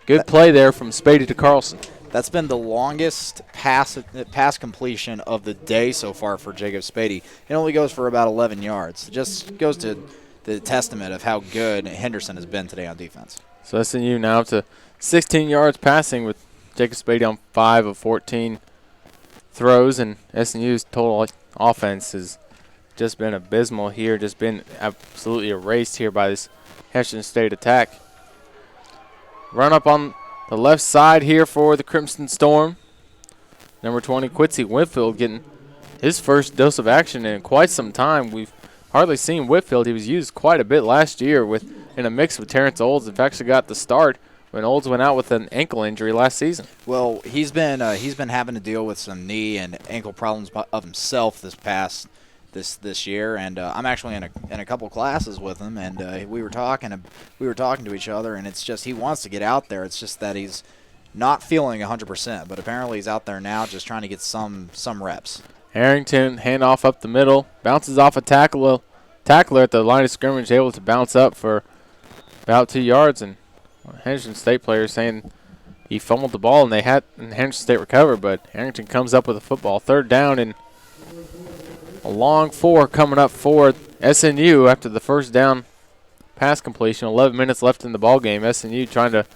Good play there from Spady to Carlson. That's been the longest pass completion of the day so far for Jacob Spady. It only goes for about 11 yards. It just goes to the testament of how good Henderson has been today on defense. So SNU now up to 16 yards passing with Jacob Spady on 5 of 14 throws, and SNU's total offense has just been abysmal here, just been absolutely erased here by this Henderson State attack. Run up on the left side here for the Crimson Storm. Number 20, Quincy Whitfield, getting his first dose of action in quite some time. We've hardly seen Whitfield. He was used quite a bit last year in a mix with Terrence Olds. In fact, actually got the start when Olds went out with an ankle injury last season. Well, he's been having to deal with some knee and ankle problems of himself this year, and I'm actually in a couple classes with him, and we were talking to each other, and it's just he wants to get out there. It's just that he's not feeling 100%, but apparently he's out there now just trying to get some reps. Harrington, handoff up the middle, bounces off a tackler at the line of scrimmage, able to bounce up for about 2 yards, and Henderson State players saying he fumbled the ball, and Henderson State recovered, but Harrington comes up with a football. Third down, and a long 4 coming up for SNU after the first down pass completion. 11 minutes left in the ball game. SNU trying to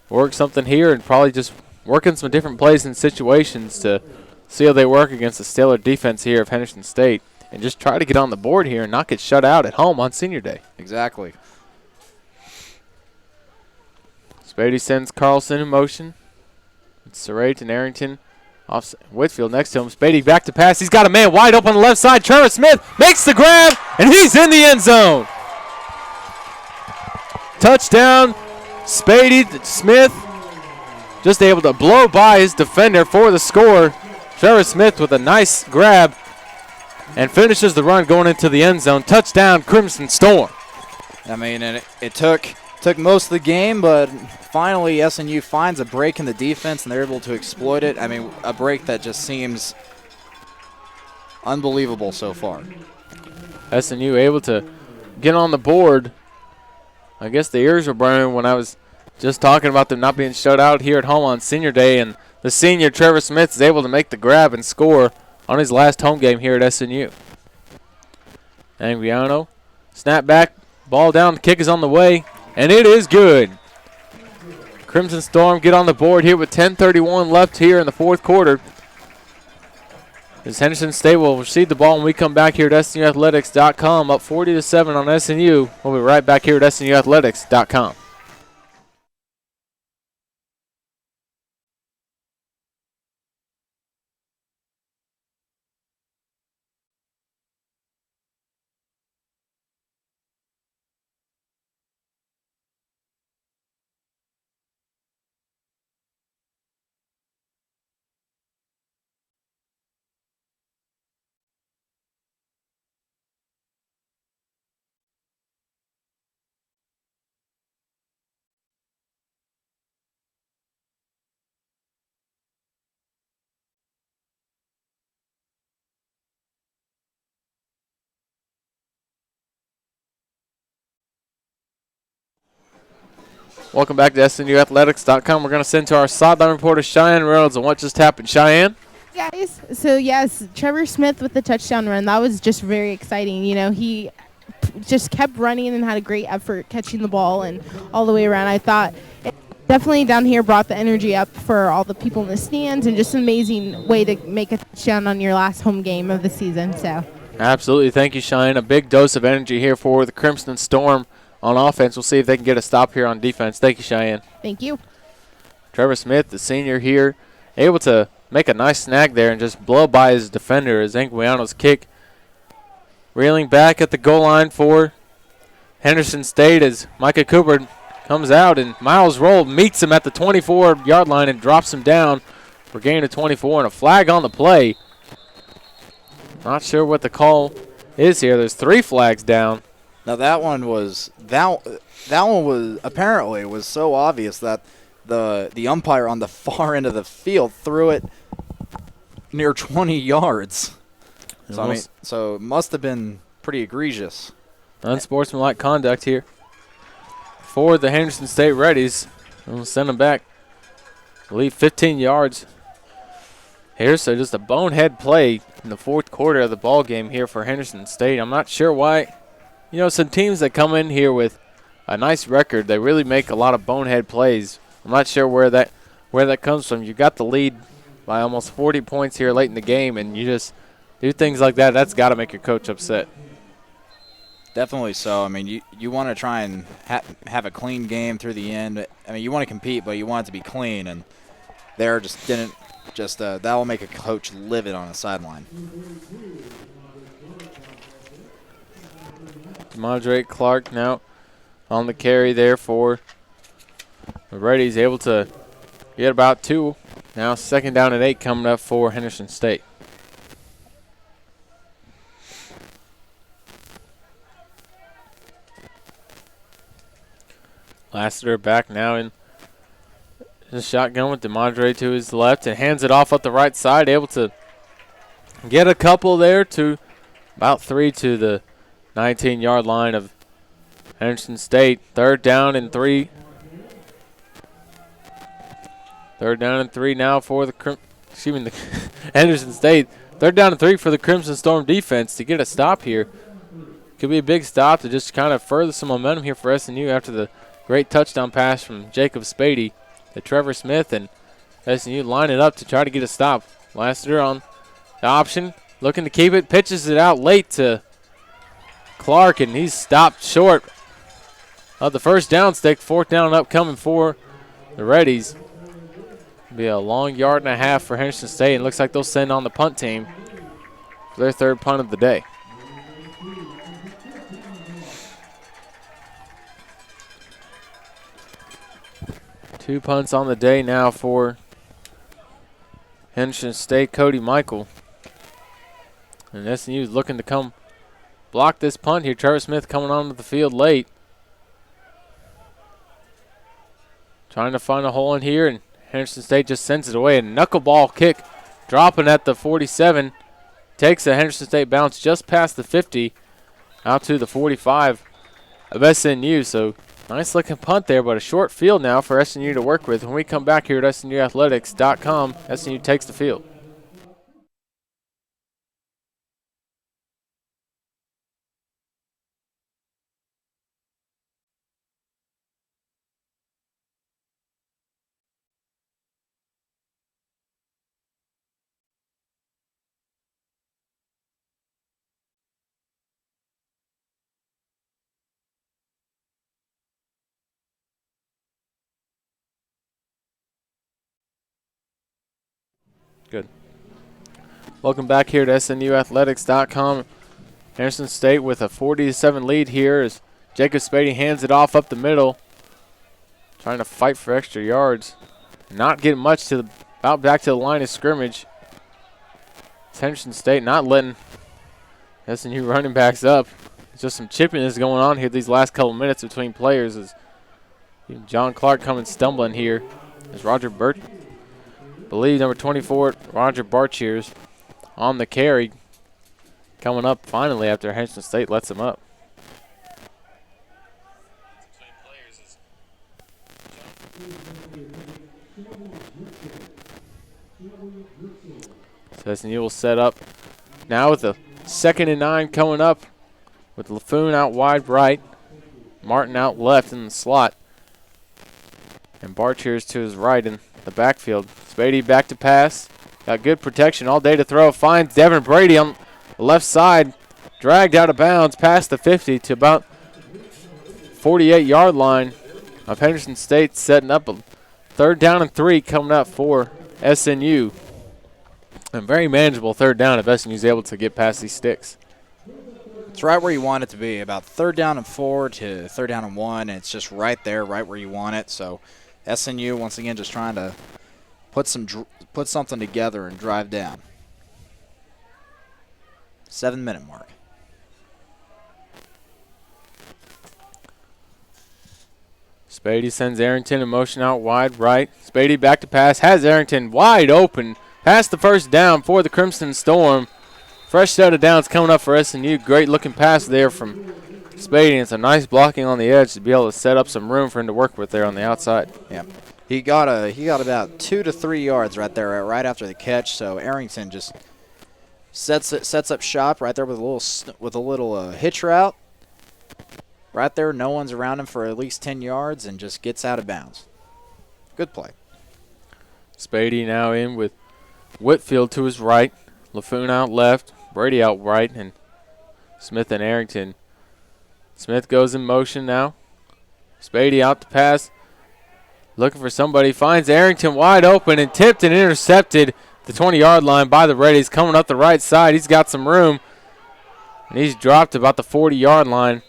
work something here and probably just working some different plays and situations to see how they work against the stellar defense here of Henderson State and just try to get on the board here and not get shut out at home on Senior Day. Exactly. Spady sends Carlson in motion. It's Serrate and Arrington. Off Whitfield next to him. Spady back to pass. He's got a man wide open on the left side. Trevor Smith makes the grab, and he's in the end zone. Touchdown. Spady Smith just able to blow by his defender for the score. Trevor Smith with a nice grab and finishes the run going into the end zone. Touchdown, Crimson Storm. I mean, and it took most of the game, but finally SNU finds a break in the defense, and they're able to exploit it. I mean, a break that just seems unbelievable so far. SNU able to get on the board. I guess the ears were burning when I was just talking about them not being shut out here at home on Senior Day, and the senior Trevor Smith is able to make the grab and score on his last home game here at SNU. Anguiano, snap back, ball down, the kick is on the way, and it is good. Crimson Storm get on the board here with 10:31 left here in the fourth quarter. As Henderson State will receive the ball when we come back here at SNUathletics.com, up 40-7 on SNU. We'll be right back here at SNUathletics.com. Welcome back to SNUathletics.com. We're going to send to our sideline reporter, Cheyenne Reynolds, on what just happened. Cheyenne? Guys, so yes, Trevor Smith with the touchdown run. That was just very exciting. You know, he just kept running and had a great effort catching the ball and all the way around. I thought it definitely down here brought the energy up for all the people in the stands, and just an amazing way to make a touchdown on your last home game of the season. So Absolutely. Thank you, Cheyenne. A big dose of energy here for the Crimson Storm on offense. We'll see if they can get a stop here on defense. Thank you, Cheyenne. thank you. Trevor Smith, the senior here, able to make a nice snag there and just blow by his defender as Anguiano's kick. Reeling back at the goal line for Henderson State as Micah Cooper comes out, and Miles Roll meets him at the 24-yard line and drops him down for gain of 24 and a flag on the play. Not sure what the call is here. There's 3 flags down. Now that one was apparently was so obvious that the umpire on the far end of the field threw it near 20 yards. So I mean, so it must have been pretty egregious. Unsportsmanlike conduct here for the Henderson State Reddies. We'll send them back. Leave 15 yards here, so just a bonehead play in the fourth quarter of the ball game here for Henderson State. I'm not sure why. You know, some teams that come in here with a nice record, they really make a lot of bonehead plays. I'm not sure where that comes from. You got the lead by almost 40 points here late in the game, and you just do things like that. That's got to make your coach upset. Definitely so. I mean, you want to try and have a clean game through the end. I mean, you want to compete, but you want it to be clean, and there just didn't. That will make a coach livid on the sideline. Demondrate Clark now on the carry there for the Reddies, able to get about 2. Now 2nd down and 8 coming up for Henderson State. Lassiter back now in the shotgun with Demondrate to his left and hands it off up the right side, able to get a couple there to about 3 to the 19-yard line of Henderson State. 3rd down and 3. 3rd down and 3 now for the Henderson State. 3rd down and 3 for the Crimson Storm defense to get a stop here. Could be a big stop to just kind of further some momentum here for SNU after the great touchdown pass from Jacob Spady to Trevor Smith, and SNU line it up to try to get a stop. Lassiter on the option, looking to keep it, pitches it out late to Clark, and he's stopped short of the first down stick. 4th down upcoming for the Reddies. Be a long 1.5 yards for Henderson State, and looks like they'll send on the punt team for their 3rd punt of the day. Two punts on the day now for Henderson State. Cody Michael. And SNU is looking to come block this punt here. Trevor Smith coming onto the field late. Trying to find a hole in here, and Henderson State just sends it away. A knuckleball kick dropping at the 47. Takes a Henderson State bounce just past the 50 out to the 45 of SNU. So nice looking punt there, but a short field now for SNU to work with. When we come back here at SNUathletics.com, SNU takes the field. Good. Welcome back here to SNUathletics.com. Henderson State with a 40-7 lead here as Jacob Spady hands it off up the middle, trying to fight for extra yards. Not getting much to about back to the line of scrimmage. It's Henderson State not letting SNU running backs up. There's just some chippiness going on here these last couple minutes between players as John Clark coming stumbling here as Roger Burt. Believe number 24, Roger Barcheers, on the carry, coming up finally after Henderson State lets him up. So SNU will set up now with a 2nd and 9 coming up with LaFoon out wide right, Martin out left in the slot, and Barcheers to his right in the backfield. Spady back to pass. Got good protection all day to throw. Finds Devin Brady on the left side. Dragged out of bounds past the 50 to about 48-yard line of Henderson State, setting up a 3rd down and 3 coming up for SNU. A very manageable 3rd down if SNU is able to get past these sticks. It's right where you want it to be, about 3rd down and 4 to 3rd down and 1. And it's just right there, right where you want it. So SNU, once again, just trying to put something together and drive down. 7-minute mark. Spady sends Arrington in motion out wide right. Spady back to pass. Has Arrington wide open. Past the 1st down for the Crimson Storm. Fresh set of downs coming up for SNU. Great looking pass there from Spady, and some nice blocking on the edge to be able to set up some room for him to work with there on the outside. Yeah. He got about 2 to 3 yards right there, right after the catch. So Arrington just sets up shop right there with a little hitch route. Right there, no one's around him for at least 10 yards and just gets out of bounds. Good play. Spady now in with Whitfield to his right, LaFoon out left, Brady out right, and Smith and Arrington. Smith goes in motion now. Spady out to pass. Looking for somebody. Finds Arrington wide open and tipped and intercepted the 20-yard line by the Reddies. Coming up the right side. He's got some room. And he's dropped about the 40-yard line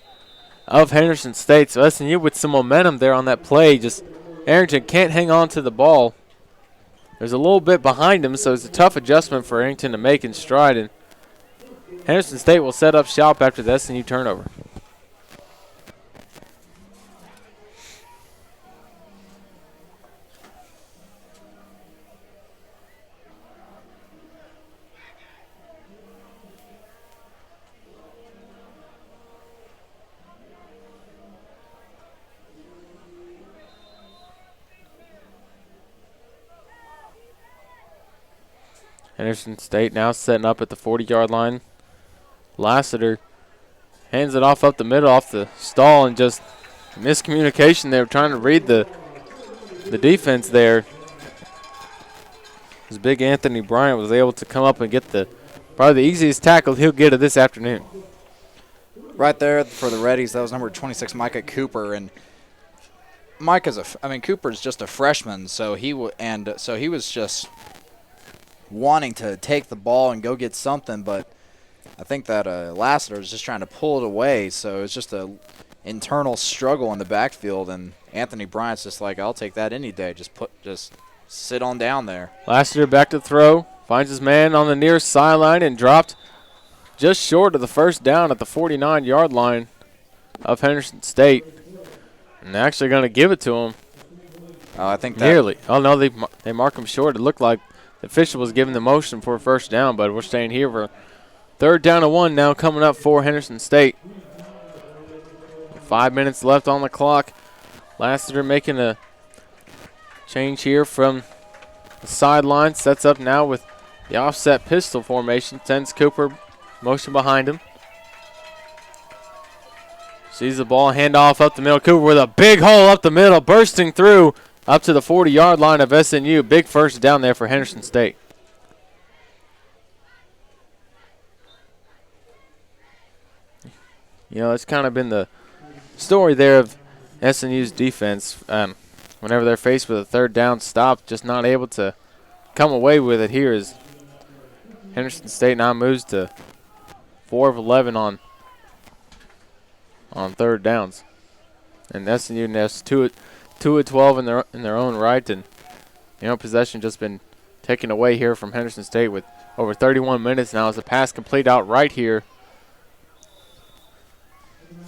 of Henderson State. So SNU with some momentum there on that play. Just Arrington can't hang on to the ball. There's a little bit behind him, so it's a tough adjustment for Arrington to make in stride. And Henderson State will set up shop after the SNU turnover. Henderson State now setting up at the 40-yard line. Lassiter hands it off up the middle, off the stall, and just miscommunication there, trying to read the defense there. As big Anthony Bryant was able to come up and get probably the easiest tackle he'll get of this afternoon. Right there for the Reddies, that was number 26, Micah Cooper, and Cooper's just a freshman, so he was just wanting to take the ball and go get something, but I think that Lassiter is just trying to pull it away, so it's just a internal struggle in the backfield, and Anthony Bryant's just like, I'll take that any day. Just sit on down there. Lassiter back to throw, finds his man on the near sideline and dropped just short of the first down at the 49-yard line of Henderson State. And they're actually going to give it to him. I think that nearly. Oh no, they mark him short. It looked like the official was giving the motion for a first down, but we're staying here for 3rd down and 1 now coming up for Henderson State. 5 minutes left on the clock. Lassiter making a change here from the sideline. Sets up now with the offset pistol formation. Sends Cooper motion behind him. Sees the ball, handoff up the middle. Cooper with a big hole up the middle, bursting through up to the 40-yard line of SNU. Big first down there for Henderson State. You know, it's kind of been the story there of SNU's defense. Whenever they're faced with a 3rd down stop, just not able to come away with it here as Henderson State now moves to 4 of 11 on 3rd downs. And SNU nests 2 of 12 in their own right, and possession just been taken away here from Henderson State with over 31 minutes now as a pass complete out right here.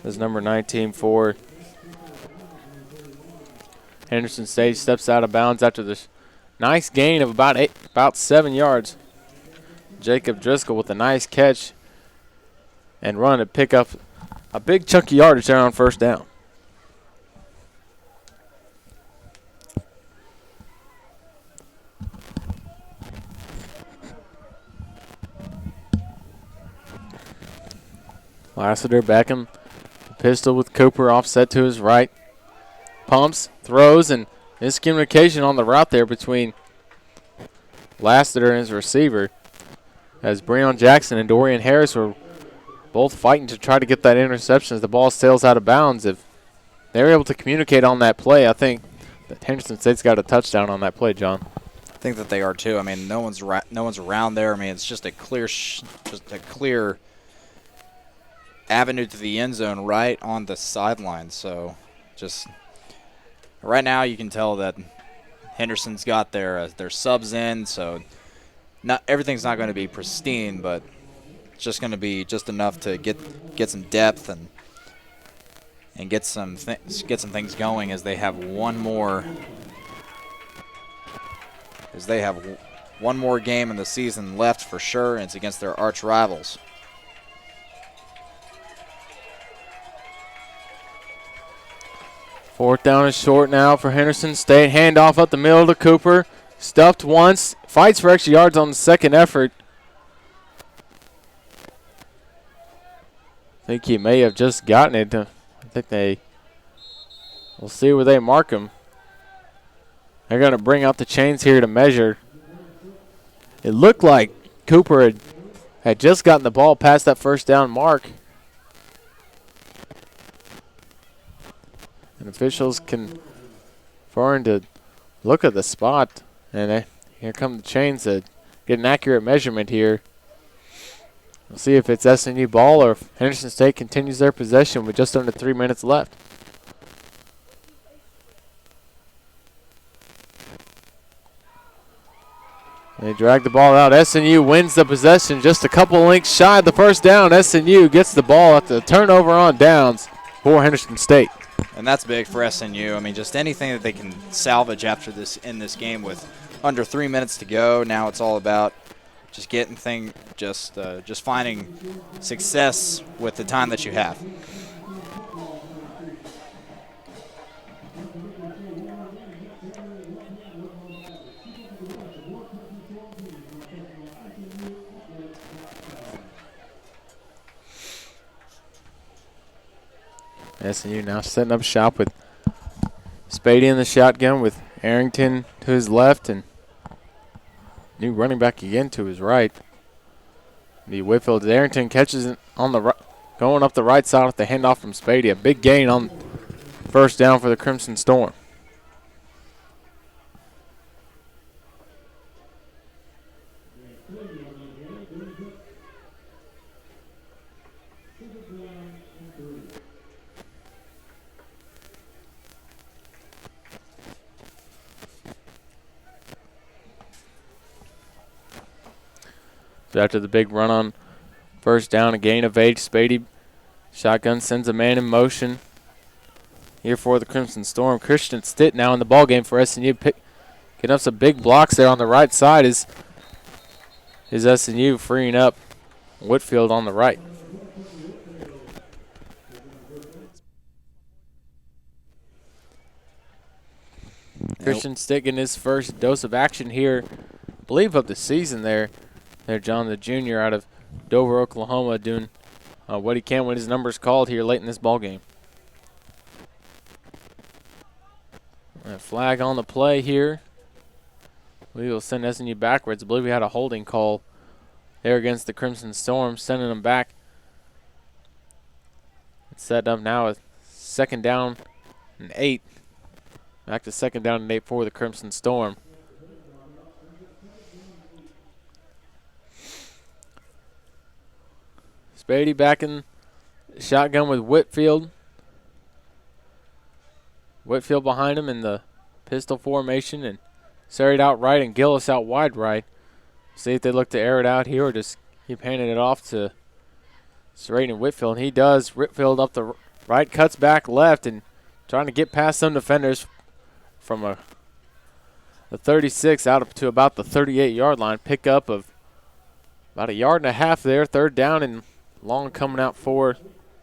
As number 19 for Henderson State steps out of bounds after this nice gain of about 7 yards. Jacob Driscoll with a nice catch and run to pick up a big chunky yardage there on first down. Lassiter back him. Pistol with Cooper offset to his right. Pumps, throws, and miscommunication on the route there between Lassiter and his receiver. As Breon Jackson and Dorian Harris were both fighting to try to get that interception as the ball sails out of bounds. If they were able to communicate on that play, I think that Henderson State's got a touchdown on that play, John. I think that they are too. I mean, no one's around there. I mean, it's just a clear avenue to the end zone right on the sideline. So, just right now, you can tell that Henderson's got their subs in. So, not everything's not going to be pristine, but it's just going to be just enough to get some depth and get some things going as they have one more game in the season left for sure, and it's against their arch rivals. 4th down and short now for Henderson State. Handoff up the middle to Cooper. Stuffed once. Fights for extra yards on the second effort. I think he may have just gotten it. I think we'll see where they mark him. They're going to bring out the chains here to measure. It looked like Cooper had just gotten the ball past that first down mark. And officials confirm to look at the spot. And here come the chains to get an accurate measurement here. We'll see if it's SNU ball or if Henderson State continues their possession with just under 3 minutes left. They drag the ball out. SNU wins the possession just a couple links shy of the first down. SNU gets the ball at the turnover on downs for Henderson State. And that's big for SNU. I mean, just anything that they can salvage after this in this game with under 3 minutes to go. Now it's all about just getting just finding success with the time that you have. SNU now setting up shop with Spady in the shotgun with Arrington to his left and new running back again to his right. The Whitfield Arrington catches it on the right, going up the right side with the handoff from Spady. A big gain on first down for the Crimson Storm. So after the big run on first down, a gain of 8, Spady shotgun sends a man in motion here for the Crimson Storm. Christian Stitt now in the ball game for SNU, getting up some big blocks there on the right side is SNU freeing up Whitfield on the right. Christian Stitt getting his first dose of action here, I believe, of the season there. John, the junior out of Dover, Oklahoma, doing what he can when his number's called here late in this ball game. A flag on the play here. We will send SNU backwards. I believe we had a holding call there against the Crimson Storm, sending them back. It's set up now with 2nd down and 8. Back to 2nd down and 8 for the Crimson Storm. Spady back in shotgun with Whitfield. Whitfield behind him in the pistol formation, and Serried out right and Gillis out wide right. See if they look to air it out here or just keep handing it off to Serried and Whitfield. And he does. Whitfield up the right, cuts back left, and trying to get past some defenders from the 36 out up to about the 38-yard line. Pickup of about 1.5 yards there. 3rd down and long coming out for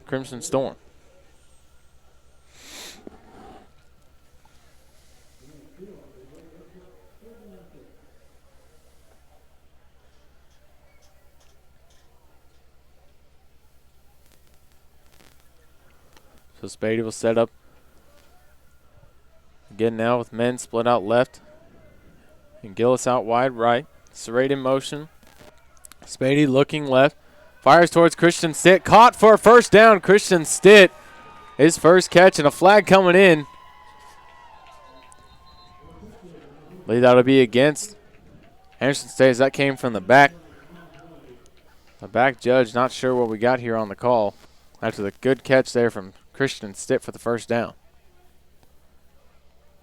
Crimson Storm. So Spady will set up again now with men split out left and Gillis out wide right. Serrate in motion. Spady looking left. Fires towards Christian Stitt. Caught for a first down. Christian Stitt, his first catch, and a flag coming in. I believe that'll be against Henderson State as that came from the back. The back judge not sure what we got here on the call after the good catch there from Christian Stitt for the first down.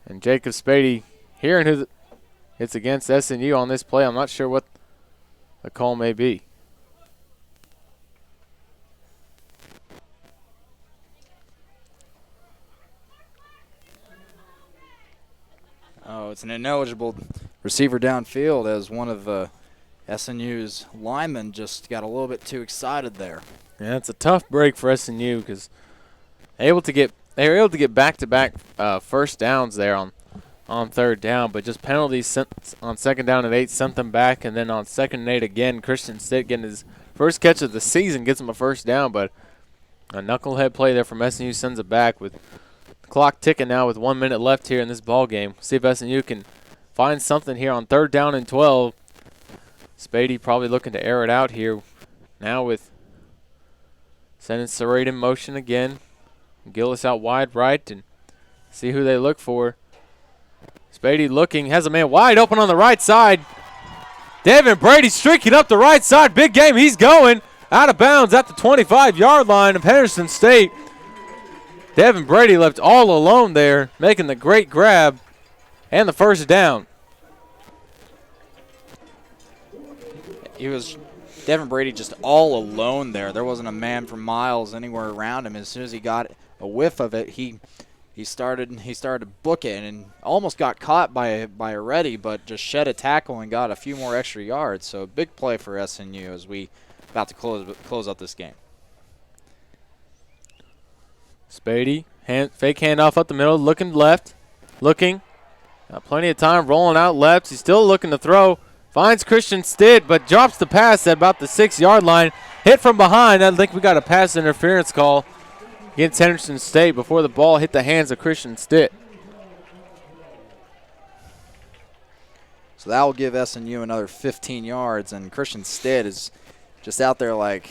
And Jacob Spady hearing who it's against SNU on this play. I'm not sure what the call may be. Oh, it's an ineligible receiver downfield as one of SNU's linemen just got a little bit too excited there. Yeah, it's a tough break for SNU because able to get they were able to get back-to-back first downs there on third down, but just penalties on second down and 8 sent them back, and then on second and 8 again, Christian Stitt getting his first catch of the season gets him a first down, but a knucklehead play there from SNU sends it back with the clock ticking now with 1 minute left here in this ball game. See if SNU can find something here on third down and 12. Spady probably looking to air it out here now with sending Serrate in motion again. Gillis out wide right and see who they look for. Spady looking, has a man wide open on the right side. Devin Brady streaking up the right side. Big game, he's going out of bounds at the 25-yard line of Henderson State. Devin Brady left all alone there, making the great grab and the first down. Devin Brady just all alone there. There wasn't a man for miles anywhere around him. As soon as he got a whiff of it, he started to book it and almost got caught by a ready, but just shed a tackle and got a few more extra yards. So big play for SNU as we about to close out this game. Spady, fake handoff up the middle, looking left, got plenty of time, rolling out left. He's still looking to throw. Finds Christian Stitt, but drops the pass at about the 6-yard line. Hit from behind. I think we got a pass interference call against Henderson State before the ball hit the hands of Christian Stitt. So that will give SNU another 15 yards, and Christian Stitt is just out there like,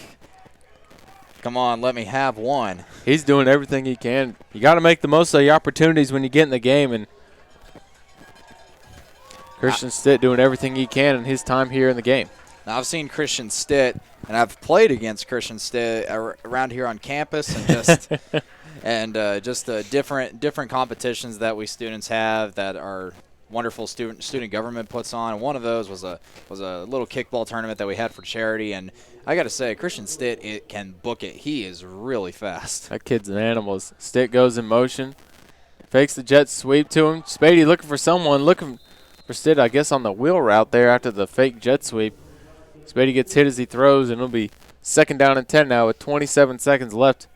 come on, let me have one. He's doing everything he can. You got to make the most of the opportunities when you get in the game, and Christian Stitt doing everything he can in his time here in the game. Now, I've seen Christian Stitt, and I've played against Christian Stitt around here on campus, and just different competitions that we students have that our wonderful student government puts on. And one of those was a little kickball tournament that we had for charity. And I got to say, Christian Stitt can book it. He is really fast. That kid's an animal. Stitt goes in motion, fakes the jet sweep to him. Spady looking for someone, looking for Stitt, I guess, on the wheel route there after the fake jet sweep. Spady gets hit as he throws, and it'll be second down and 10 now with 27 seconds left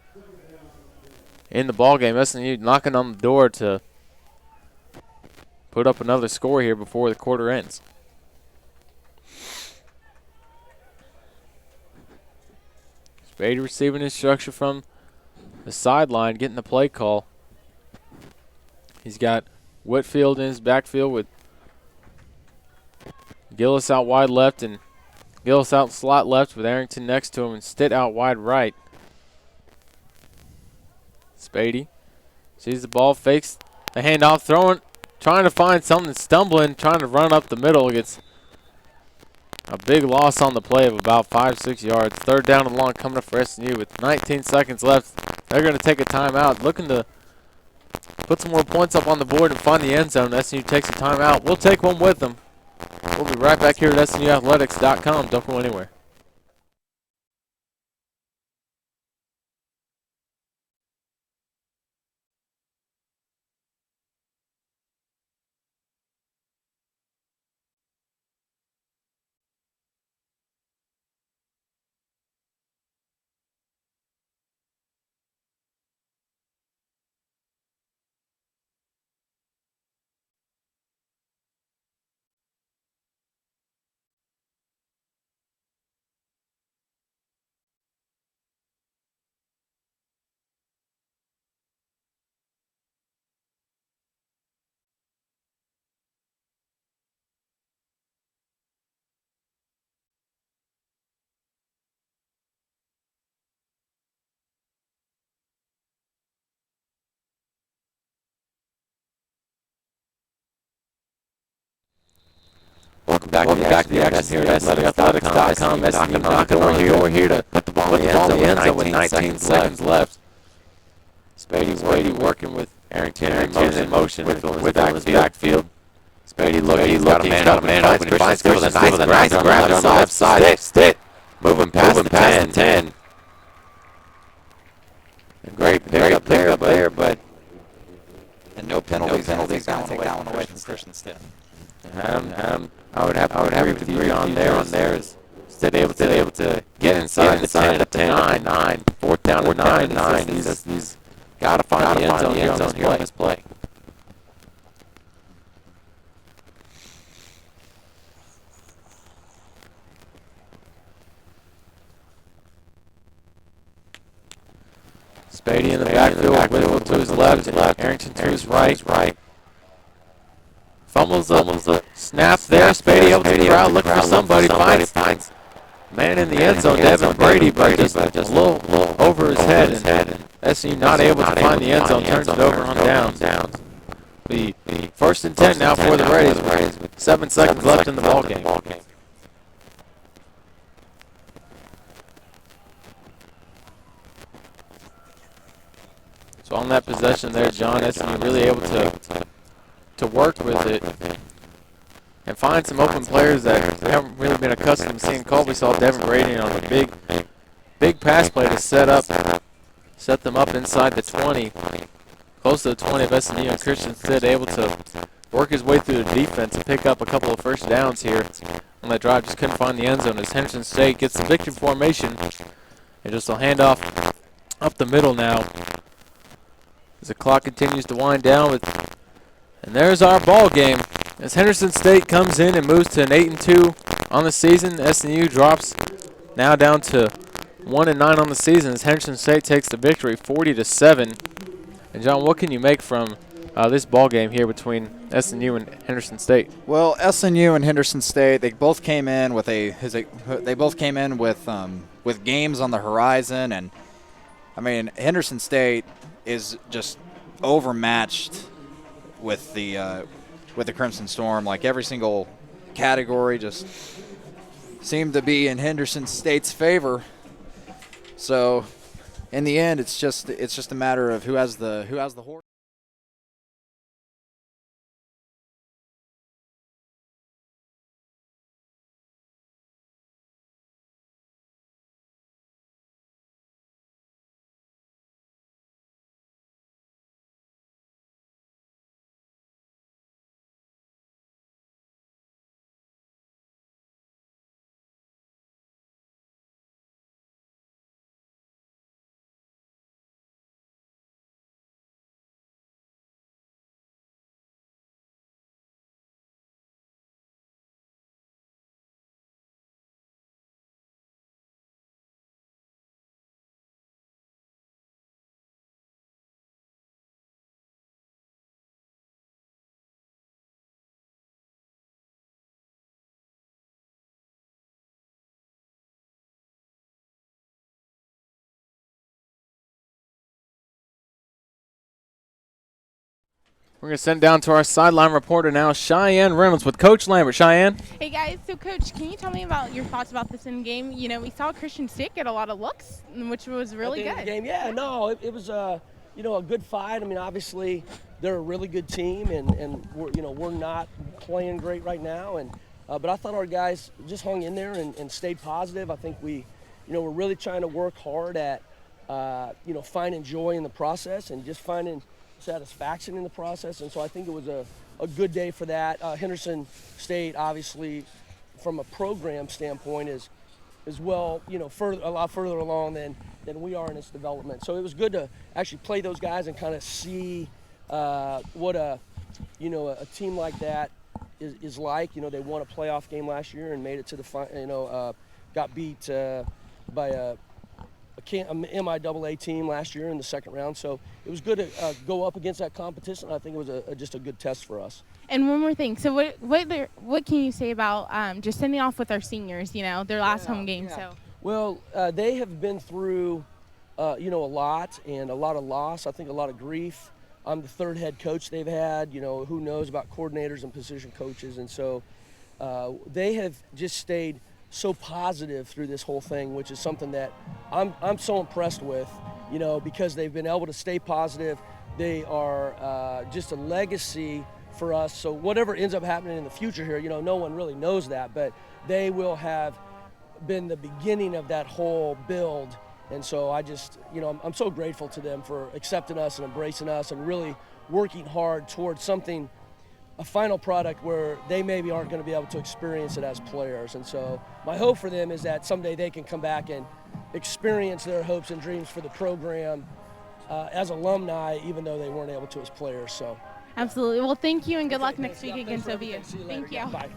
in the ball game. SNU knocking on the door to put up another score here before the quarter ends. Spady receiving instruction from the sideline, getting the play call. He's got Whitfield in his backfield with Gillis out wide left and Gillis out slot left with Arrington next to him and Stitt out wide right. Spady sees the ball, fakes the handoff, throwing, trying to find something, stumbling, trying to run up the middle. Gets a big loss on the play of about 5-6 yards. Third down and long coming up for SNU with 19 seconds left. They're going to take a timeout, looking to put some more points up on the board and find the end zone. SNU takes a timeout. We'll take one with them. We'll be right back here at SNUathletics.com. Don't go anywhere. Welcome back to the action here at SNUathletics.com. SNU knocking on the door here to put the ball in the end zone with 19 seconds left. Spady working with Arrington in motion with his backfield. Spady looking, got a man open, finds Christian with a nice grab on the left side. Stitt moving past the 10. Great pickup there, but And no penalties down away from Christian Stitt. I would have to agree with you on there. Is Stitt able to get inside the 10 up to 9. Fourth down and 9. He's Got to find the end zone here on this play. Spady in the backfield, Whittle to his left, Arrington to his right. Fumbles the snap there. Spady able to the crowd, looking for somebody. Finds man in the end zone, Devin Brady, but just a little over his head. And SU not able to find the end zone, turns it over on downs. The first and 10 now for the Rays, with 7 seconds left in the ball game. So on that possession there, John, SU really able to work with it and find some open players that haven't really been accustomed to seeing called. We saw Devin Brady on a big pass play to set them up inside the 20, close to the 20 of SMU, and Christian Stitt able to work his way through the defense and pick up a couple of first downs here on that drive. Just couldn't find the end zone as Henderson State gets the victory formation. And just a handoff up the middle now as the clock continues to wind down. And there's our ball game as Henderson State comes in and moves to an 8-2 on the season. SNU drops now down to 1-9 on the season as Henderson State takes the victory 40-7. And John, what can you make from this ball game here between SNU and Henderson State? Well, SNU and Henderson State, they both came in with with games on the horizon, and I mean Henderson State is just overmatched with the Crimson Storm. Like every single category just seemed to be in Henderson State's favor. So in the end, it's just a matter of who has the horse. We're going to send down to our sideline reporter now, Cheyenne Reynolds with Coach Lambert. Cheyenne? Hey guys, so Coach, can you tell me about your thoughts about this in game? You know, we saw Christian Stitt get a lot of looks, which was really good. Game. Yeah, no, it was a good fight. I mean, obviously they're a really good team, and we're not playing great right now, and but I thought our guys just hung in there and stayed positive. I think we're really trying to work hard at finding joy in the process and just finding satisfaction in the process, and so I think it was a good day for that. Henderson State, obviously, from a program standpoint, is well, a lot further along than we are in its development. So it was good to actually play those guys and kind of see what a team like that is like. They won a playoff game last year and made it to the got beat by a MIAA team last year in the second round. So it was good to go up against that competition. I think it was just a good test for us. And one more thing. So what can you say about just sending off with our seniors, their last home game? Yeah. So. Well, they have been through, a lot and a lot of loss. I think a lot of grief. I'm the third head coach they've had. Who knows about coordinators and position coaches. And so they have just stayed so positive through this whole thing, which is something that I'm so impressed with, because they've been able to stay positive. They are just a legacy for us. So whatever ends up happening in the future here, no one really knows that, but they will have been the beginning of that whole build. And so I just, I'm so grateful to them for accepting us and embracing us and really working hard towards something, a final product where they maybe aren't going to be able to experience it as players. And so my hope for them is that someday they can come back and experience their hopes and dreams for the program as alumni, even though they weren't able to as players. So. Absolutely. Well, thank you, and good luck next week Yeah, against thanks for OVU. everything. See you Thank later. you. Yeah, bye.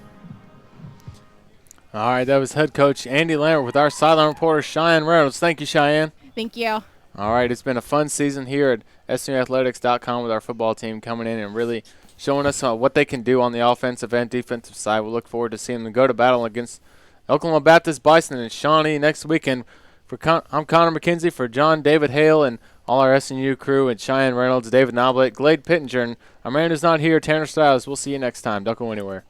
All right, that was head coach Andy Lambert with our sideline reporter Cheyenne Reynolds. Thank you, Cheyenne. Thank you. All right, it's been a fun season here at SNUathletics.com with our football team coming in and really showing us what they can do on the offensive and defensive side. We look forward to seeing them go to battle against Oklahoma Baptist Bison and Shawnee next weekend. I'm Connor McKenzie for John David Hale and all our SNU crew and Cheyenne Reynolds, David Noblet, Glade Pittenger, and our man who's not here, Tanner Stiles. We'll see you next time. Don't go anywhere.